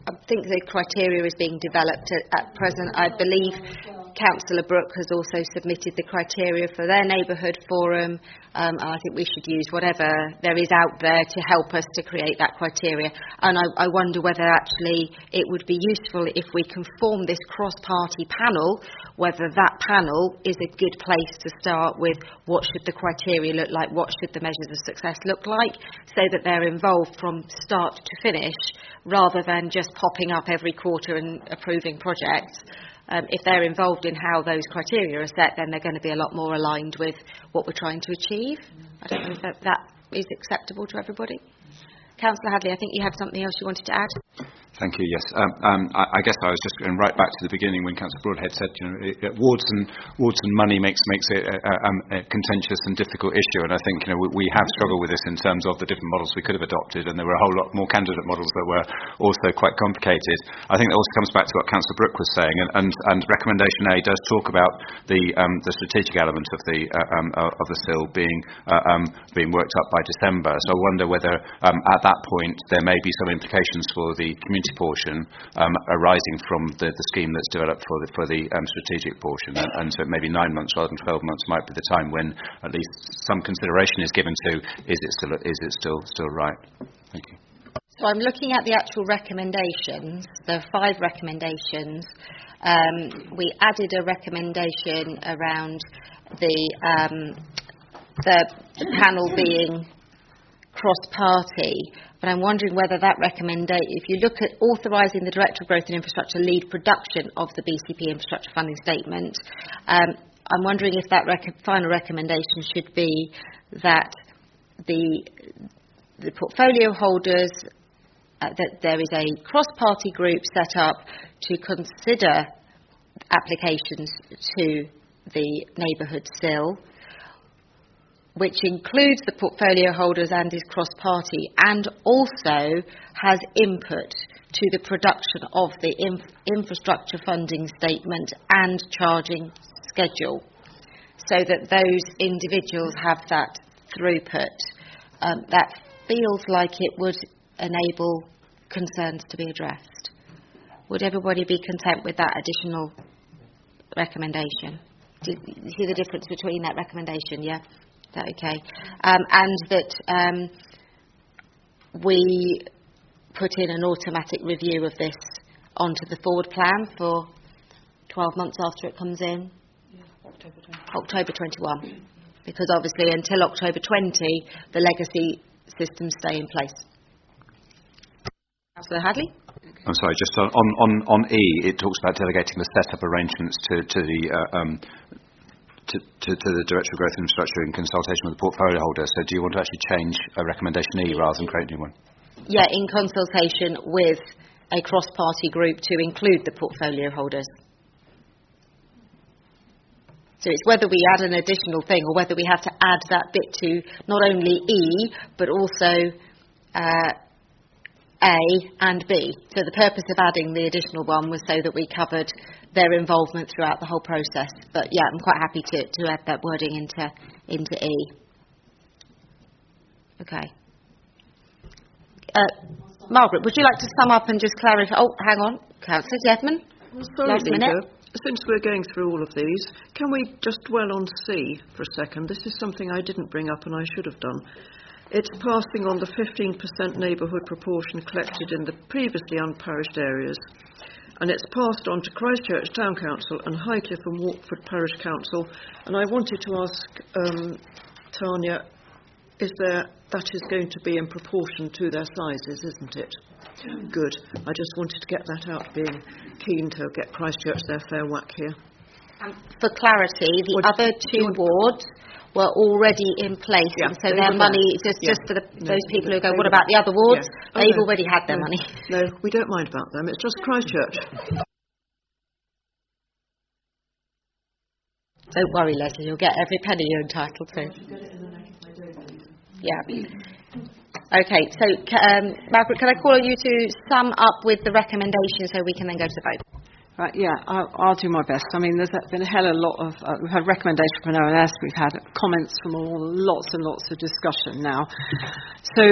Speaker 1: I think the criteria is being developed at present. I believe Councillor Brooke has also submitted the criteria for their neighbourhood forum, and I think we should use whatever there is out there to help us to create that criteria. And I wonder whether actually it would be useful if we can form this cross-party panel, whether that panel is a good place to start with what should the criteria look like, what should the measures of success look like, so that they're involved from start to finish, rather than just popping up every quarter and approving projects. If they're involved in how those criteria are set, then they're going to be a lot more aligned with what we're trying to achieve. I don't know if that is acceptable to everybody. Councillor Hadley, I think you had something else you wanted to add.
Speaker 14: Thank you. Yes, I guess I was just going right back to the beginning when Councillor Broadhead said, wards and money makes it a contentious and difficult issue. And I think we have struggled with this in terms of the different models we could have adopted, and there were a whole lot more candidate models that were also quite complicated. I think that also comes back to what Councillor Brooke was saying, and recommendation A does talk about the strategic element of the SIL being worked up by December. So I wonder whether at that point there may be some implications for the community portion arising from the scheme that's developed for the strategic portion, and so maybe 9 months rather than 12 months might be the time when at least some consideration is given to is it still right. Thank you.
Speaker 1: So I'm looking at the actual recommendations. There are 5 recommendations. We added a recommendation around the panel being cross-party, but I'm wondering whether that recommendation, if you look at authorising the Director of Growth and Infrastructure lead production of the BCP Infrastructure Funding Statement, I'm wondering if that final recommendation should be that the portfolio holders, that there is a cross-party group set up to consider applications to the neighbourhood SIL, which includes the portfolio holders and is cross-party, and also has input to the production of the infrastructure funding statement and charging schedule, so that those individuals have that throughput. That feels like it would enable concerns to be addressed. Would everybody be content with that additional recommendation? Do you see the difference between that recommendation, yeah? Is that okay? And that we put in an automatic review of this onto the forward plan for 12 months after it comes in? October 21. Because obviously until October 20, the legacy systems stay in place. Councillor Hadley?
Speaker 14: I'm sorry, just on E, it talks about delegating the set-up arrangements to the Director of Growth and Infrastructure in consultation with the portfolio holder. So do you want to actually change a recommendation E rather than create a new one?
Speaker 1: Yeah, in consultation with a cross-party group to include the portfolio holders. So it's whether we add an additional thing or whether we have to add that bit to not only E, but also A and B. So the purpose of adding the additional one was so that we covered their involvement throughout the whole process. But yeah, I'm quite happy to add that wording into E. Okay. Margaret, would you like to sum up and just clarify? Oh, hang on. Councillor Jedman. Last minute.
Speaker 15: Since we're going through all of these, can we just dwell on C for a second? This is something I didn't bring up and I should have done. It's passing on the 15% neighbourhood proportion collected in the previously unparished areas. And it's passed on to Christchurch Town Council and Highcliffe and Watford Parish Council. And I wanted to ask Tanya, that is going to be in proportion to their sizes, isn't it? Good. I just wanted to get that out, being keen to get Christchurch their fair whack here.
Speaker 1: For clarity, the other 2 wards were already in place, and so their money, just for those people who go, what about the other wards? They've already had their money.
Speaker 15: No, we don't mind about them. It's just Christchurch.
Speaker 1: Don't worry, Leslie, you'll get every penny you're entitled to. Yeah. Okay, so Margaret, can I call on you to sum up with the recommendation so we can then go to the vote?
Speaker 13: Right, yeah, I'll do my best. I mean, there's been a hell of a lot of... we've had recommendations from ONS, we've had comments from lots and lots of discussion now. So,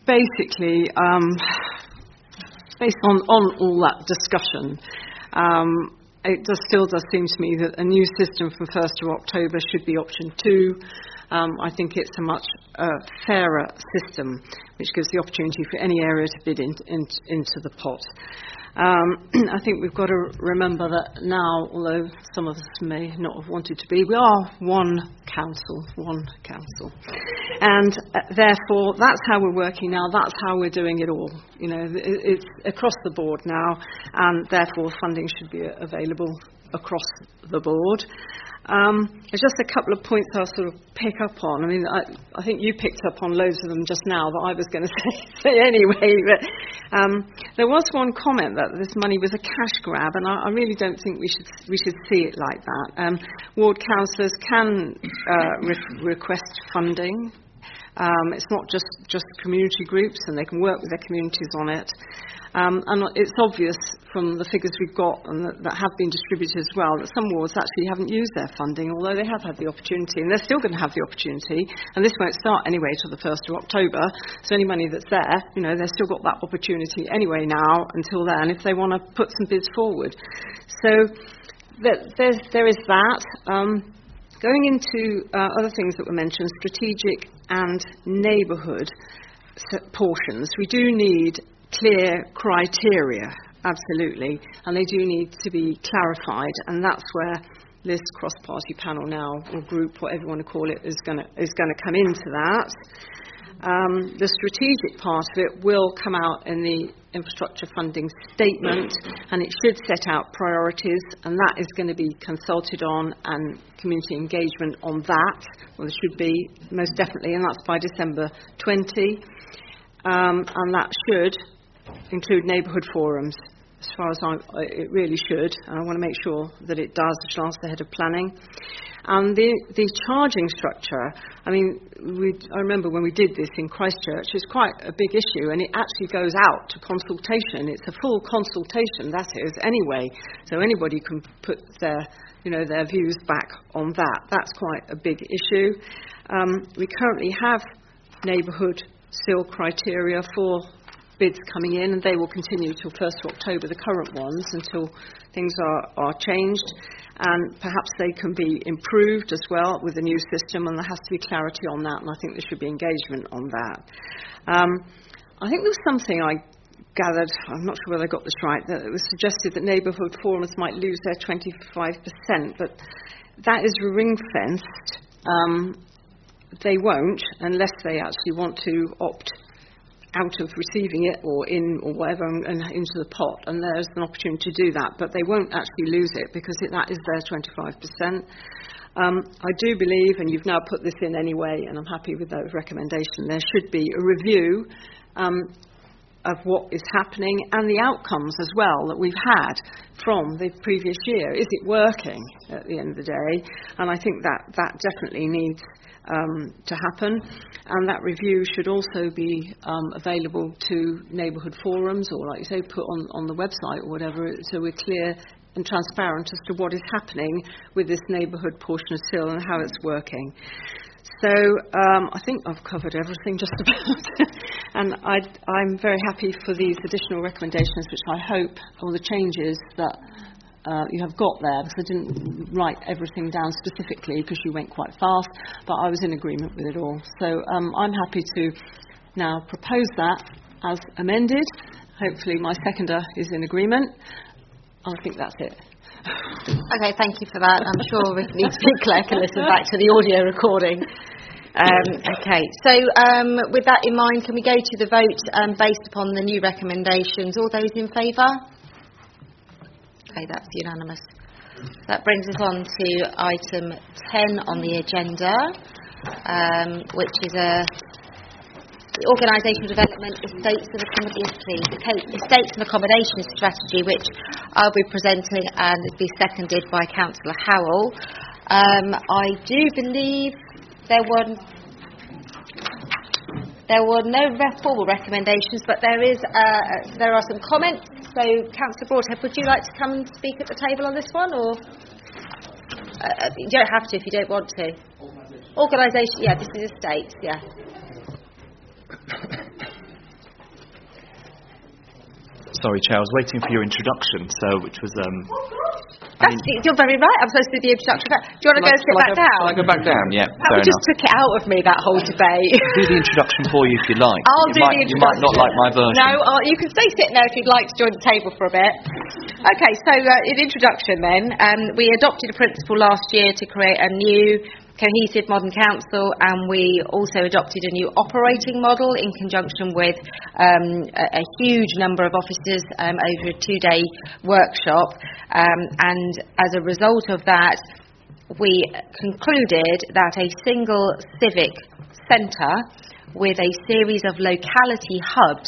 Speaker 13: basically, based on all that discussion, it still does seem to me that a new system from 1st of October should be option 2. I think it's a much fairer system, which gives the opportunity for any area to bid into the pot. I think we've got to remember that now, although some of us may not have wanted to be, we are one council. And therefore, that's how we're working now, that's how we're doing it all. You know, it's across the board now, and therefore funding should be available across the board. There's just a couple of points I'll sort of pick up on. I mean, I think you picked up on loads of them just now that I was going to say anyway. But There was one comment that this money was a cash grab, and I really don't think we should see it like that. Ward councillors can request funding. It's not just community groups, and they can work with their communities on it. And it's obvious from the figures we've got and that have been distributed as well that some wards actually haven't used their funding, although they have had the opportunity, and they're still going to have the opportunity. And this won't start anyway till the 1st of October, so any money that's there, they've still got that opportunity anyway now until then if they want to put some bids forward. So there is that. Going into other things that were mentioned, strategic and neighbourhood portions, we do need clear criteria, absolutely, and they do need to be clarified, and that's where this cross-party panel now, or group, whatever you want to call it, is going to come into that. The strategic part of it will come out in the infrastructure funding statement, and it should set out priorities, and that is going to be consulted on, and community engagement on that, well, there should be, most definitely, and that's by December 20. And that should include neighbourhood forums, as far as it really should, and I want to make sure that it does. I should ask the head of planning. And the charging structure, I remember when we did this in Christchurch, it's quite a big issue, and it actually goes out to consultation. It's a full consultation, that is, anyway, so anybody can put their views back on that. That's quite a big issue. We currently have neighbourhood still criteria for bids coming in, and they will continue till 1st of October, the current ones, until things are changed, and perhaps they can be improved as well with the new system, and there has to be clarity on that, and I think there should be engagement on that. I think there was something I gathered, I'm not sure whether I got this right, that it was suggested that neighbourhood forums might lose their 25%, but that is ring-fenced. They won't, unless they actually want to opt out of receiving it or in or whatever and into the pot, and there's an opportunity to do that, but they won't actually lose it because that is their 25%. I do believe, and you've now put this in anyway, and I'm happy with those recommendations, there should be a review of what is happening and the outcomes as well that we've had from the previous year. Is it working at the end of the day? And I think that definitely needs to happen, and that review should also be available to neighbourhood forums, or like you say, put on the website or whatever, so we're clear and transparent as to what is happening with this neighbourhood portion of SIL and how it's working. So I think I've covered everything just about, and I'm very happy for these additional recommendations, which I hope, or the changes that you have got there, because I didn't write everything down specifically because you went quite fast, but I was in agreement with it all. So I'm happy to now propose that as amended. Hopefully my seconder is in agreement. I think that's it.
Speaker 1: Okay, thank you for that. I'm sure we need to be Claire can listen back to the audio recording. Okay, so with that in mind, can we go to the vote based upon the new recommendations? All those in favour? Okay, that's unanimous. That brings us on to item 10 on the agenda, which is the Organisational Development Estates and Accommodation Strategy, which I'll be presenting and be seconded by Councillor Howell. I do believe there were no formal recommendations, but there are some comments. So, Councillor Broadhead, would you like to come and speak at the table on this one, or you don't have to if you don't want to? Organisation, yeah, this is estates, yeah.
Speaker 20: Sorry, Chair, I was waiting for your introduction, which was...
Speaker 1: You're very right, I'm supposed to do the introduction. Do you want to go sit back down?
Speaker 20: Shall I go back down? Yeah, fair
Speaker 1: enough. Just took it out of me, that whole debate.
Speaker 20: Do the introduction for you if you like.
Speaker 1: I'll do the introduction.
Speaker 20: You might not like my version.
Speaker 1: No, you can stay sitting there if you'd like to join the table for a bit. Okay, so in introduction then, we adopted a principle last year to create a new cohesive modern council, and we also adopted a new operating model in conjunction with a huge number of officers over a 2-day workshop, and as a result of that we concluded that a single civic centre with a series of locality hubs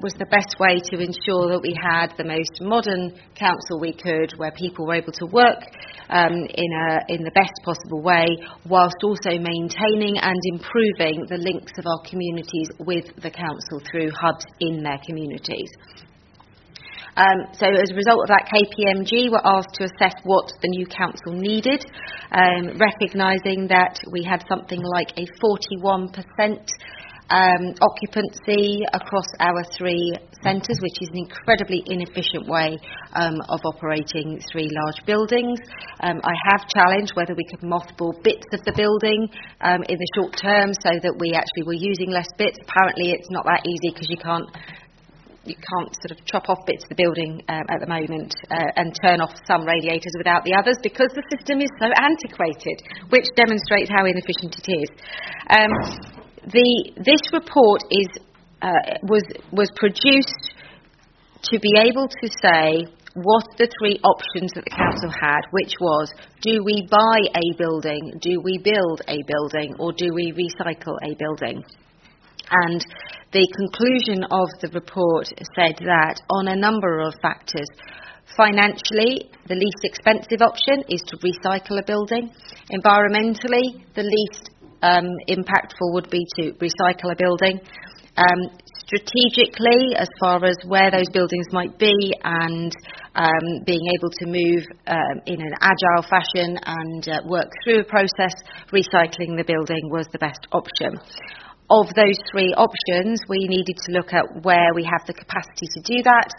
Speaker 1: was the best way to ensure that we had the most modern council we could, where people were able to work in the best possible way, whilst also maintaining and improving the links of our communities with the council through hubs in their communities. So as a result of that, KPMG were asked to assess what the new council needed, recognising that we had something like a 41% occupancy across our 3 centres, which is an incredibly inefficient way of operating 3 large buildings. I have challenged whether we could mothball bits of the building in the short term so that we actually were using less bits. Apparently it's not that easy, because you can't sort of chop off bits of the building at the moment and turn off some radiators without the others, because the system is so antiquated, which demonstrates how inefficient it is. This report was produced to be able to say what the 3 options that the council had, which was, do we buy a building, do we build a building, or do we recycle a building? And the conclusion of the report said that on a number of factors, financially, the least expensive option is to recycle a building. Environmentally, the least impactful would be to recycle a building. Strategically, as far as where those buildings might be, and being able to move in an agile fashion and work through a process, recycling the building was the best option. Of those 3 options, we needed to look at where we have the capacity to do that,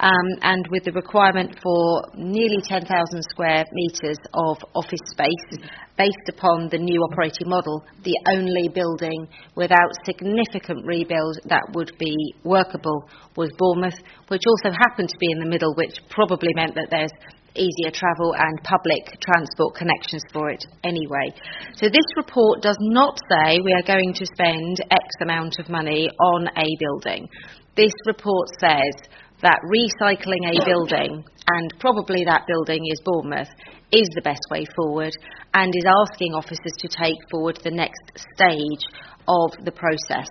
Speaker 1: and with the requirement for nearly 10,000 square metres of office space, based upon the new operating model, the only building without significant rebuild that would be workable was Bournemouth, which also happened to be in the middle, which probably meant that there's easier travel and public transport connections for it anyway. So this report does not say we are going to spend X amount of money on a building. This report says that recycling a building, and probably that building is Bournemouth, is the best way forward, and is asking officers to take forward the next stage of the process.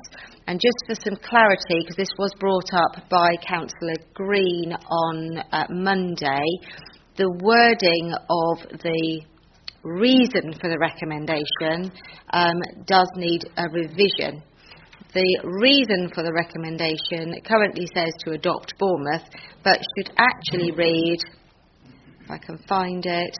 Speaker 1: And just for some clarity, because this was brought up by Councillor Green on Monday, the wording of the reason for the recommendation does need a revision. The reason for the recommendation currently says to adopt Bournemouth, but should actually read, if I can find it,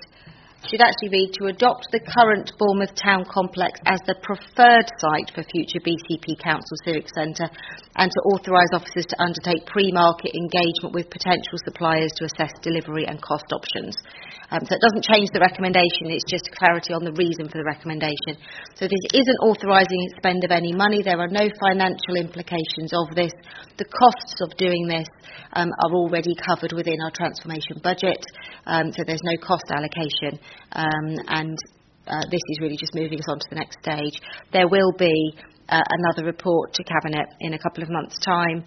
Speaker 1: should actually read to adopt the current Bournemouth Town Complex as the preferred site for future BCP Council Civic Centre, and to authorise officers to undertake pre-market engagement with potential suppliers to assess delivery and cost options. So it doesn't change the recommendation, it's just clarity on the reason for the recommendation. So this isn't authorising spend of any money, there are no financial implications of this. The costs of doing this are already covered within our transformation budget, so there's no cost allocation, and this is really just moving us on to the next stage. There will be another report to Cabinet in a couple of months' time,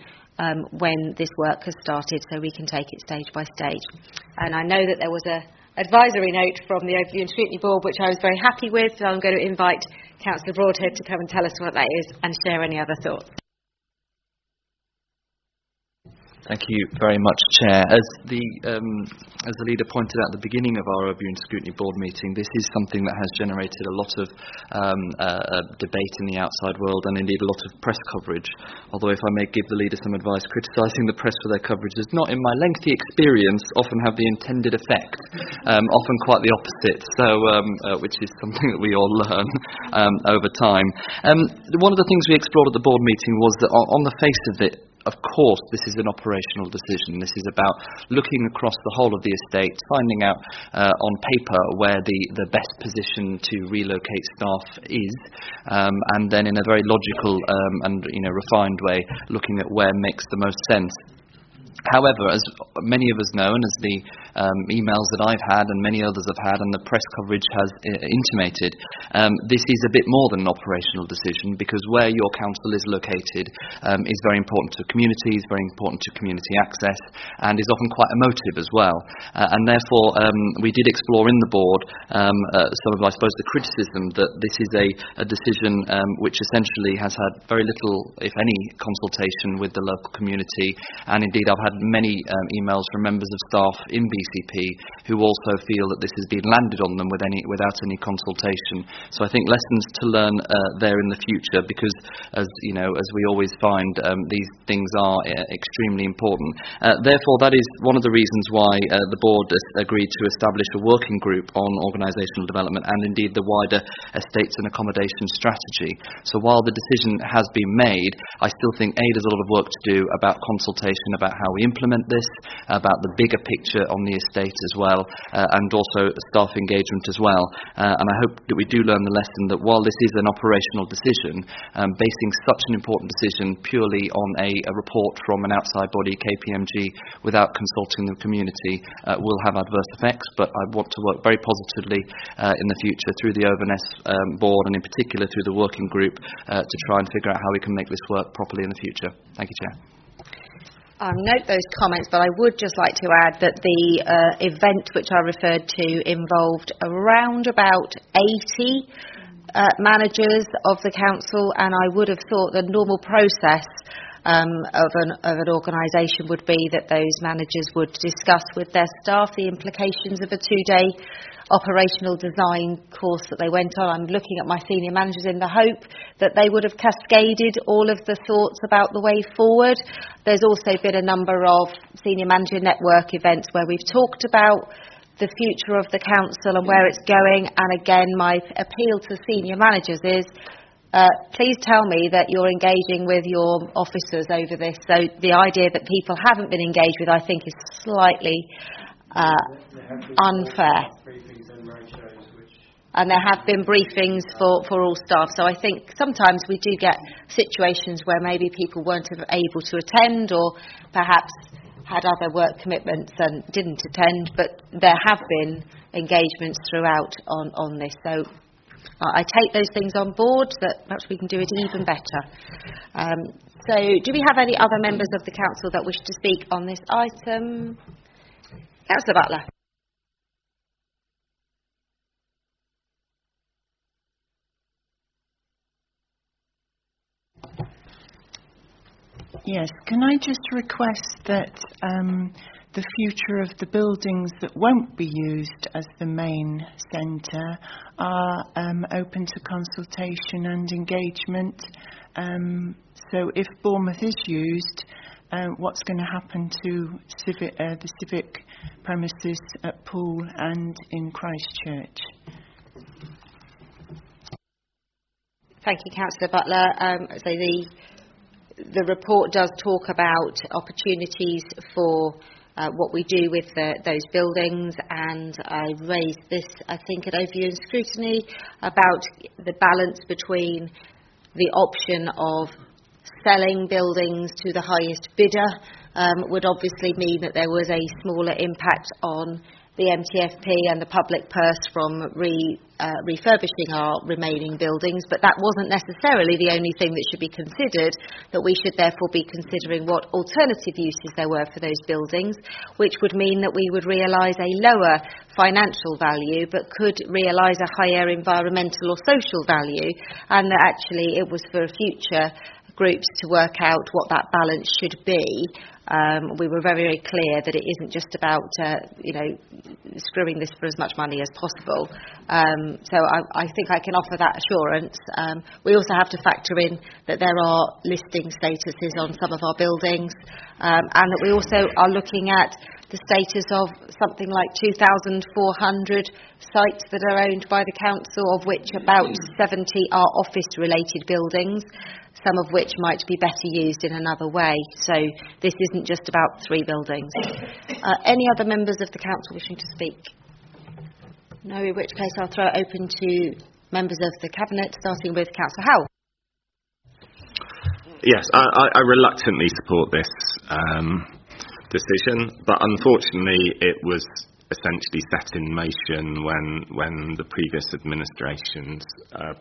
Speaker 1: when this work has started, so we can take it stage by stage. And I know that there was a advisory note from the Overview and Scrutiny Board, which I was very happy with, so I'm going to invite Councillor Broadhead to come and tell us what that is and share any other thoughts.
Speaker 7: Thank you very much, Chair. As the leader pointed out at the beginning of our Review and Scrutiny Board meeting, this is something that has generated a lot of debate in the outside world, and indeed a lot of press coverage. Although, if I may give the leader some advice, criticising the press for their coverage does not, in my lengthy experience, often have the intended effect. Often quite the opposite. So, which is something that we all learn over time. One of the things we explored at the board meeting was that, on the face of it, of course, this is an operational decision. This is about looking across the whole of the estate, finding out on paper where the best position to relocate staff is, and then in a very logical and refined way, looking at where makes the most sense. However, as many of us know, and as the emails that I've had and many others have had, and the press coverage has intimated, this is a bit more than an operational decision, because where your council is located is very important to communities, very important to community access, and is often quite emotive as well. And therefore, we did explore in the board some of, I suppose, the criticism that this is a decision which essentially has had very little, if any, consultation with the local community, and indeed I've had many emails from members of staff in BCP who also feel that this has been landed on them without any consultation. So I think lessons to learn there in the future, because as you know, as we always find, these things are extremely important. Therefore, that is one of the reasons why the board has agreed to establish a working group on organisational development and indeed the wider estates and accommodation strategy. So while the decision has been made, I still think there's a lot of work to do about consultation, about how we implement this, about the bigger picture on the estate as well, and also staff engagement as well. And I hope that we do learn the lesson that while this is an operational decision, basing such an important decision purely on a report from an outside body, KPMG, without consulting the community will have adverse effects. But I want to work very positively in the future through the OVNS board, and in particular through the working group, to try and figure out how we can make this work properly in the future. Thank you, Chair.
Speaker 1: Note those comments, but I would just like to add that the event which I referred to involved around about 80 managers of the council, and I would have thought the normal process of an organisation would be that those managers would discuss with their staff the implications of a 2-day operational design course that they went on. I'm looking at my senior managers in the hope that they would have cascaded all of the thoughts about the way forward. There's also been a number of senior manager network events where we've talked about the future of the council and where it's going, and again my appeal to senior managers is please tell me that you're engaging with your officers over this. So the idea that people haven't been engaged with, I think, is slightly unfair. And there have been briefings for all staff. So I think sometimes we do get situations where maybe people weren't able to attend, or perhaps had other work commitments and didn't attend, but there have been engagements throughout on this. So I take those things on board, that perhaps we can do it even better. So do we have any other members of the council that wish to speak on this item? Councillor Butler.
Speaker 21: Yes, can I just request that the future of the buildings that won't be used as the main centre are open to consultation and engagement. So if Bournemouth is used, what's going to happen to the civic premises at Poole and in Christchurch?
Speaker 1: Thank you, Councillor Butler. So the report does talk about opportunities for what we do with those buildings, and I raised this, I think, at overview and scrutiny about the balance between the option of selling buildings to the highest bidder would obviously mean that there was a smaller impact on the MTFP and the public purse from refurbishing our remaining buildings, but that wasn't necessarily the only thing that should be considered, that we should therefore be considering what alternative uses there were for those buildings, which would mean that we would realise a lower financial value but could realise a higher environmental or social value, and that actually it was for future groups to work out what that balance should be. We were very, very clear that it isn't just about, screwing this for as much money as possible. So I think I can offer that assurance. We also have to factor in that there are listing statuses on some of our buildings, and that we also are looking at the status of something like 2,400 sites that are owned by the council, of which about 70 are office-related buildings, some of which might be better used in another way. So this isn't just about 3 buildings. Any other members of the council wishing to speak? No, in which case I'll throw it open to members of the Cabinet, starting with Councillor Howell.
Speaker 11: Yes, I reluctantly support this decision, but unfortunately it was essentially set in motion when the previous administrations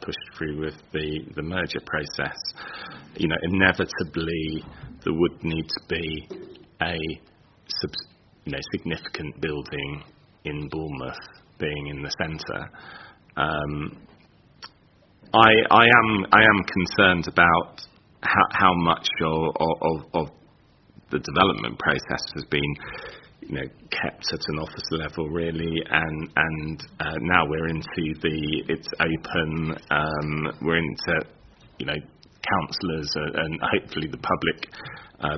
Speaker 11: pushed through with the merger process. Inevitably there would need to be a significant building in Bournemouth being in the centre. I am concerned about how much of the development process has been kept at an office level really, and now we're into it's open, we're into councillors and hopefully the public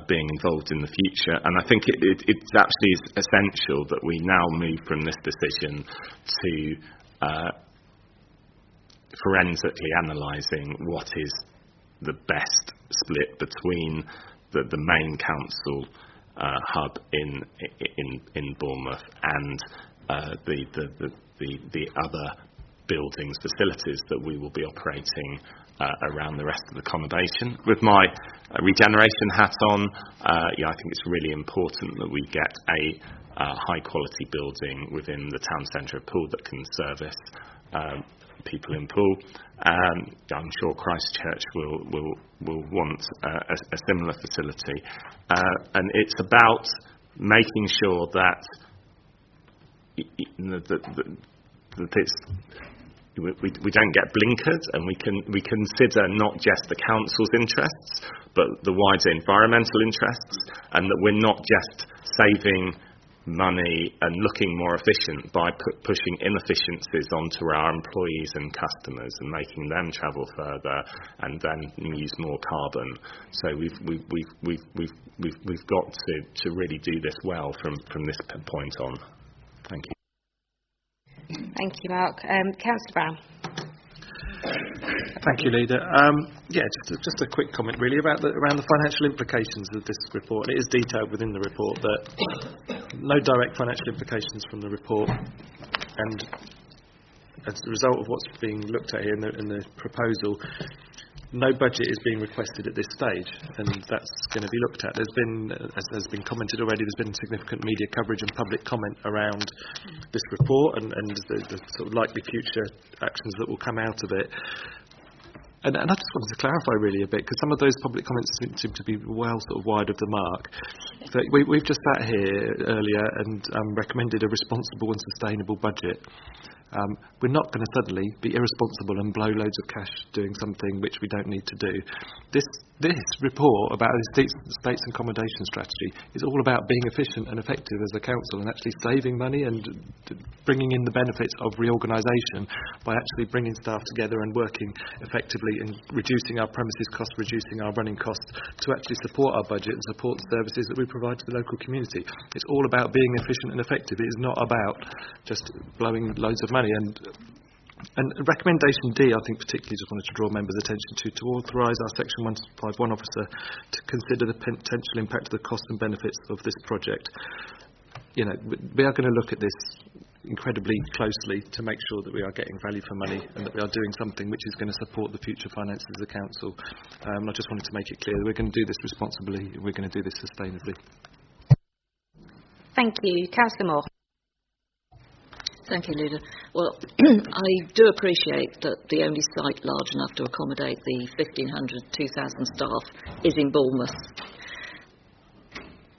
Speaker 11: being involved in the future. And I think it's actually essential that we now move from this decision to forensically analysing what is the best split between the main council hub in Bournemouth and the other buildings, facilities that we will be operating around the rest of the accommodation. With my regeneration hat on, I think it's really important that we get a high quality building within the town centre of Poole that can service people in Poole. I'm sure Christchurch will want a similar facility, and it's about making sure that we don't get blinkered, and we consider not just the council's interests but the wider environmental interests, and that we're not just saving money and looking more efficient by pushing inefficiencies onto our employees and customers and making them travel further and then use more carbon. So we've got to really do this well from this point on. Thank you.
Speaker 1: Thank you, Mark. Councillor Brown.
Speaker 6: Thank you, Leader. Just a quick comment really around the financial implications of this report. It is detailed within the report that no direct financial implications from the report, and as a result of what's being looked at here in the proposal, no budget is being requested at this stage, and that's going to be looked at. There's been, as has been commented already, there's been significant media coverage and public comment around this report and the sort of likely future actions that will come out of it. And I just wanted to clarify really a bit, because some of those public comments seem to be well sort of wide of the mark. So we've just sat here earlier and recommended a responsible and sustainable budget. We're not going to suddenly be irresponsible and blow loads of cash doing something which we don't need to do. This report about the States and accommodation strategy is all about being efficient and effective as a council and actually saving money and bringing in the benefits of reorganisation by actually bringing staff together and working effectively and reducing our premises costs, reducing our running costs to actually support our budget and support the services that we provide to the local community. It's all about being efficient and effective. It is not about just blowing loads of money. And recommendation D, I think particularly just wanted to draw members' attention to authorise our Section 151 officer to consider the potential impact of the costs and benefits of this project. We are going to look at this incredibly closely to make sure that we are getting value for money and that we are doing something which is going to support the future finances of the council. I just wanted to make it clear that we're going to do this responsibly, we're going to do this sustainably.
Speaker 1: Thank you. Councillor Moore.
Speaker 10: Thank you, Leader. Well, I do appreciate that the only site large enough to accommodate the 1,500, 2,000 staff is in Bournemouth.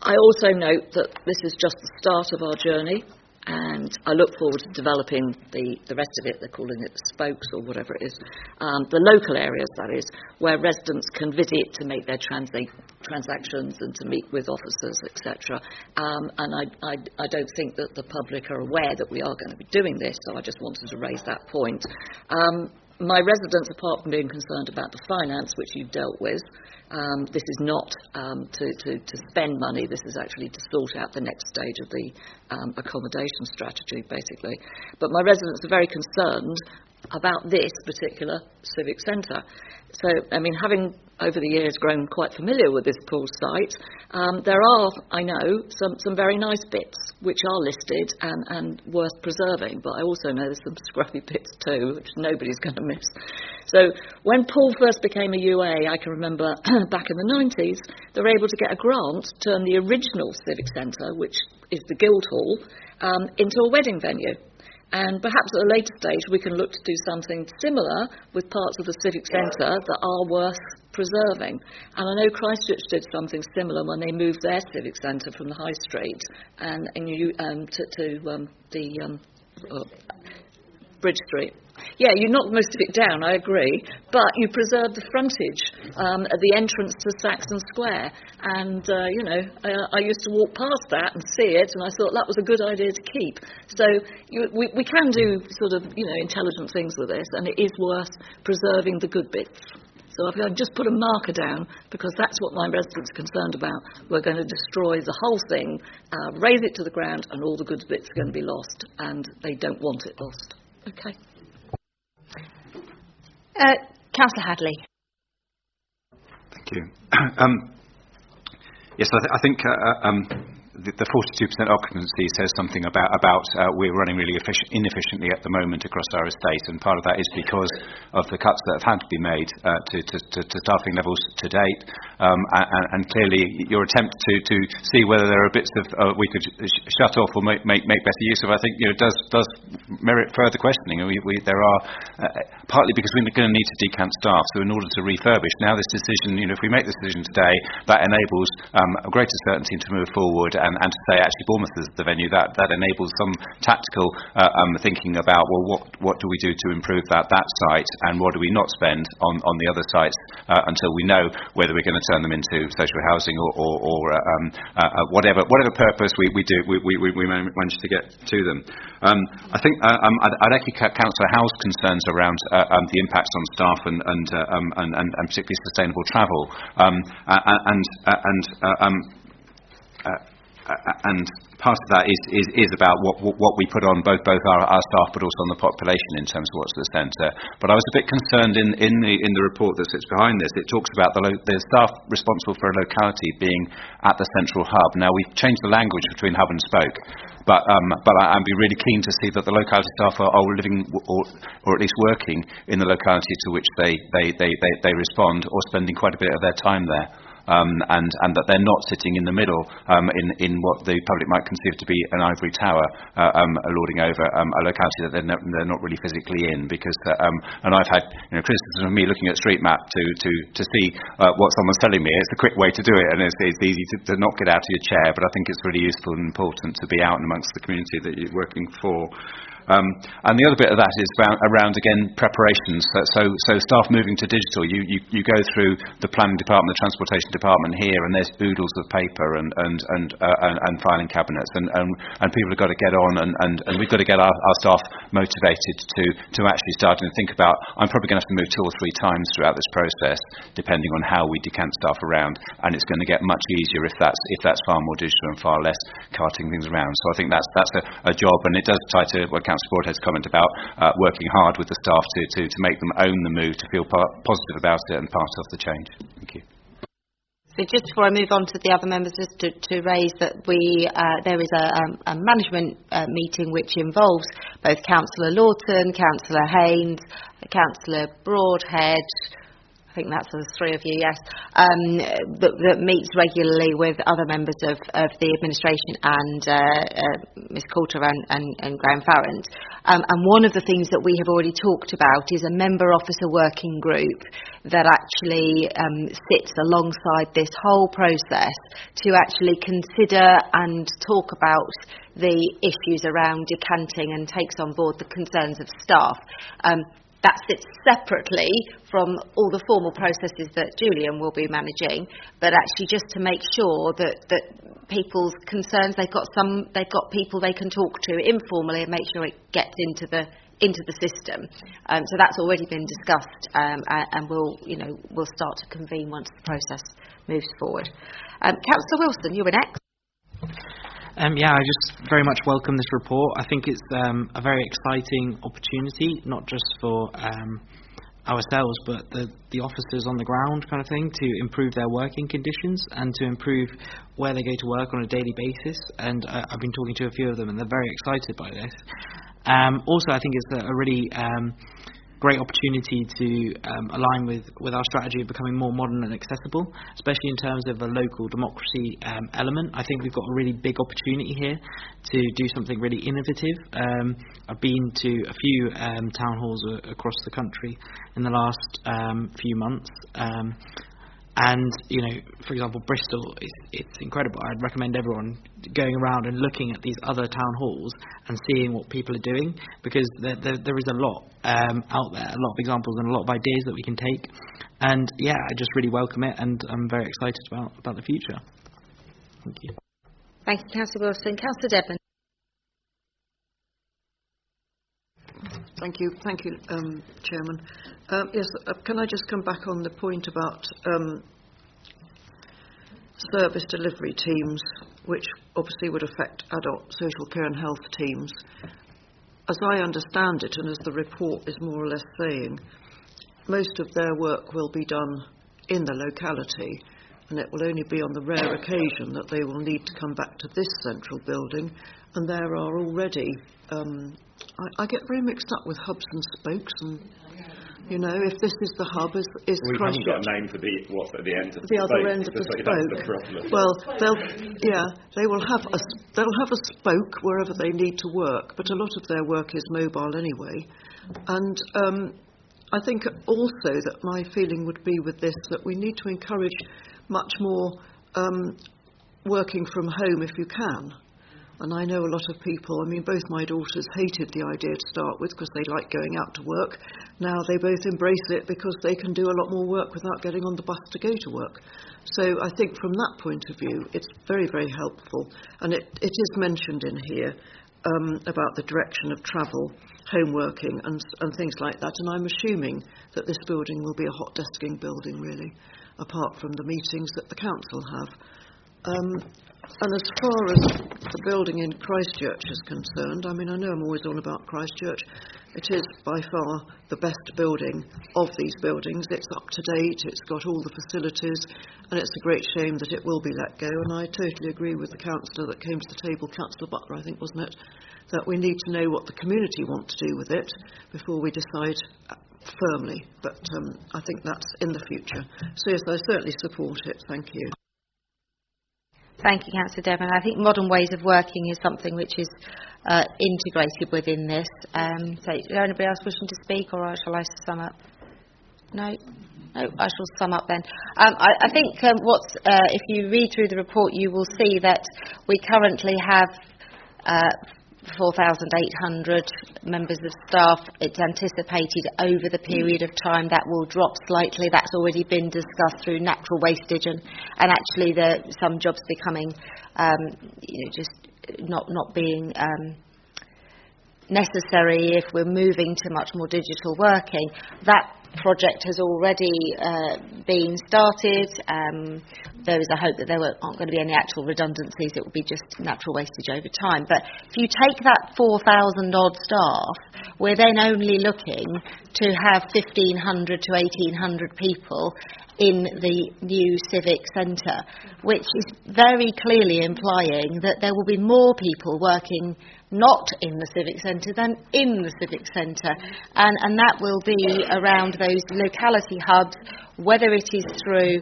Speaker 10: I also note that this is just the start of our journey, and I look forward to developing the rest of it. They're calling it spokes or whatever it is. The local areas, that is, where residents can visit to make their transactions and to meet with officers, etc. And I don't think that the public are aware that we are going to be doing this, so I just wanted to raise that point. My residents, apart from being concerned about the finance, which you've dealt with, this is not to spend money, this is actually to sort out the next stage of the accommodation strategy, basically. But my residents are very concerned about this particular civic centre. So, I mean, having over the years grown quite familiar with this pool site, there are, I know, some very nice bits which are listed and worth preserving, but I also know there's some scruffy bits too, which nobody's going to miss. So when Poole first became a UA, I can remember back in the 90s, they were able to get a grant to turn the original civic centre, which is the Guildhall, into a wedding venue. And perhaps at a later stage we can look to do something similar with parts of the civic centre that are worth preserving. And I know Christchurch did something similar when they moved their civic centre from the High Street and to Bridge Street. Yeah, you knocked most of it down, I agree, but you preserved the frontage at the entrance to Saxon Square. And, I used to walk past that and see it, and I thought that was a good idea to keep. So we can do sort of, intelligent things with this, and it is worth preserving the good bits. So I've just put a marker down, because that's what my residents are concerned about. We're going to destroy the whole thing, raise it to the ground, and all the good bits are going to be lost, and they don't want it lost. Okay.
Speaker 1: Councillor Hadley.
Speaker 14: Thank you. Yes, I think the 42% occupancy says something about we're running really inefficiently at the moment across our estate, and part of that is because of the cuts that have had to be made to staffing levels to date, and clearly your attempt to see whether there are bits of we could shut off or make better use of, I think does merit further questioning. There are partly because we're going to need to decant staff, so in order to refurbish now, this decision, if we make this decision today, that enables a greater certainty to move forward. And to say actually Bournemouth is the venue, that enables some tactical thinking about, well, what do we do to improve that site, and what do we not spend on the other sites until we know whether we're going to turn them into social housing or whatever purpose we manage to get to them. I think I'd echo Councillor Howe's concerns around the impacts on staff and particularly sustainable travel, and part of that is about what we put on both our staff but also on the population in terms of what's at the centre. But I was a bit concerned in the report that sits behind this. It talks about the staff responsible for a locality being at the central hub. Now we've changed the language between hub and spoke, but I'd be really keen to see that the locality staff are living or at least working in the locality to which they respond, or spending quite a bit of their time there. And that they're not sitting in the middle in what the public might conceive to be an ivory tower lording over a locality that they're not really physically in, because and I've had criticism of me looking at Street Map to see what someone's telling me. It's a quick way to do it, and it's easy to not get out of your chair, but I think it's really useful and important to be out and amongst the community that you're working for. And the other bit of that is around again preparations. So staff moving to digital. You go through the planning department, the transportation department here, and there's oodles of paper and filing cabinets, and people have got to get on, and we've got to get our staff motivated to actually start and think about. I'm probably going to have to move 2 or 3 times throughout this process, depending on how we decant staff around, and it's going to get much easier if that's far more digital and far less carting things around. So I think that's a job, and it does tie to what Councillor Broadhead's comment about working hard with the staff to make them own the move, to feel positive about it and part of the change. Thank you.
Speaker 1: So just before I move on to the other members, just to raise that there is a management meeting which involves both Councillor Lawton, Councillor Haynes, Councillor Broadhead, I think that's the 3 of you, yes, that meets regularly with other members of the administration and Ms Coulter and Graham Farrant. And one of the things that we have already talked about is a member officer working group that actually sits alongside this whole process to actually consider and talk about the issues around decanting and takes on board the concerns of staff. That sits separately from all the formal processes that Julian will be managing, but actually just to make sure that people's concerns, they've got people they can talk to informally and make sure it gets into the system. So that's already been discussed, and we'll start to convene once the process moves forward. Councillor Wilson, you were next.
Speaker 12: Yeah, I just very much welcome this report. I think it's a very exciting opportunity, not just for ourselves, but the officers on the ground kind of thing, to improve their working conditions and to improve where they go to work on a daily basis. And I've been talking to a few of them, and they're very excited by this. Also, I think it's a really great opportunity to align with our strategy of becoming more modern and accessible, especially in terms of a local democracy element. I think we've got a really big opportunity here to do something really innovative. I've been to a few town halls across the country in the last few months. And, you know, for example, Bristol, it's incredible. I'd recommend everyone going around and looking at these other town halls and seeing what people are doing, because there is a lot out there, a lot of examples and a lot of ideas that we can take. And, yeah, I just really welcome it, and I'm very excited about the future. Thank you.
Speaker 1: Thank you, Councillor Wilson. Councillor Devlin.
Speaker 15: Thank you, Chairman. Yes, can I just come back on the point about service delivery teams, which obviously would affect adult social care and health teams. As I understand it, and as the report is more or less saying, most of their work will be done in the locality, and it will only be on the rare occasion that they will need to come back to this central building. And there are already, I get very mixed up with hubs and spokes, and you know, if this is the hub, is
Speaker 11: we
Speaker 15: Christchurch.
Speaker 11: haven't got a name for what's at the end of
Speaker 15: the other end of the spoke. Well, they'll have a spoke wherever they need to work, but a lot of their work is mobile anyway. And I think also that my feeling would be with this that we need to encourage much more working from home if you can. And I know a lot of people, I mean, both my daughters hated the idea to start with because they like going out to work. Now they both embrace it because they can do a lot more work without getting on the bus to go to work. So I think from that point of view, it's very, very helpful. And it is mentioned in here about the direction of travel, home working and things like that. And I'm assuming that this building will be a hot desking building, really, apart from the meetings that the council have. And as far as the building in Christchurch is concerned, I mean, I know I'm always on about Christchurch. It is by far the best building of these buildings. It's up to date, it's got all the facilities, and it's a great shame that it will be let go. And I totally agree with the councillor that came to the table, Councillor Butler, I think, wasn't it, that we need to know what the community want to do with it before we decide firmly. But I think that's in the future. So yes, I certainly support it. Thank you.
Speaker 1: Thank you, Councillor Devon. I think modern ways of working is something which is integrated within this. So, is there anybody else wishing to speak, or shall I sum up? No, I shall sum up then. I think if you read through the report, you will see that we currently have 4,800 members of staff. It's anticipated over the period of time that will drop slightly. That's already been discussed through natural wastage and actually some jobs becoming just not being necessary if we're moving to much more digital working. That project has already been started. There is a hope that there aren't going to be any actual redundancies. It will be just natural wastage over time. But if you take that 4,000 odd staff, we're then only looking to have 1,500 to 1,800 people in the new civic centre, which is very clearly implying that there will be more people working not in the civic centre than in the civic centre, and that will be around those locality hubs, whether it is through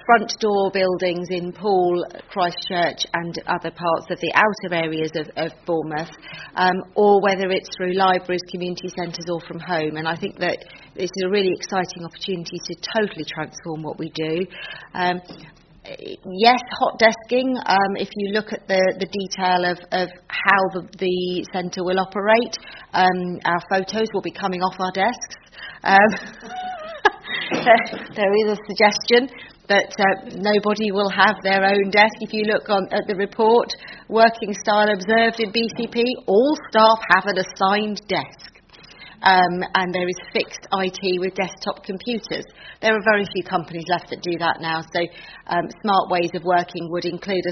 Speaker 1: front door buildings in Poole, Christchurch and other parts of the outer areas of Bournemouth, or whether it's through libraries, community centres or from home. And I think that this is a really exciting opportunity to totally transform what we do. Yes, hot desking, if you look at the detail of how the centre will operate, our photos will be coming off our desks. There is a suggestion that nobody will have their own desk. If you look at the report, working style observed in BCP, all staff have an assigned desk. and there is fixed IT with desktop computers. There are very few companies left that do that now, so smart ways of working would include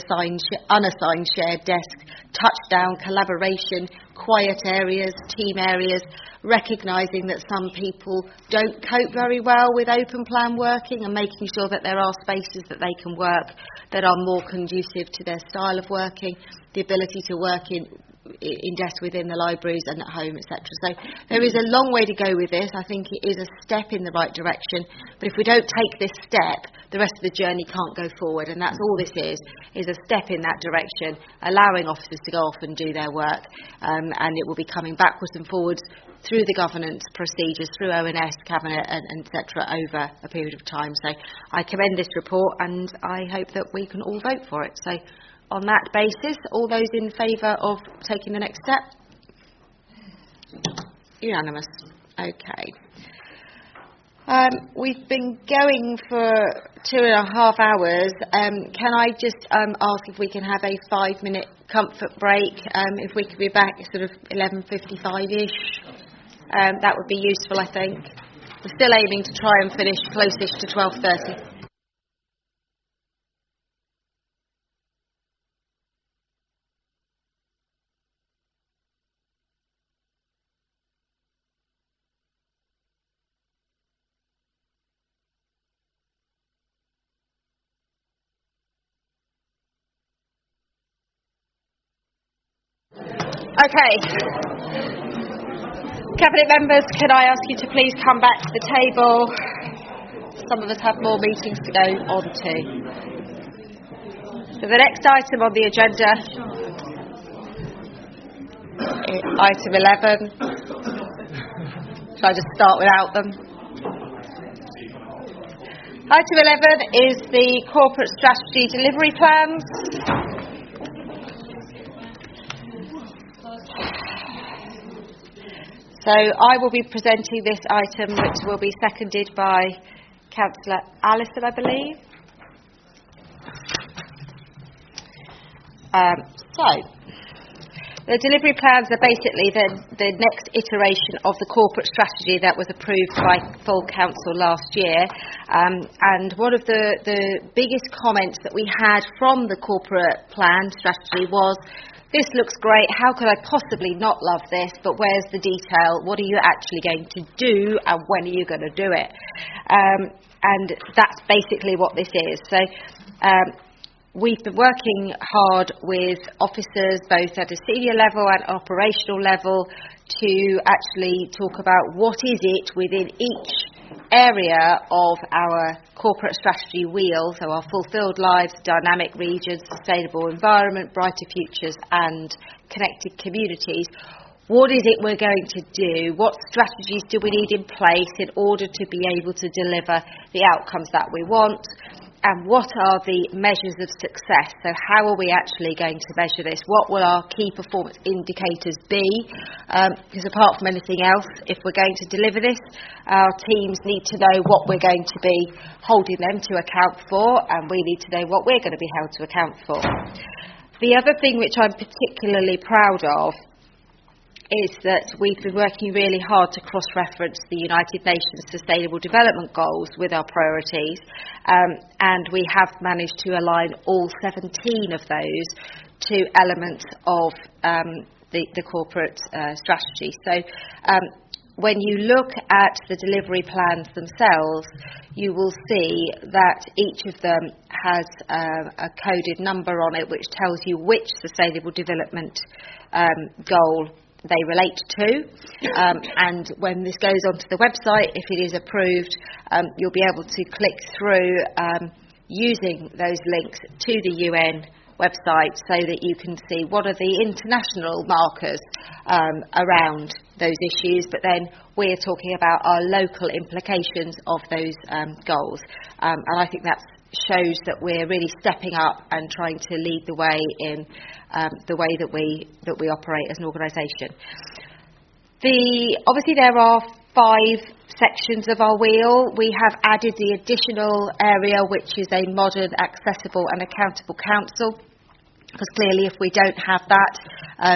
Speaker 1: unassigned shared desk, touchdown, collaboration, quiet areas, team areas, recognising that some people don't cope very well with open plan working and making sure that there are spaces that they can work that are more conducive to their style of working, the ability to work in desks within the libraries and at home, etc. So there is a long way to go with this. I think it is a step in the right direction, but if we don't take this step, the rest of the journey can't go forward, and that's all this is a step in that direction, allowing officers to go off and do their work, and it will be coming backwards and forwards through the governance procedures, through ONS, Cabinet, and etc. over a period of time. So I commend this report, and I hope that we can all vote for it. So on that basis, all those in favour of taking the next step? Unanimous. Okay. We've been going for 2.5 hours. Can I just ask if we can have a 5-minute comfort break? If we could be back at sort of 11:55ish, that would be useful, I think. We're still aiming to try and finish close-ish to 12:30. Okay. Cabinet members, can I ask you to please come back to the table? Some of us have more meetings to go on to. So the next item on the agenda is item 11. Shall I just start without them? Item 11 is the corporate strategy delivery plans. So I will be presenting this item, which will be seconded by Councillor Allison, I believe. The delivery plans are basically the next iteration of the corporate strategy that was approved by full council last year. And one of the biggest comments that we had from the corporate plan strategy was, this looks great, how could I possibly not love this, but where's the detail? What are you actually going to do, and when are you going to do it? And that's basically what this is. So we've been working hard with officers, both at a senior level and operational level, to actually talk about what is it within each area of our corporate strategy wheel, so our fulfilled lives, dynamic regions, sustainable environment, brighter futures and connected communities. What is it we're going to do? What strategies do we need in place in order to be able to deliver the outcomes that we want? And what are the measures of success? So how are we actually going to measure this? What will our key performance indicators be? Because apart from anything else, if we're going to deliver this, our teams need to know what we're going to be holding them to account for, and we need to know what we're going to be held to account for. The other thing which I'm particularly proud of is that we've been working really hard to cross-reference the United Nations Sustainable Development Goals with our priorities, and we have managed to align all 17 of those to elements of the corporate strategy. So when you look at the delivery plans themselves, you will see that each of them has a coded number on it which tells you which sustainable development goal they relate to, and when this goes onto the website, if it is approved, you'll be able to click through using those links to the UN website so that you can see what are the international markers around those issues, but then we're talking about our local implications of those goals, and I think that shows that we're really stepping up and trying to lead the way in the way that we operate as an organisation. Obviously there are 5 sections of our wheel. We have added the additional area which is a modern, accessible and accountable council. Because clearly if we don't have that,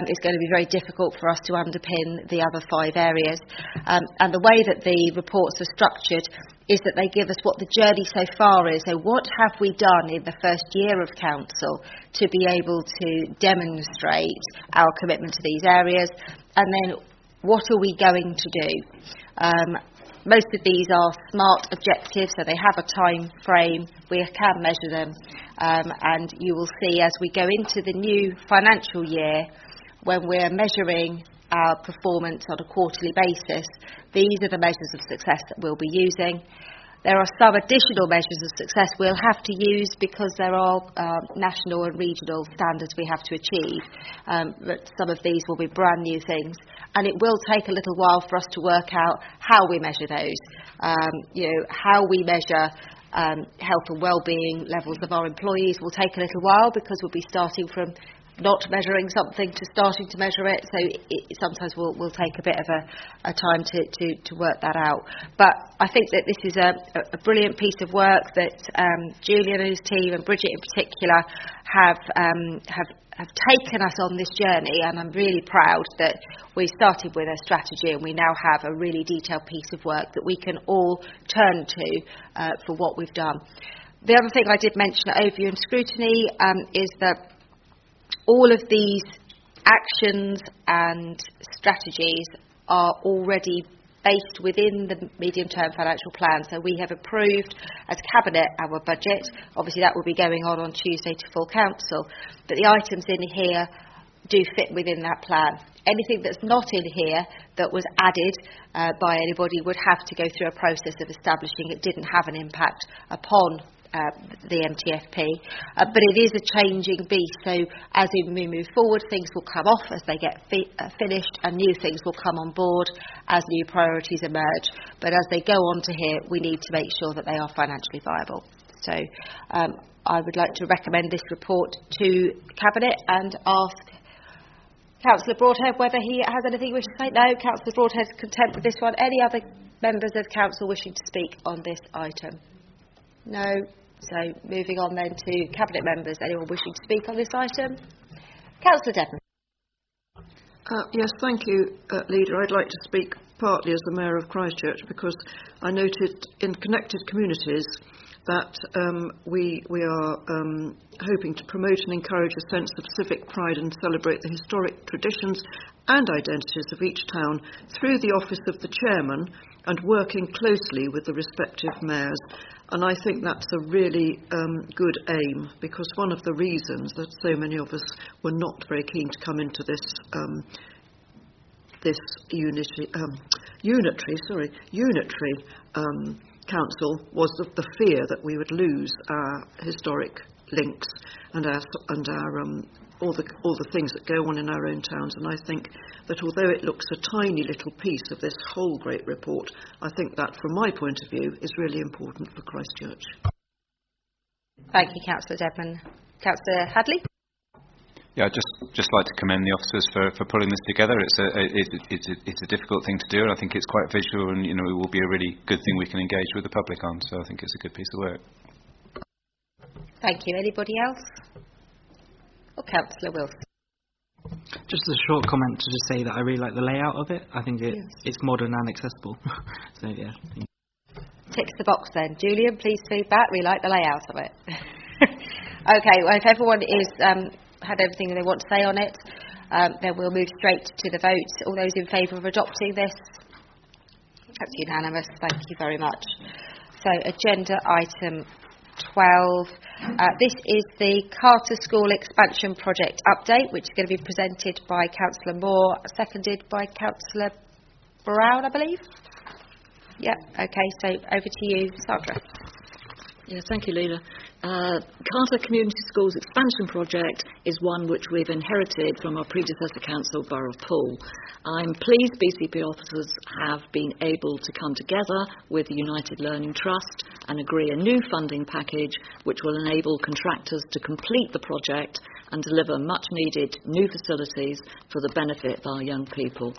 Speaker 1: it's going to be very difficult for us to underpin the other 5 areas. And the way that the reports are structured is that they give us what the journey so far is. So what have we done in the first year of council to be able to demonstrate our commitment to these areas, and then what are we going to do? Most of these are SMART objectives, so they have a time frame. We can measure them, and you will see as we go into the new financial year, when we're measuring our performance on a quarterly basis, these are the measures of success that we'll be using. There are some additional measures of success we'll have to use because there are national and regional standards we have to achieve. But some of these will be brand new things, and it will take a little while for us to work out how we measure those. How we measure health and well-being levels of our employees will take a little while because we'll be starting from not measuring something to starting to measure it, so it sometimes will take a bit of a time to work that out. But I think that this is a brilliant piece of work that Julian and his team, and Bridget in particular, have taken us on this journey, and I'm really proud that we started with a strategy and we now have a really detailed piece of work that we can all turn to for what we've done. The other thing I did mention at overview and scrutiny is that all of these actions and strategies are already based within the medium-term financial plan. So we have approved as Cabinet our budget. Obviously that will be going on Tuesday to full council. But the items in here do fit within that plan. Anything that's not in here that was added by anybody would have to go through a process of establishing it didn't have an impact upon the MTFP, but it is a changing beast, so as we move forward things will come off as they get finished and new things will come on board as new priorities emerge, but as they go on to here we need to make sure that they are financially viable. So I would like to recommend this report to Cabinet and ask Councillor Broadhead whether he has anything he wishes to say. No, Councillor Broadhead's content with this one. Any other members of Council wishing to speak on this item? No. So moving on then to Cabinet members. Anyone wishing to speak on this item? Councillor Devon.
Speaker 15: Yes, thank you, Leader. I'd like to speak partly as the Mayor of Christchurch because I noted in Connected Communities that we are hoping to promote and encourage a sense of civic pride and celebrate the historic traditions and identities of each town through the office of the Chairman and working closely with the respective mayors. And I think that's a really good aim, because one of the reasons that so many of us were not very keen to come into this unitary council was the fear that we would lose our historic links and our all the things that go on in our own towns. And I think that although it looks a tiny little piece of this whole great report, I think that from my point of view is really important for Christchurch.
Speaker 1: Thank you, Councillor Dedman. Councillor Hadley.
Speaker 14: Yeah, I'd just like to commend the officers for pulling this together. It's a difficult thing to do, and I think it's quite visual, and it will be a really good thing we can engage with the public on. So I think it's a good piece of work.
Speaker 1: Thank you. Anybody else? Or Councillor Wilson.
Speaker 12: Just a short comment to just say that I really like the layout of it. I think it's modern and accessible. So yeah.
Speaker 1: Ticks the box then. Julian, please feedback. We like the layout of it. Okay. Well, if everyone is had everything they want to say on it, then we'll move straight to the vote. All those in favour of adopting this? That's unanimous. Thank you very much. So, agenda item 12. This is the Carter School Expansion Project update, which is going to be presented by Councillor Moore, seconded by Councillor Brown, I believe. Yeah, okay, so over to you, Sandra.
Speaker 10: Yeah, thank you, Leila. Carter Community Schools Expansion Project is one which we've inherited from our predecessor council, Borough of Poole. I'm pleased BCP officers have been able to come together with the United Learning Trust and agree a new funding package which will enable contractors to complete the project and deliver much needed new facilities for the benefit of our young people.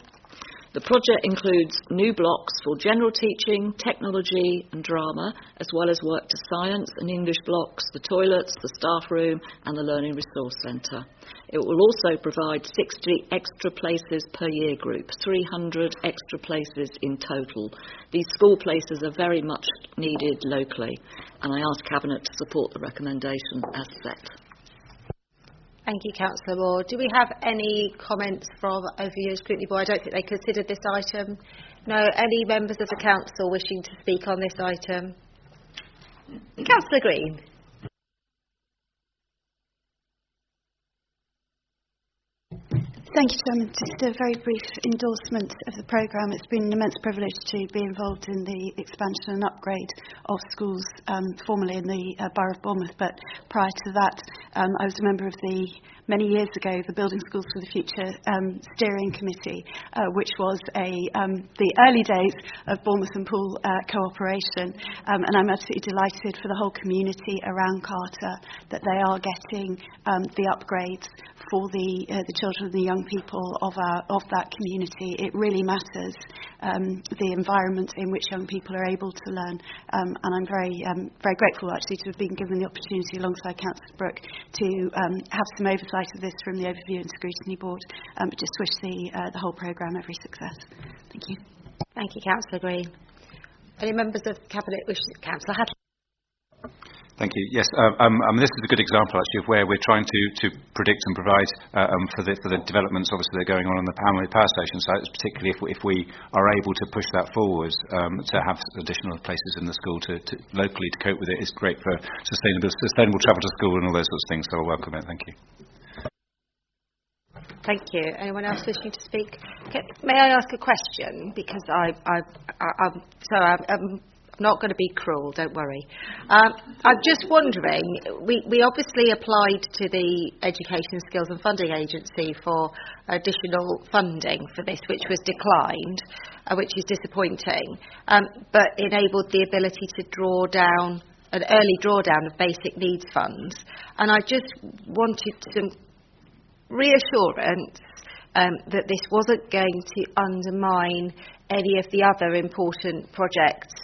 Speaker 10: The project includes new blocks for general teaching, technology and drama, as well as work to science and English blocks, the toilets, the staff room and the Learning Resource Centre. It will also provide 60 extra places per year group, 300 extra places in total. These school places are very much needed locally, and I ask Cabinet to support the recommendation as set.
Speaker 1: Thank you, Councillor Moore. Do we have any comments from Overview and Scrutiny Board? I don't think they considered this item. No. Any members of the Council wishing to speak on this item? Councillor Green.
Speaker 19: Thank you, Chairman. Just a very brief endorsement of the programme. It's been an immense privilege to be involved in the expansion and upgrade of schools, formerly in the Borough of Bournemouth, but prior to that I was a member of many years ago, the Building Schools for the Future Steering Committee, which was the early days of Bournemouth and Poole cooperation, and I'm absolutely delighted for the whole community around Carter that they are getting the upgrades for the children and the young people of that community. It really matters, the environment in which young people are able to learn, and I'm very grateful actually to have been given the opportunity alongside Councillor Brooke to have some oversight of this from the Overview and Scrutiny Board, but just wish the whole programme every success. Thank you.
Speaker 1: Thank you, Councillor Green. Any members of Cabinet wish? Councillor Hadley.
Speaker 14: Thank you. Yes, this is a good example actually of where we're trying to predict and provide for the developments obviously that are going on the Hamley Power Station site, particularly if we are able to push that forward, to have additional places in the school to locally to cope with it is great for sustainable travel to school and all those sorts of things. So I welcome it. Thank you.
Speaker 1: Thank you. Anyone else wishing to speak? Okay. May I ask a question? Because I'm not going to be cruel, don't worry. I'm just wondering, we obviously applied to the Education, Skills and Funding Agency for additional funding for this, which was declined, which is disappointing, but enabled the ability to draw down an early drawdown of basic needs funds. And I just wanted some reassurance that this wasn't going to undermine any of the other important projects,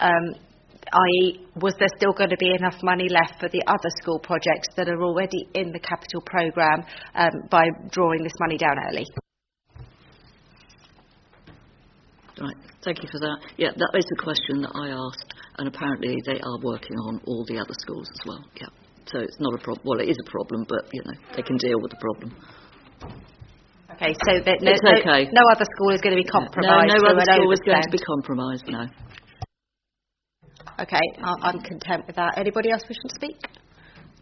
Speaker 1: i.e. was there still going to be enough money left for the other school projects that are already in the capital programme by drawing this money down early?
Speaker 10: Right, thank you for that. Yeah, that is the question that I asked, and apparently they are working on all the other schools as well. Yeah, so it's not a problem. Well, it is a problem, but they can deal with the problem.
Speaker 1: Okay, so
Speaker 10: okay.
Speaker 1: No other school is going to be compromised.
Speaker 10: No other school is going to be compromised. No.
Speaker 1: Okay, I'm content with that. Anybody else wishing to speak?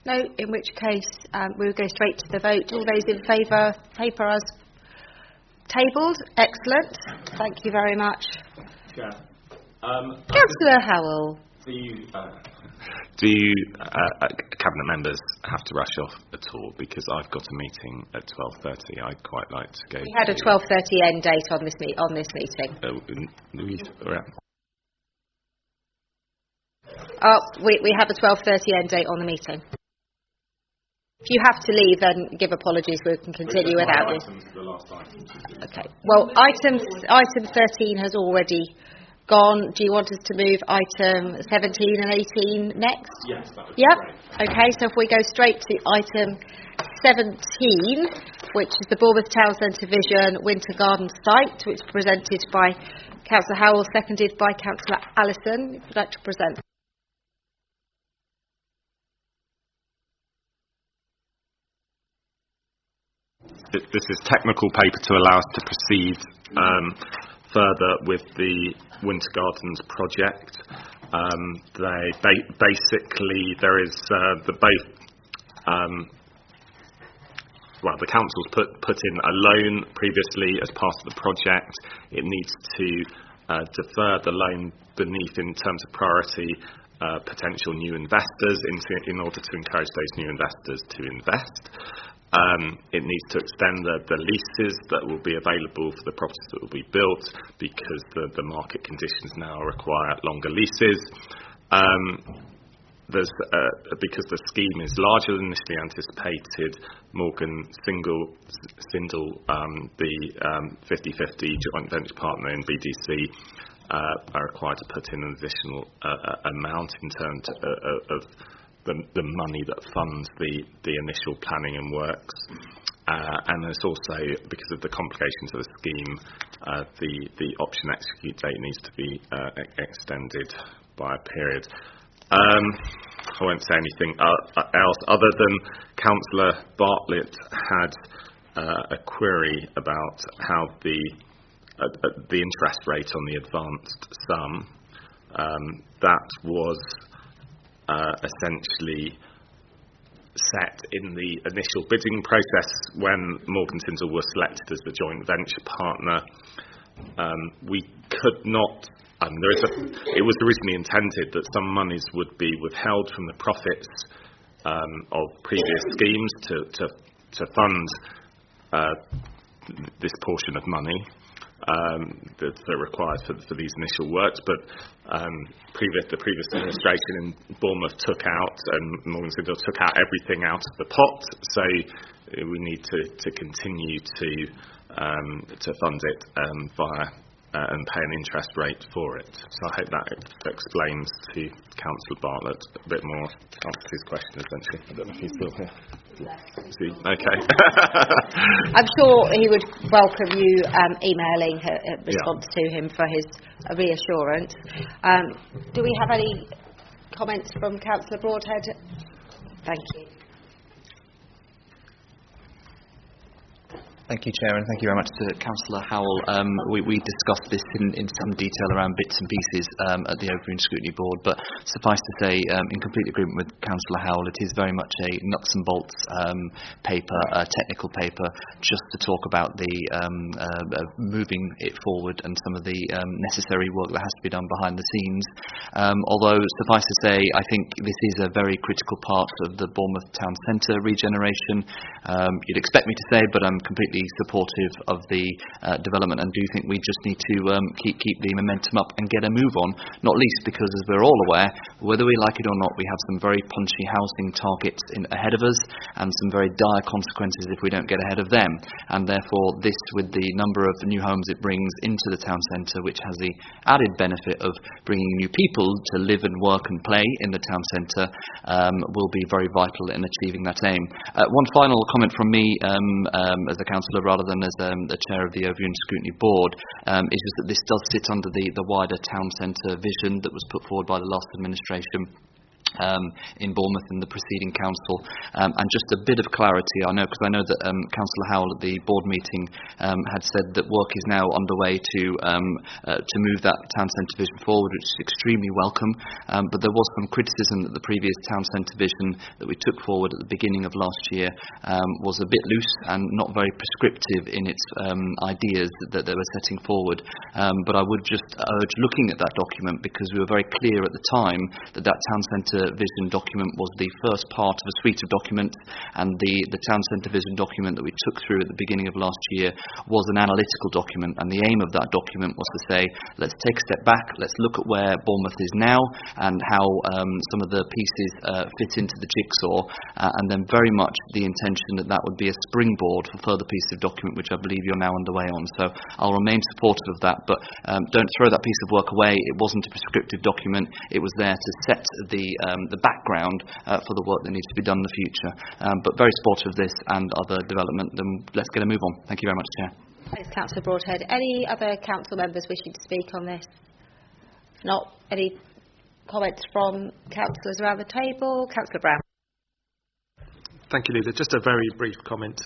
Speaker 1: No, in which case we will go straight to the vote. All those in favour, paper as tabled. Excellent. Thank you very much.
Speaker 11: Yeah.
Speaker 1: Councillor Howell.
Speaker 11: Do you, Cabinet members have to rush off at all? Because I've got a meeting at 12:30. I'd quite like to go.
Speaker 1: We had a 12:30 end date on this meeting. We have a 12:30 end date on the meeting. If you have to leave, then give apologies. We can continue without you. Okay. Well, item 13 has already gone. Do you want us to move item 17 and 18 next?
Speaker 11: Yes, that would be great.
Speaker 1: Okay, so if we go straight to item 17, which is the Bournemouth Town Centre Vision Winter Garden Site, which is presented by Councillor Howell, seconded by Councillor Allison. If you'd like to present.
Speaker 11: This is technical paper to allow us to proceed further with the Winter Gardens project. There is the council's put in a loan previously as part of the project. It needs to defer the loan beneath, in terms of priority, potential new investors in order to encourage those new investors to invest. It needs to extend the leases that will be available for the properties that will be built, because the market conditions now require longer leases. because the scheme is larger than initially anticipated, Morgan Sindall, the 50/50 joint venture partner in BDC, are required to put in an additional amount in terms of the money that funds the initial planning and works. And there's also, because of the complications of the scheme, the option execute date needs to be extended by a period. I won't say anything else other than Councillor Bartlett had a query about how the interest rate on the advanced sum that was essentially set in the initial bidding process when Morgan Sindall was selected as the joint venture partner. We could not. It was originally intended that some monies would be withheld from the profits of previous schemes to fund this portion of money that's required for these initial works, but the previous administration in Bournemouth took out, and Morgan Sindall took out everything out of the pot, so we need to continue to fund it via and pay an interest rate for it. So I hope that explains to Councillor Bartlett a bit more, answers his question essentially. I don't know if he's still here. Okay.
Speaker 1: I'm sure he would welcome you emailing a response to him for his reassurance. Do we have any comments from Councillor Broadhead? Thank you.
Speaker 7: Thank you, Chair, and thank you very much to Councillor Howell. We discussed this in some detail around bits and pieces at the Overview and Scrutiny Board, but suffice to say, in complete agreement with Councillor Howell, it is very much a nuts and bolts paper, a technical paper, just to talk about the moving it forward and some of the necessary work that has to be done behind the scenes. Although, suffice to say, I think this is a very critical part of the Bournemouth Town Centre regeneration. You'd expect me to say, but I'm completely supportive of the development and do think we just need to keep the momentum up and get a move on, not least because, as we're all aware, whether we like it or not, we have some very punchy housing targets ahead of us and some very dire consequences if we don't get ahead of them. And therefore this, with the number of new homes it brings into the town centre, which has the added benefit of bringing new people to live and work and play in the town centre, will be very vital in achieving that aim. One final comment from me as a councillor rather than as the chair of the Overview and Scrutiny Board is just that this does sit under the wider town centre vision that was put forward by the last administration in Bournemouth in the preceding council, and just a bit of clarity. I know that Councillor Howell at the board meeting had said that work is now underway to move that town centre vision forward, which is extremely welcome. But there was some criticism that the previous town centre vision that we took forward at the beginning of last year was a bit loose and not very prescriptive in its ideas that they were setting forward. But I would just urge looking at that document, because we were very clear at the time that town centre vision document was the first part of a suite of documents, and the town centre vision document that we took through at the beginning of last year was an analytical document, and the aim of that document was to say, let's take a step back, let's look at where Bournemouth is now and how some of the pieces fit into the jigsaw, and then very much the intention that would be a springboard for further pieces of document, which I believe you're now underway on. So I'll remain supportive of that, but don't throw that piece of work away. It wasn't a prescriptive document, it was there to set the background for the work that needs to be done in the future. But very supportive of this and other development, then let's get a move on. Thank you very much, Chair.
Speaker 1: Thanks, Councillor Broadhead. Any other council members wishing to speak on this? If not, any comments from councillors around the table? Councillor Brown.
Speaker 6: Thank you, Leader. Just a very brief comment.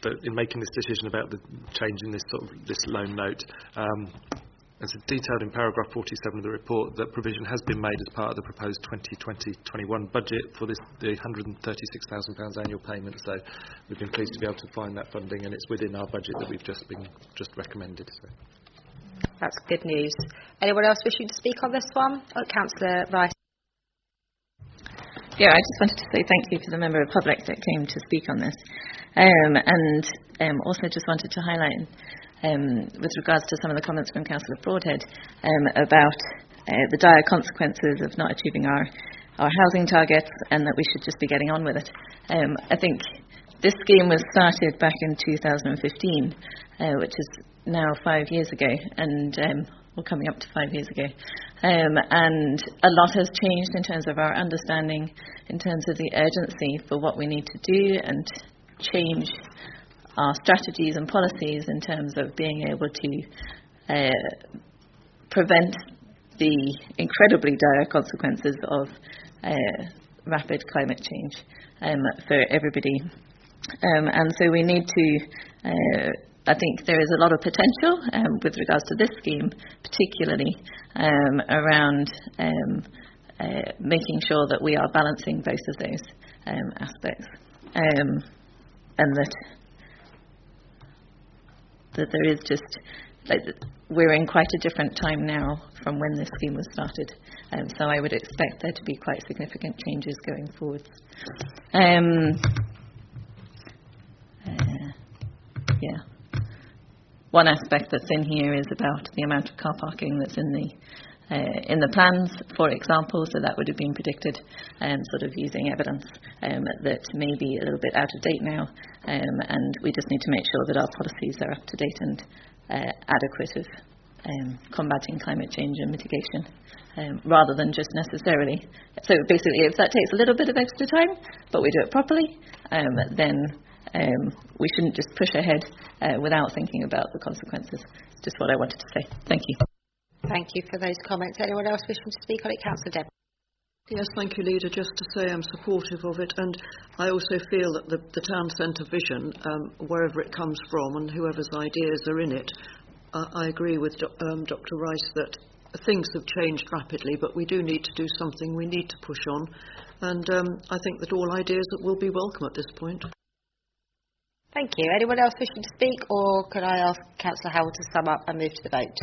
Speaker 6: That in making this decision about the change in this loan note, it's detailed in paragraph 47 of the report that provision has been made as part of the proposed 2020-21 budget for the £136,000 annual payment. So we've been pleased to be able to find that funding, and it's within our budget that we've just recommended. So.
Speaker 1: That's good news. Anyone else wishing to speak on this one? Councillor Rice.
Speaker 16: Yeah, I just wanted to say thank you to the member of the public that came to speak on this, and also just wanted to highlight, with regards to some of the comments from Councillor Broadhead about the dire consequences of not achieving our our housing targets, and that we should just be getting on with it. I think this scheme was started back in 2015, which is now 5 years ago, and we're coming up to 5 years ago. And a lot has changed in terms of our understanding, in terms of the urgency for what we need to do, and change our strategies and policies in terms of being able to prevent the incredibly dire consequences of rapid climate change for everybody. And so we need to, I think there is a lot of potential with regards to this scheme, particularly around making sure that we are balancing both of those aspects, and that there is just, we're in quite a different time now from when this scheme was started, so I would expect there to be quite significant changes going forward. One aspect that's in here is about the amount of car parking that's in the plans, for example, so that would have been predicted, sort of using evidence that may be a little bit out of date now, and we just need to make sure that our policies are up to date and adequate of combating climate change and mitigation, rather than just necessarily. So basically, if that takes a little bit of extra time, but we do it properly, then we shouldn't just push ahead without thinking about the consequences. It's just what I wanted to say. Thank you.
Speaker 1: Thank you for those comments. Anyone else wishing to speak on it? Councillor Deb.
Speaker 15: Yes, thank you, Leader. Just to say I'm supportive of it, and I also feel that the town centre vision, wherever it comes from and whoever's ideas are in it, I agree with Dr. Rice that things have changed rapidly, but we do need to do something. We need to push on, and I think that all ideas will be welcome at this point.
Speaker 1: Thank you. Anyone else wishing to speak, or could I ask Councillor Howell to sum up and move to the vote?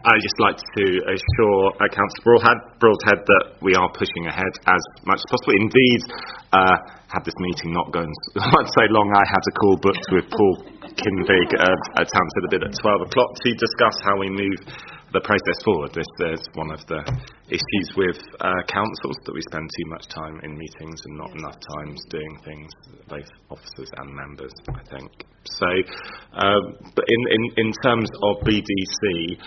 Speaker 11: I'd just like to assure Councillor Broadhead that we are pushing ahead as much as possible. Indeed, had this meeting not gone so long, I had a call booked with Paul Kinvig at Townsend a bit at 12 o'clock to discuss how we move the process forward. This is one of the issues with councils, that we spend too much time in meetings and not enough time doing things, both officers and members, I think. So, but in terms of BDC,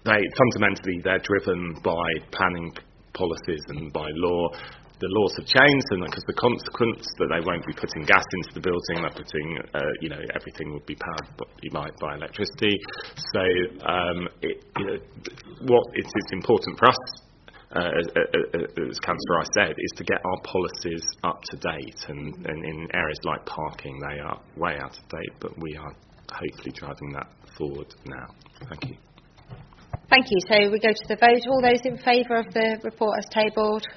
Speaker 11: they're driven by planning policies and by law. The laws have changed, and because the consequence that they won't be putting gas into the building, they're putting, everything will be powered by electricity. So, what is important for us, as Councillor Rice said, is to get our policies up to date, and in areas like parking, they are way out of date, but we are hopefully driving that forward now. Thank you.
Speaker 1: Thank you. So we go to the vote. All those in favour of the report as tabled?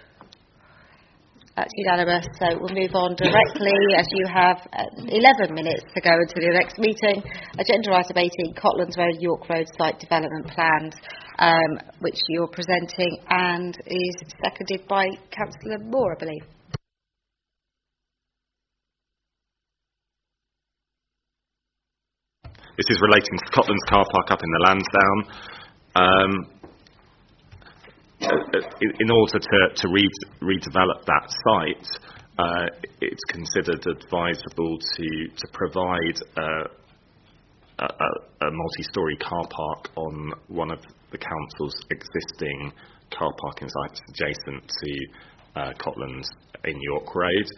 Speaker 1: That's unanimous. So we'll move on directly, as you have 11 minutes to go until your next meeting. Agenda item 18, Cotlands Road, York Road Site Development Plans, which you're presenting and is seconded by Councillor Moore, I believe.
Speaker 11: This is relating to Cotlands car park up in the Lansdowne. In order to redevelop that site, it's considered advisable to provide a multi-storey car park on one of the council's existing car parking sites adjacent to Cotlands in York Road.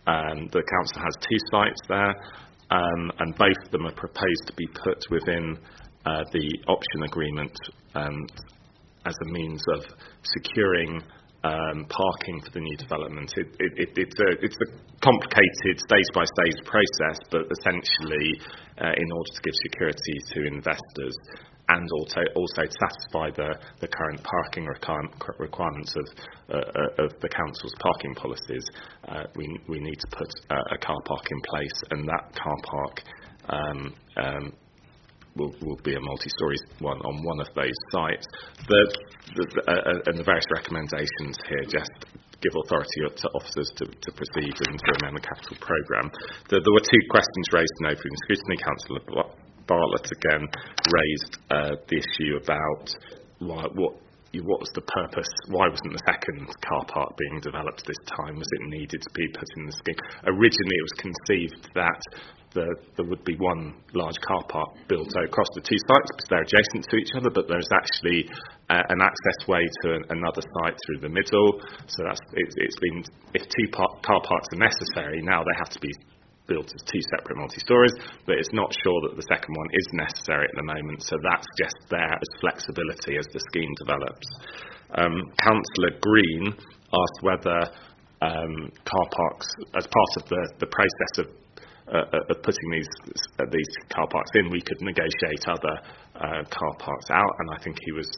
Speaker 11: The council has two sites there. And both of them are proposed to be put within the option agreement as a means of securing parking for the new development. It's a complicated stage-by-stage process, but essentially in order to give security to investors and also satisfy the current parking requirements of the council's parking policies, we need to put a car park in place, and that car park will be a multi-storey one on one of those sites. And the various recommendations here just give authority to officers to proceed and to amend the capital programme. There were two questions raised in open scrutiny. Councillor Bartlett again raised the issue about what what was the purpose? Why wasn't the second car park being developed this time? Was it needed to be put in the scheme? Originally, it was conceived that there would be one large car park built across the two sites because they're adjacent to each other, but there's actually an access way to another site through the middle. So it's been, if two car parks are necessary, now they have to be built as two separate multi-stories, but it's not sure that the second one is necessary at the moment, so that's just there as flexibility as the scheme develops. Councillor Green asked whether car parks, as part of the process of putting these car parks in, we could negotiate other car parks out, and I think he was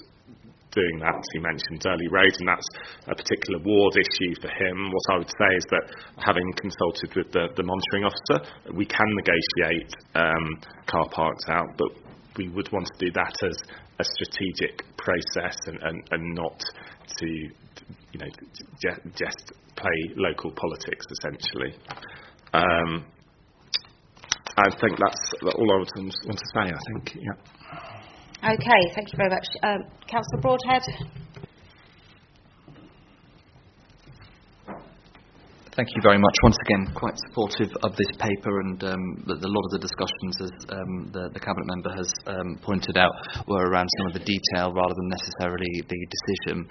Speaker 11: doing that. He mentioned Early Road, and that's a particular ward issue for him. What I would say is that, having consulted with the monitoring officer, we can negotiate car parks out, but we would want to do that as a strategic process and not to just play local politics, essentially. I think that's all I want to say, I think. Yeah.
Speaker 1: Okay, thank you very much. Councillor Broadhead.
Speaker 7: Thank you very much. Once again, quite supportive of this paper, and a lot of the discussions, as the Cabinet member has pointed out, were around some of the detail rather than necessarily the decision.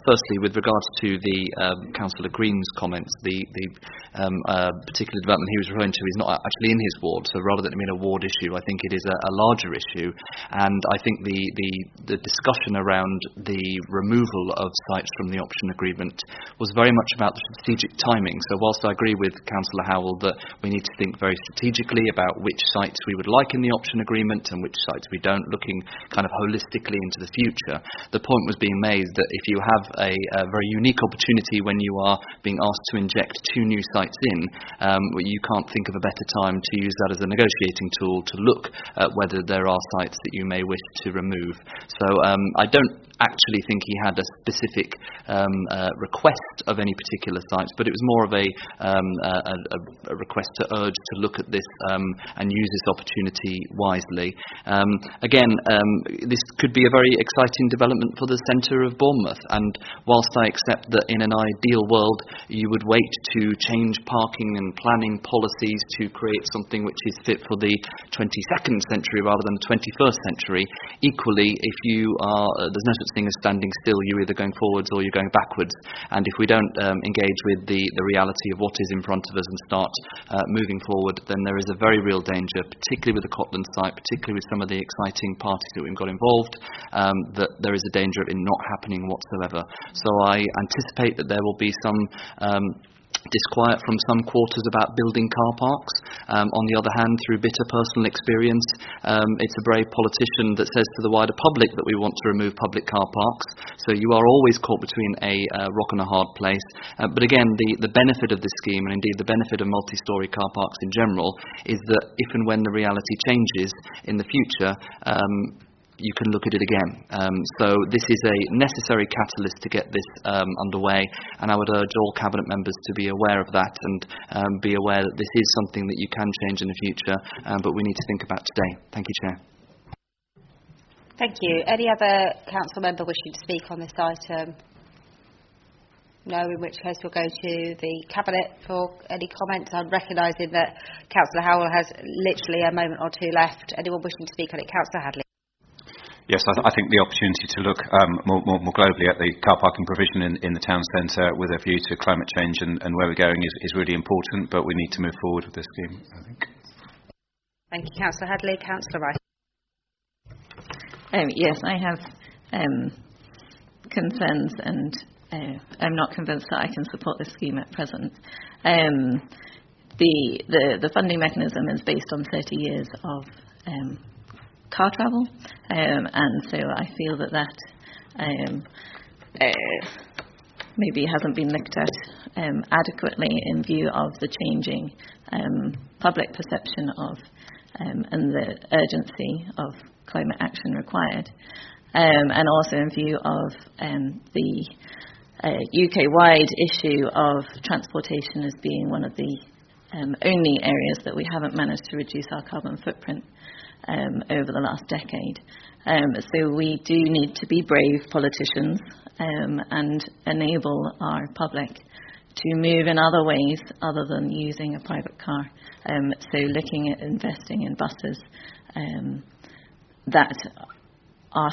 Speaker 7: Firstly, with regards to the Councillor Green's comments, the particular development he was referring to is not actually in his ward, so rather than it being a ward issue, I think it is a larger issue, and I think the discussion around the removal of sites from the option agreement was very much about the strategic timing. So whilst I agree with Councillor Howell that we need to think very strategically about which sites we would like in the option agreement and which sites we don't, looking kind of holistically into the future, the point was being made that if you have a very unique opportunity when you are being asked to inject two new sites in, you can't think of a better time to use that as a negotiating tool to look at whether there are sites that you may wish to remove. So I don't actually think he had a specific request of any particular sites, but it was more of a request to urge to look at this and use this opportunity wisely. Again, this could be a very exciting development for the centre of Bournemouth, and whilst I accept that in an ideal world you would wait to change parking and planning policies to create something which is fit for the 22nd century rather than the 21st century, equally, if you are, there's no such thing as standing still, you're either going forwards or you're going backwards, and if we don't engage with the reality of what is in front of us and start moving forward, then there is a very real danger, particularly with the Cotland site, particularly with some of the exciting parties that we've got involved, that there is a danger of it not happening whatsoever. So I anticipate that there will be some disquiet from some quarters about building car parks. On the other hand, through bitter personal experience, it's a brave politician that says to the wider public that we want to remove public car parks. So you are always caught between a rock and a hard place. But again, the benefit of this scheme, and indeed the benefit of multi-storey car parks in general, is that if and when the reality changes in the future, you can look at it again. So this is a necessary catalyst to get this underway, and I would urge all Cabinet members to be aware of that and be aware that this is something that you can change in the future, but we need to think about today. Thank you, Chair.
Speaker 1: Thank you. Any other council member wishing to speak on this item? No, in which case we'll go to the Cabinet for any comments. I'm recognising that Councillor Howell has literally a moment or two left. Anyone wishing to speak on it? Councillor Hadley.
Speaker 14: Yes, I think the opportunity to look more globally at the car parking provision in the town centre with a view to climate change and where we're going is really important, but we need to move forward with this scheme, I think.
Speaker 1: Thank you, Councillor Hadley. Councillor Rice.
Speaker 16: Yes, I have concerns, and I'm not convinced that I can support this scheme at present. The funding mechanism is based on 30 years of car travel, and so I feel that maybe hasn't been looked at adequately in view of the changing public perception of and the urgency of climate action required, and also in view of the UK-wide issue of transportation as being one of the only areas that we haven't managed to reduce our carbon footprint. over the last decade. So we do need to be brave politicians and enable our public to move in other ways other than using a private car. So looking at investing in buses that are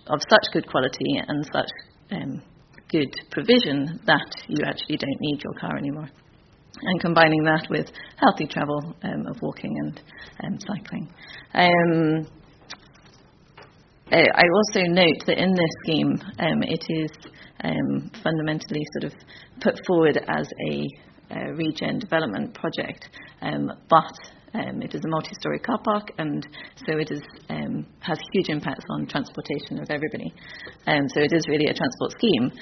Speaker 16: of such good quality and such good provision that you actually don't need your car anymore. And combining that with healthy travel of walking and cycling. I also note that in this scheme it is fundamentally sort of put forward as a regen development project, but it is a multi-storey car park, and so it is has huge impacts on transportation of everybody. So it is really a transport scheme,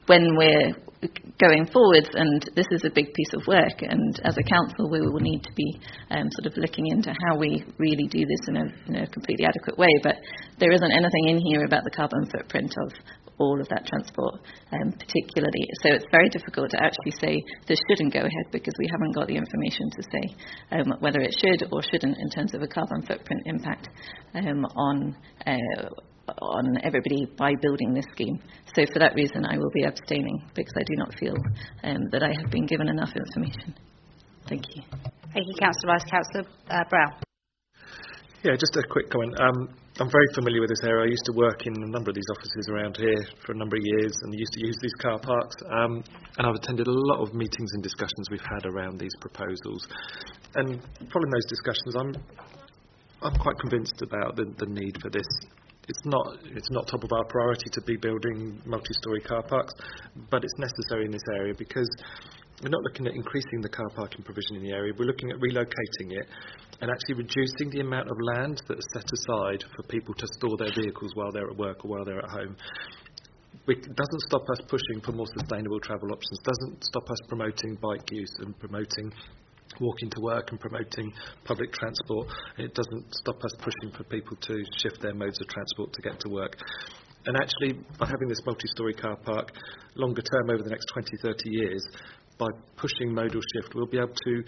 Speaker 16: when we're going forwards, and this is a big piece of work, and as a council we will need to be sort of looking into how we really do this in a completely adequate way, but there isn't anything in here about the carbon footprint of all of that transport particularly, so it's very difficult to actually say this shouldn't go ahead because we haven't got the information to say whether it should or shouldn't in terms of a carbon footprint impact on everybody by building this scheme. So for that reason I will be abstaining, because I do not feel that I have been given enough information. Thank you.
Speaker 1: Thank you, Councillor Rice. Councillor Brown.
Speaker 6: Yeah, just a quick comment. I'm very familiar with this area. I used to work in a number of these offices around here for a number of years and used to use these car parks. And I've attended a lot of meetings and discussions we've had around these proposals. And following those discussions, I'm quite convinced about the need for this. It's not top of our priority to be building multi-storey car parks, but it's necessary in this area because we're not looking at increasing the car parking provision in the area. We're looking at relocating it and actually reducing the amount of land that's set aside for people to store their vehicles while they're at work or while they're at home. It doesn't stop us pushing for more sustainable travel options, doesn't stop us promoting bike use and promoting walking to work and promoting public transport. It doesn't stop us pushing for people to shift their modes of transport to get to work. And actually, by having this multi-storey car park, longer term over the next 20, 30 years, by pushing modal shift, we'll be able to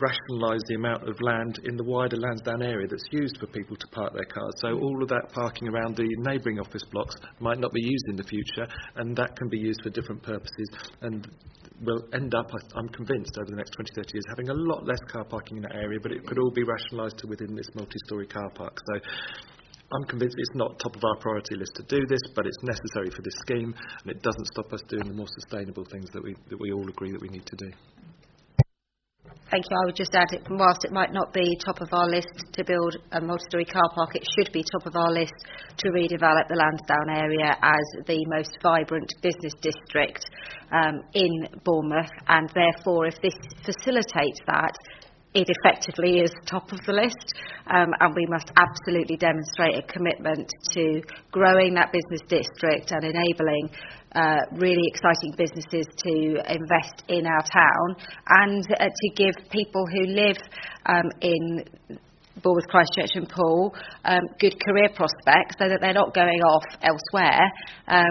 Speaker 6: rationalise the amount of land in the wider Lansdowne area that's used for people to park their cars. So all of that parking around the neighbouring office blocks might not be used in the future, and that can be used for different purposes. And we'll end up, I'm convinced, over the next 20, 30 years, having a lot less car parking in that area, but it could all be rationalised to within this multi-storey car park. So I'm convinced it's not top of our priority list to do this, but it's necessary for this scheme, and it doesn't stop us doing the more sustainable things that we all agree that we need to do.
Speaker 1: Thank you. I would just add, whilst it might not be top of our list to build a multi-storey car park, it should be top of our list to redevelop the Lansdowne area as the most vibrant business district in Bournemouth, and therefore if this facilitates that, it effectively is top of the list, and we must absolutely demonstrate a commitment to growing that business district and enabling really exciting businesses to invest in our town, and to give people who live in Bournemouth, Christchurch and Poole good career prospects, so that they're not going off elsewhere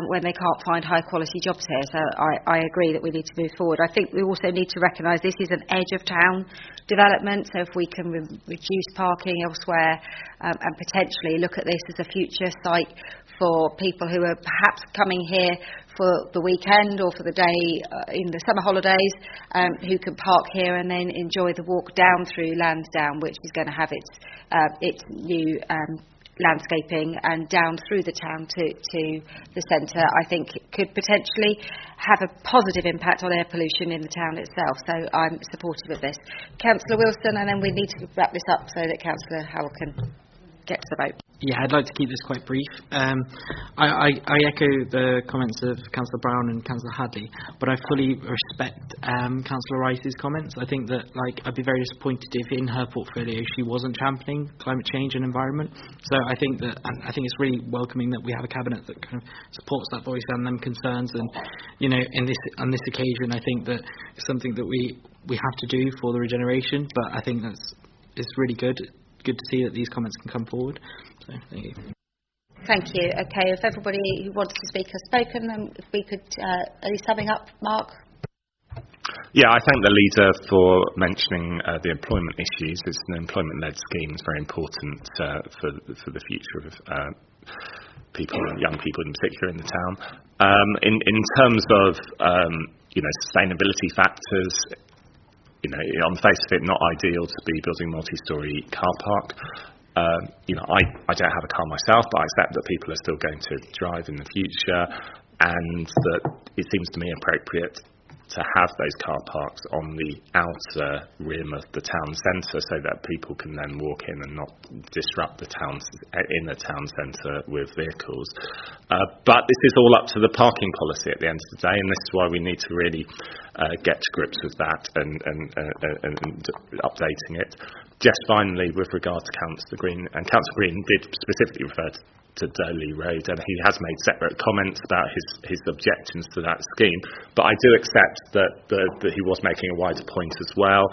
Speaker 1: when they can't find high quality jobs here. So I agree that we need to move forward. I think we also need to recognise this is an edge of town development, so if we can reduce parking elsewhere and potentially look at this as a future site for people who are perhaps coming here for the weekend or for the day in the summer holidays, who can park here and then enjoy the walk down through Lansdowne, which is going to have its new landscaping, and down through the town to the centre. I think it could potentially have a positive impact on air pollution in the town itself, so I'm supportive of this. Councillor Wilson, and then we need to wrap this up so that Councillor Howell can get to the vote.
Speaker 12: Yeah, I'd like to keep this quite brief. I echo the comments of Councillor Brown and Councillor Hadley, but I fully respect Councillor Rice's comments. I think that I'd be very disappointed if in her portfolio she wasn't championing climate change and environment. So I think it's really welcoming that we have a cabinet that kind of supports that voice and them concerns. And on this occasion, I think that it's something that we have to do for the regeneration. But I think it's really good to see that these comments can come forward. So, thank you.
Speaker 1: Thank you. Okay, if everybody who wants to speak has spoken, then if we could, are you summing up, Mark?
Speaker 11: Yeah, I thank the leader for mentioning the employment issues. It's an employment-led scheme. It's very important for the future of people, young people in particular, in the town. In terms of sustainability factors, on the face of it, not ideal to be building a multi-storey car park. I don't have a car myself, but I accept that people are still going to drive in the future, and that it seems to me appropriate to have those car parks on the outer rim of the town centre so that people can then walk in and not disrupt the inner town centre with vehicles. But this is all up to the parking policy at the end of the day, and this is why we need to really get to grips with that and updating it. Just finally, with regard to Councillor Green, and Councillor Green did specifically refer to Doley Road, and he has made separate comments about his objections to that scheme, but I do accept that he was making a wider point as well,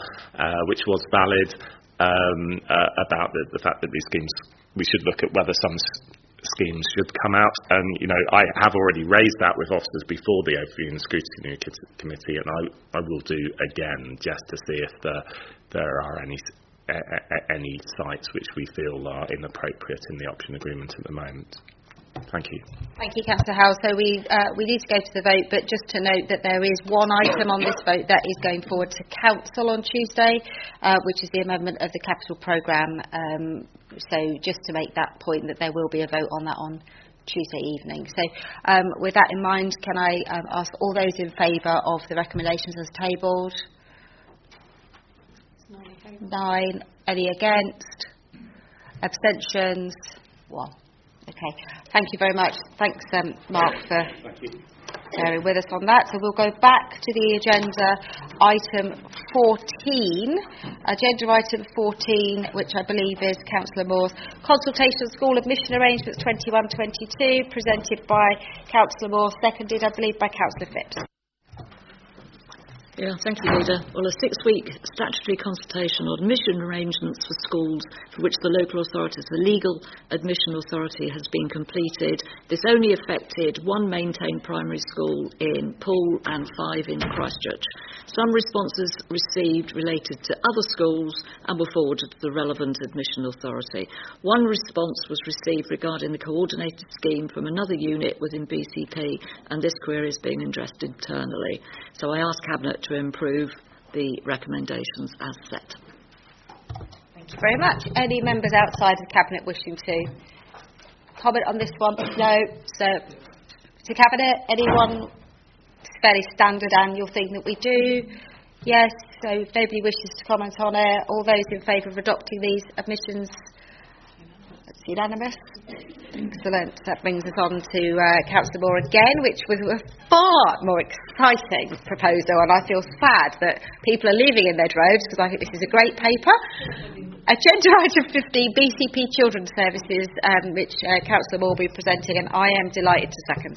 Speaker 11: which was valid, about the fact that these schemes, we should look at whether some schemes should come out, and I have already raised that with officers before the Overview and Scrutiny Committee, and I will do again just to see if there are any sites which we feel are inappropriate in the option agreement at the moment. Thank you.
Speaker 1: Thank you, Councillor Howell. So we need to go to the vote, but just to note that there is one item on this vote that is going forward to Council on Tuesday, which is the amendment of the capital programme. So just to make that point, that there will be a vote on that on Tuesday evening. So with that in mind, can I ask all those in favour of the recommendations as tabled? 9. Any against? Abstentions? 1. Okay. Thank you very much. Thanks, Mark, for bearing with us on that. So we'll go back to the agenda, item 14. Agenda item 14, which I believe is Councillor Moore's consultation of school admission arrangements 21-22, presented by Councillor Moore, seconded, I believe, by Councillor Phipps.
Speaker 10: Yeah, thank you, Leader. Well, a 6-week statutory consultation on admission arrangements for schools for which the local authorities, the legal admission authority, has been completed. This only affected 1 maintained primary school in Poole and 5 in Christchurch. Some responses received related to other schools and were forwarded to the relevant admission authority. 1 response was received regarding the coordinated scheme from another unit within BCP, and this query is being addressed internally. So I ask Cabinet to improve the recommendations as set.
Speaker 1: Thank you very much. Any members outside of Cabinet wishing to comment on this one? No. So, to Cabinet, anyone? It's fairly standard annual thing that we do. Yes. So, if nobody wishes to comment on it, all those in favour of adopting these admissions? It's unanimous. Excellent. That brings us on to Councillor Moore again, which was a far more exciting proposal, and I feel sad that people are leaving in their droves because I think this is a great paper. Agenda item 15, BCP Children's Services, which Councillor Moore will be presenting, and I am delighted to second.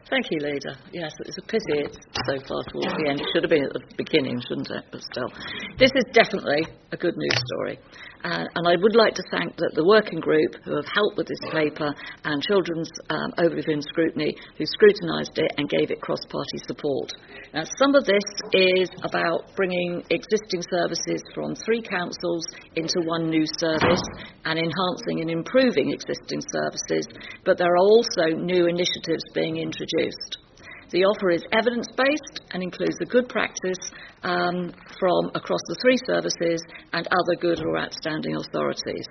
Speaker 10: Thank you, Leader. Yes, it's a pity it's so far towards the end. It should have been at the beginning, shouldn't it? But still, this is definitely a good news story. And I would like to thank the working group who have helped with this paper, and Children's Overview and Scrutiny, who scrutinised it and gave it cross-party support. Now, some of this is about bringing existing services from 3 councils into 1 new service and enhancing and improving existing services, but there are also new initiatives being introduced. The offer is evidence-based and includes the good practice from across the 3 services and other good or outstanding authorities.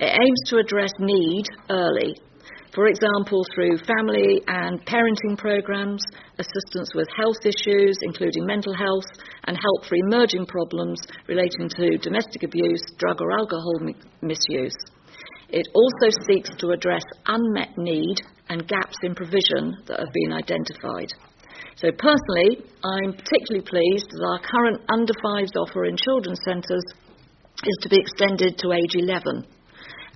Speaker 10: It aims to address need early, for example, through family and parenting programmes, assistance with health issues, including mental health, and help for emerging problems relating to domestic abuse, drug or alcohol misuse. It also seeks to address unmet need and gaps in provision that have been identified. So personally, I'm particularly pleased that our current under-5s offer in children's centres is to be extended to age 11.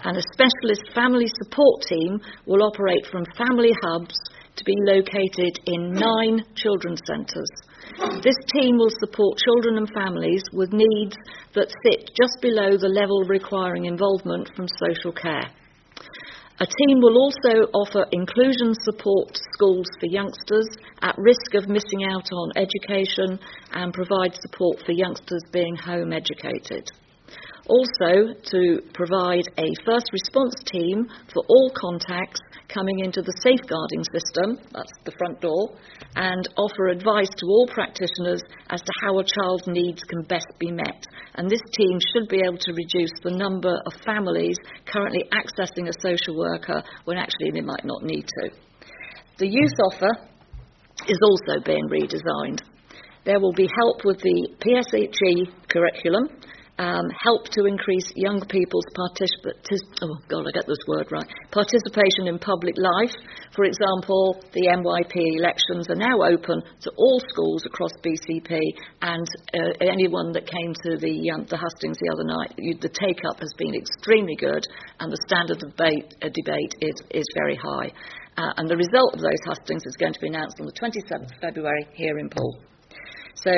Speaker 10: And a specialist family support team will operate from family hubs to be located in 9 children's centres. This team will support children and families with needs that sit just below the level requiring involvement from social care. A team will also offer inclusion support to schools for youngsters at risk of missing out on education and provide support for youngsters being home educated. Also, to provide a first response team for all contacts coming into the safeguarding system, that's the front door, and offer advice to all practitioners as to how a child's needs can best be met. And this team should be able to reduce the number of families currently accessing a social worker when actually they might not need to. The youth offer is also being redesigned. There will be help with the PSHE curriculum, help to increase young people's participation in public life. For example, the NYP elections are now open to all schools across BCP, and anyone that came to the hustings the other night, the take-up has been extremely good, and the standard of debate is very high. And the result of those hustings is going to be announced on the 27th of February here in Poole. So,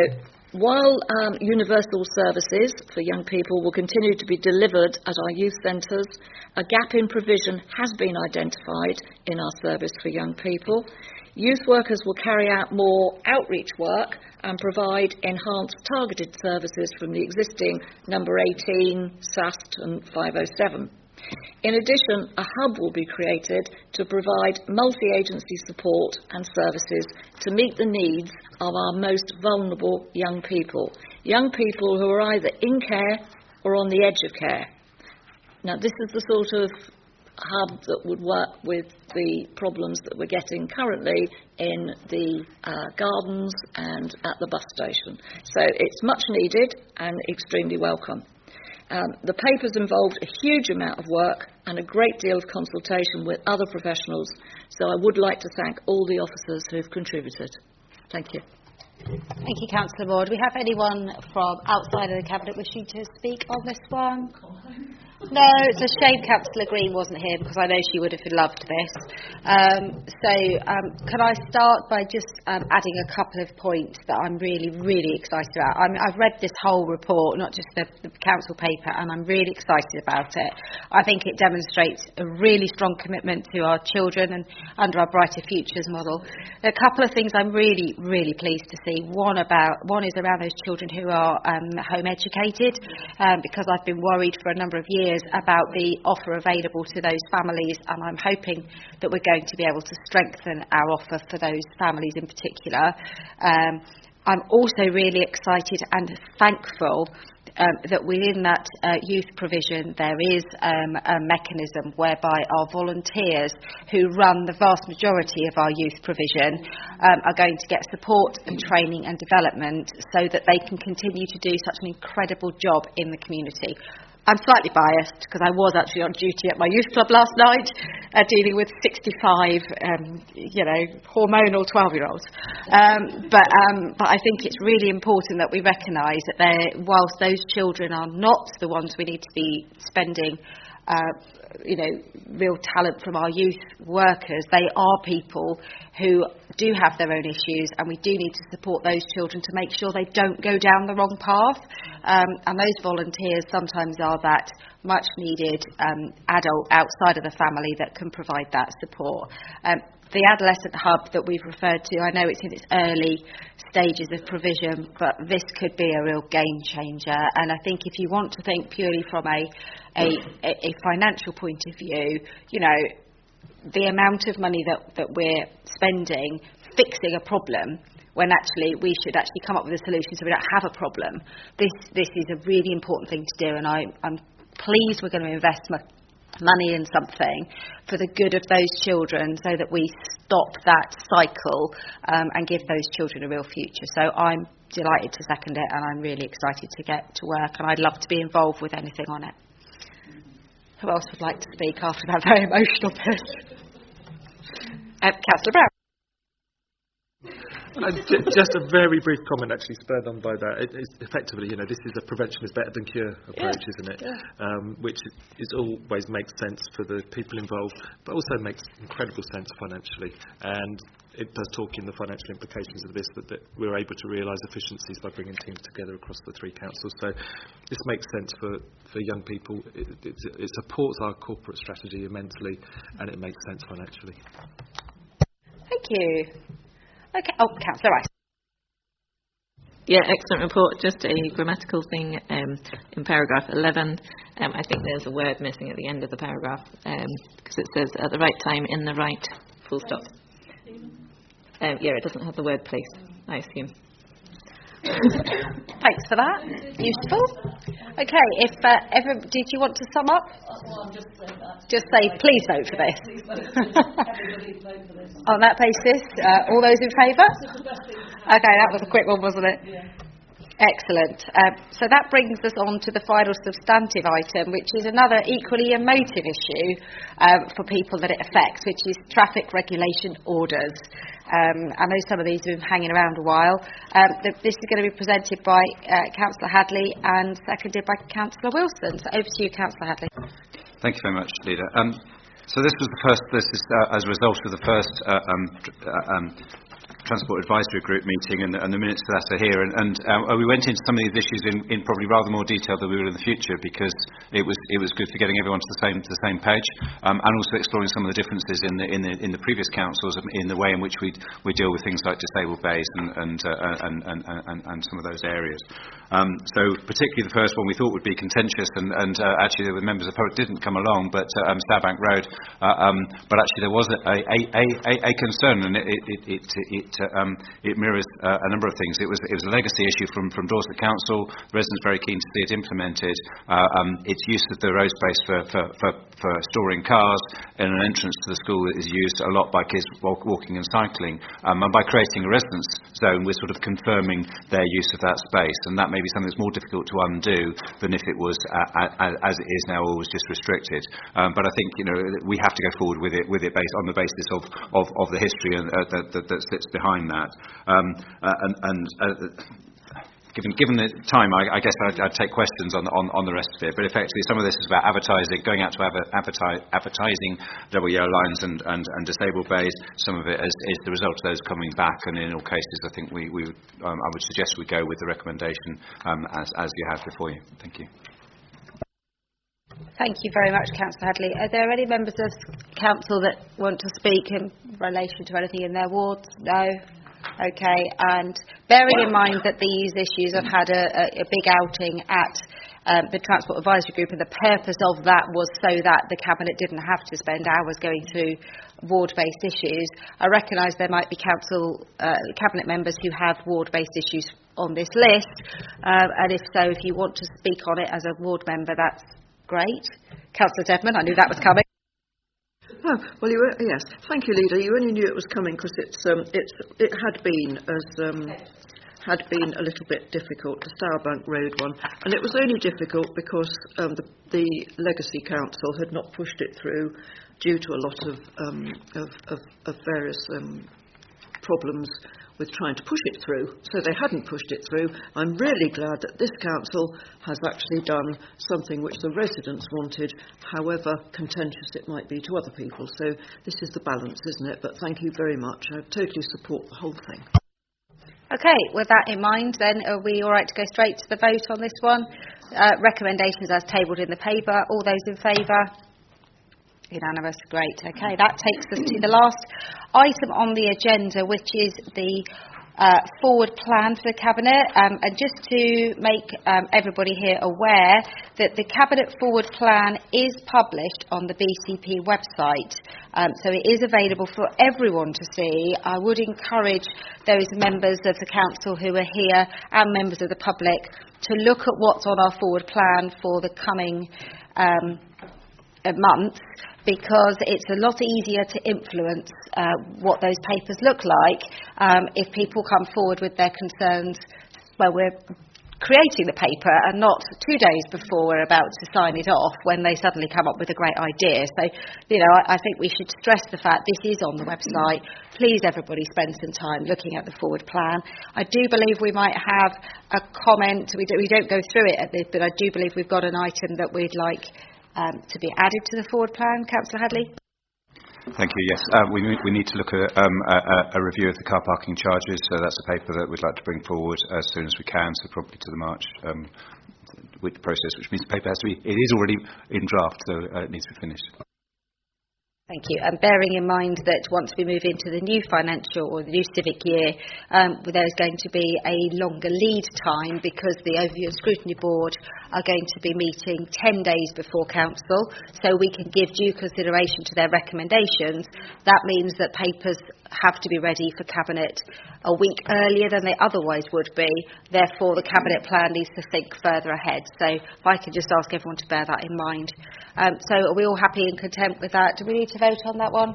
Speaker 10: while universal services for young people will continue to be delivered at our youth centres, a gap in provision has been identified in our service for young people. Youth workers will carry out more outreach work and provide enhanced targeted services from the existing number 18, SAST and 507. In addition, a hub will be created to provide multi-agency support and services to meet the needs of our most vulnerable young people who are either in care or on the edge of care. Now, this is the sort of hub that would work with the problems that we're getting currently in the gardens and at the bus station. So it's much needed and extremely welcome. The paper's involved a huge amount of work and a great deal of consultation with other professionals, so I would like to thank all the officers who have contributed. Thank you.
Speaker 1: Thank you, Councillor Ward. Do we have anyone from outside of the Cabinet wishing to speak on this one? No, it's a shame Councillor Green wasn't here because I know she would have loved this. Can I start by just adding a couple of points that I'm really, really excited about. I've read this whole report, not just the council paper, and I'm really excited about it. I think it demonstrates a really strong commitment to our children and under our Brighter Futures model. A couple of things I'm really, really pleased to see. One is around those children who are home educated, because I've been worried for a number of years about the offer available to those families, and I'm hoping that we're going to be able to strengthen our offer for those families in particular. I'm also really excited and thankful that within that youth provision there is a mechanism whereby our volunteers who run the vast majority of our youth provision are going to get support and training and development so that they can continue to do such an incredible job in the community. I'm slightly biased because I was actually on duty at my youth club last night dealing with 65 hormonal 12-year-olds. But I think it's really important that we recognise that whilst those children are not the ones we need to be spending real talent from our youth workers, they are people who do have their own issues, and we do need to support those children to make sure they don't go down the wrong path. And those volunteers sometimes are that much needed adult outside of the family that can provide that support. The adolescent hub that we've referred to, I know it's in its early stages of provision, but this could be a real game changer. And I think if you want to think purely from a financial point of view, the amount of money that we're spending fixing a problem when actually we should actually come up with a solution so we don't have a problem. This is a really important thing to do, and I'm pleased we're going to invest money in something for the good of those children so that we stop that cycle and give those children a real future. So I'm delighted to second it, and I'm really excited to get to work, and I'd love to be involved with anything on it. Who else would like to speak after that very emotional bit? Councillor Brown.
Speaker 6: Just a very brief comment, actually, spurred on by that. It's effectively, this is a prevention is better than cure approach, isn't it? Yeah. Which is always makes sense for the people involved, but also makes incredible sense financially. And it does talk in the financial implications of this that we're able to realise efficiencies by bringing teams together across the three councils. So this makes sense for young people. It supports our corporate strategy immensely, and it makes sense financially.
Speaker 1: Thank you. Okay. Oh, Councillor Rice.
Speaker 16: Yeah, excellent report. Just a grammatical thing in paragraph 11. I think there's a word missing at the end of the paragraph because it says at the right time in the right full stop. It doesn't have the word place, I assume.
Speaker 1: Thanks for that. Useful. Okay, if did you want to sum up? Just say, please vote for this. On that basis, all those in favour? Okay, that was a quick one, wasn't it? Yeah. Excellent. So that brings us on to the final substantive item, which is another equally emotive issue for people that it affects, which is traffic regulation orders. I know some of these have been hanging around a while. This is going to be presented by Councillor Hadley and seconded by Councillor Wilson. So over to you, Councillor Hadley.
Speaker 14: Thank you very much, Leader. So this was the first. This is as a result of the first Transport Advisory Group meeting, and the minutes to that are here. And we went into some of these issues in probably rather more detail than we will in the future, because it was good for getting everyone to the same page, and also exploring some of the differences in the previous councils in the way in which we deal with things like disabled bays and some of those areas. So particularly the first one we thought would be contentious, and actually the members of the public didn't come along, but Starbank Road. But actually there was a concern, and it mirrors a number of things. It was a legacy issue from Dorset Council. The residents very keen to see it implemented. Its use of the road space for storing cars in an entrance to the school is used a lot by kids walking and cycling. And by creating a residence zone, we're sort of confirming their use of that space, and that may be something that's more difficult to undo than if it was as it is now, always just restricted. But I think we have to go forward with it based on the basis of the history that sits behind that. Given the time, I guess I'd take questions on the rest of it. But effectively, some of this is about advertising, going out to advertising double yellow lines and disabled bays. Some of it is the result of those coming back, and in all cases, I think I would suggest we go with the recommendation as you have before you. Thank you.
Speaker 1: Thank you very much, Councillor Hadley. Are there any members of Council that want to speak in relation to anything in their wards? No? Okay, and bearing in mind that these issues have had a big outing at the Transport Advisory Group, and the purpose of that was so that the Cabinet didn't have to spend hours going through ward-based issues, I recognise there might be Cabinet members who have ward-based issues on this list, and if so, if you want to speak on it as a ward member, that's great. Councillor Dedman, I knew that was coming.
Speaker 15: Oh, well, yes. Thank you, Leader. You only knew it was coming because it had been a little bit difficult, the Starbank Road one, and it was only difficult because the Legacy Council had not pushed it through due to a lot of various problems with trying to push it through, so they hadn't pushed it through. I'm really glad that this council has actually done something which the residents wanted, however contentious it might be to other people. So this is the balance, isn't it? But thank you very much. I totally support the whole thing. Okay, with that in mind then, are we all right to go straight to the vote on this one? Recommendations as tabled in the paper. All those in favour? Unanimous. Great. Okay, that takes us to the last item on the agenda, which is the forward plan for the Cabinet. And just to make everybody here aware that the Cabinet forward plan is published on the BCP website. So it is available for everyone to see. I would encourage those members of the Council who are here and members of the public to look at what's on our forward plan for the coming months, because it's a lot easier to influence what those papers look like if people come forward with their concerns. Well, we're
Speaker 1: creating the paper and not 2 days before we're about to sign it off when they suddenly come up with a great idea. So, I think we should stress the fact this is on the website. Please, everybody, spend some time looking at the forward plan. I do believe we might have a comment. We don't go through it at this, but I do believe we've got an item that we'd like to be added to the forward plan. Councillor Hadley?
Speaker 14: Thank you. Yes, we need to look at a review of the car parking charges. So that's a paper that we'd like to bring forward as soon as we can. So probably to the March with the process, which means the paper has to be. It is already in draft, so it needs to be finished.
Speaker 1: Thank you. And bearing in mind that once we move into the new financial or the new civic year, there's going to be a longer lead time because the Overview and Scrutiny Board are going to be meeting 10 days before Council, so we can give due consideration to their recommendations. That means that papers have to be ready for Cabinet a week earlier than they otherwise would be. Therefore, the Cabinet plan needs to think further ahead. So if I could just ask everyone to bear that in mind. So are we all happy and content with that? Do we need to vote on that one?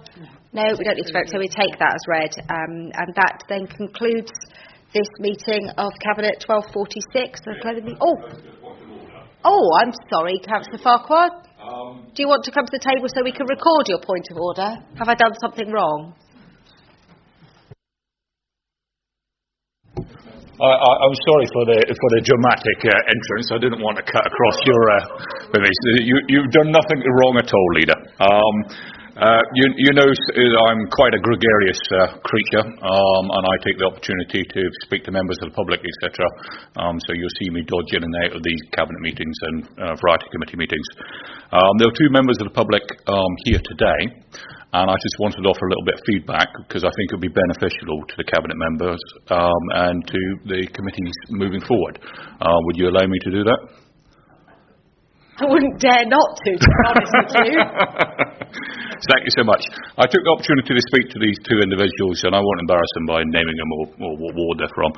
Speaker 1: No, we don't need to vote. So we take that as read. And that then concludes this meeting of Cabinet 12:46. Oh, I'm sorry, Councillor Farquhar. Do you want to come to the table so we can record your point of order? Have I done something wrong?
Speaker 9: I'm sorry for the dramatic entrance. I didn't want to cut across your You've done nothing wrong at all, Leader. You know I'm quite a gregarious creature, and I take the opportunity to speak to members of the public, etc. So you'll see me dodge in and out of these cabinet meetings and variety committee meetings. There are two members of the public here today. And I just wanted to offer a little bit of feedback because I think it would be beneficial to the Cabinet members and to the committees moving forward. Would you allow me to do that?
Speaker 1: I wouldn't dare not to be honest with you.
Speaker 9: Thank you so much. I took the opportunity to speak to these two individuals, and I won't embarrass them by naming them or what ward they're from,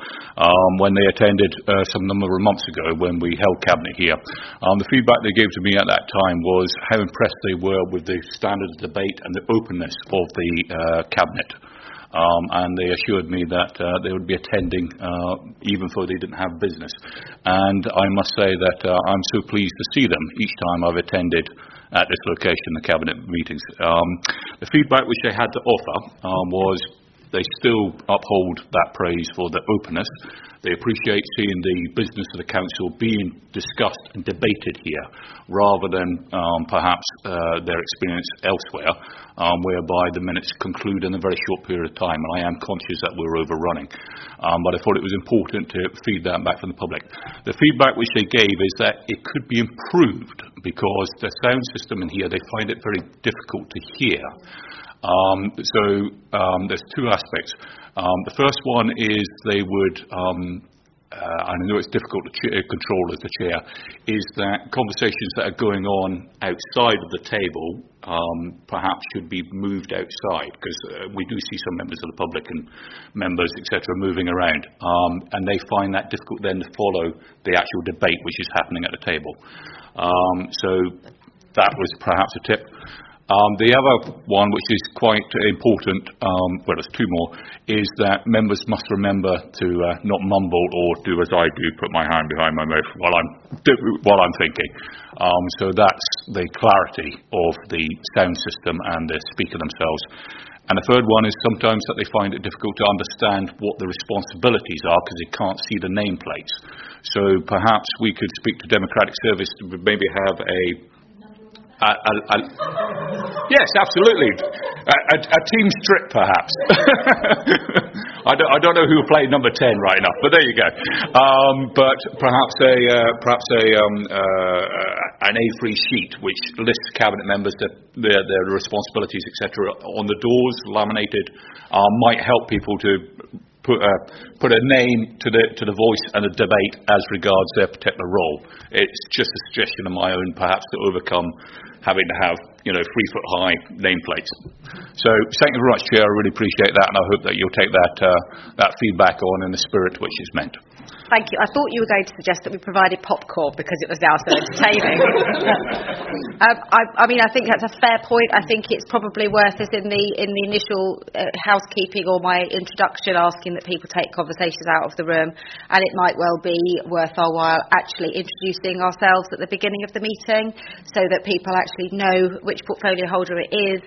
Speaker 9: when they attended some number of months ago when we held Cabinet here. The feedback they gave to me at that time was how impressed they were with the standard of debate and the openness of the Cabinet. And they assured me that they would be attending even though they didn't have business. And I must say that I'm so pleased to see them each time I've attended at this location, the Cabinet meetings. The feedback which they had to offer was they still uphold that praise for the openness. They appreciate seeing the business of the council being discussed and debated here, rather than perhaps their experience elsewhere, whereby the minutes conclude in a very short period of time. And I am conscious that we're overrunning. But I thought it was important to feed that back from the public. The feedback which they gave is that it could be improved because the sound system in here, they find it very difficult to hear. There's two aspects. The first one is they would, I know it's difficult to control as the chair, is that conversations that are going on outside of the table perhaps should be moved outside, because we do see some members of the public and members, etc., moving around, and they find that difficult then to follow the actual debate which is happening at the table. So that was perhaps a tip. The other one, which is quite important, well, there's two more, is that members must remember to not mumble or do as I do, put my hand behind my mouth while I'm thinking. So that's the clarity of the sound system and the speaker themselves. And the third one is sometimes that they find it difficult to understand what the responsibilities are because they can't see the nameplates. So perhaps we could speak to Democratic Service to maybe have yes, absolutely. A team strip, perhaps. I don't know who played number 10 right enough, but there you go. But perhaps an A3 sheet which lists cabinet members, their responsibilities, etc., on the doors, laminated, might help people to put a name to the voice and the debate as regards their particular role. It's just a suggestion of my own, perhaps, to overcome having to have 3-foot high nameplates. So thank you very much, Chair. I really appreciate that, and I hope that you'll take that feedback on in the spirit which is meant.
Speaker 1: Thank you. I thought you were going to suggest that we provided popcorn because it was now so entertaining. I mean, I think that's a fair point. I think it's probably worth us in the initial housekeeping or my introduction asking that people take conversations out of the room, and it might well be worth our while actually introducing ourselves at the beginning of the meeting so that people actually know which portfolio holder it is,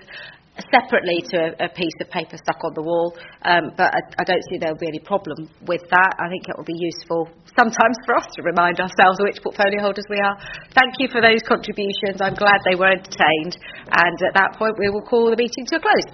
Speaker 1: separately to a piece of paper stuck on the wall, but I don't see there'll be any problem with that. I think it will be useful sometimes for us to remind ourselves which portfolio holders we are. Thank you for those contributions. I'm glad they were entertained, and at that point we will call the meeting to a close.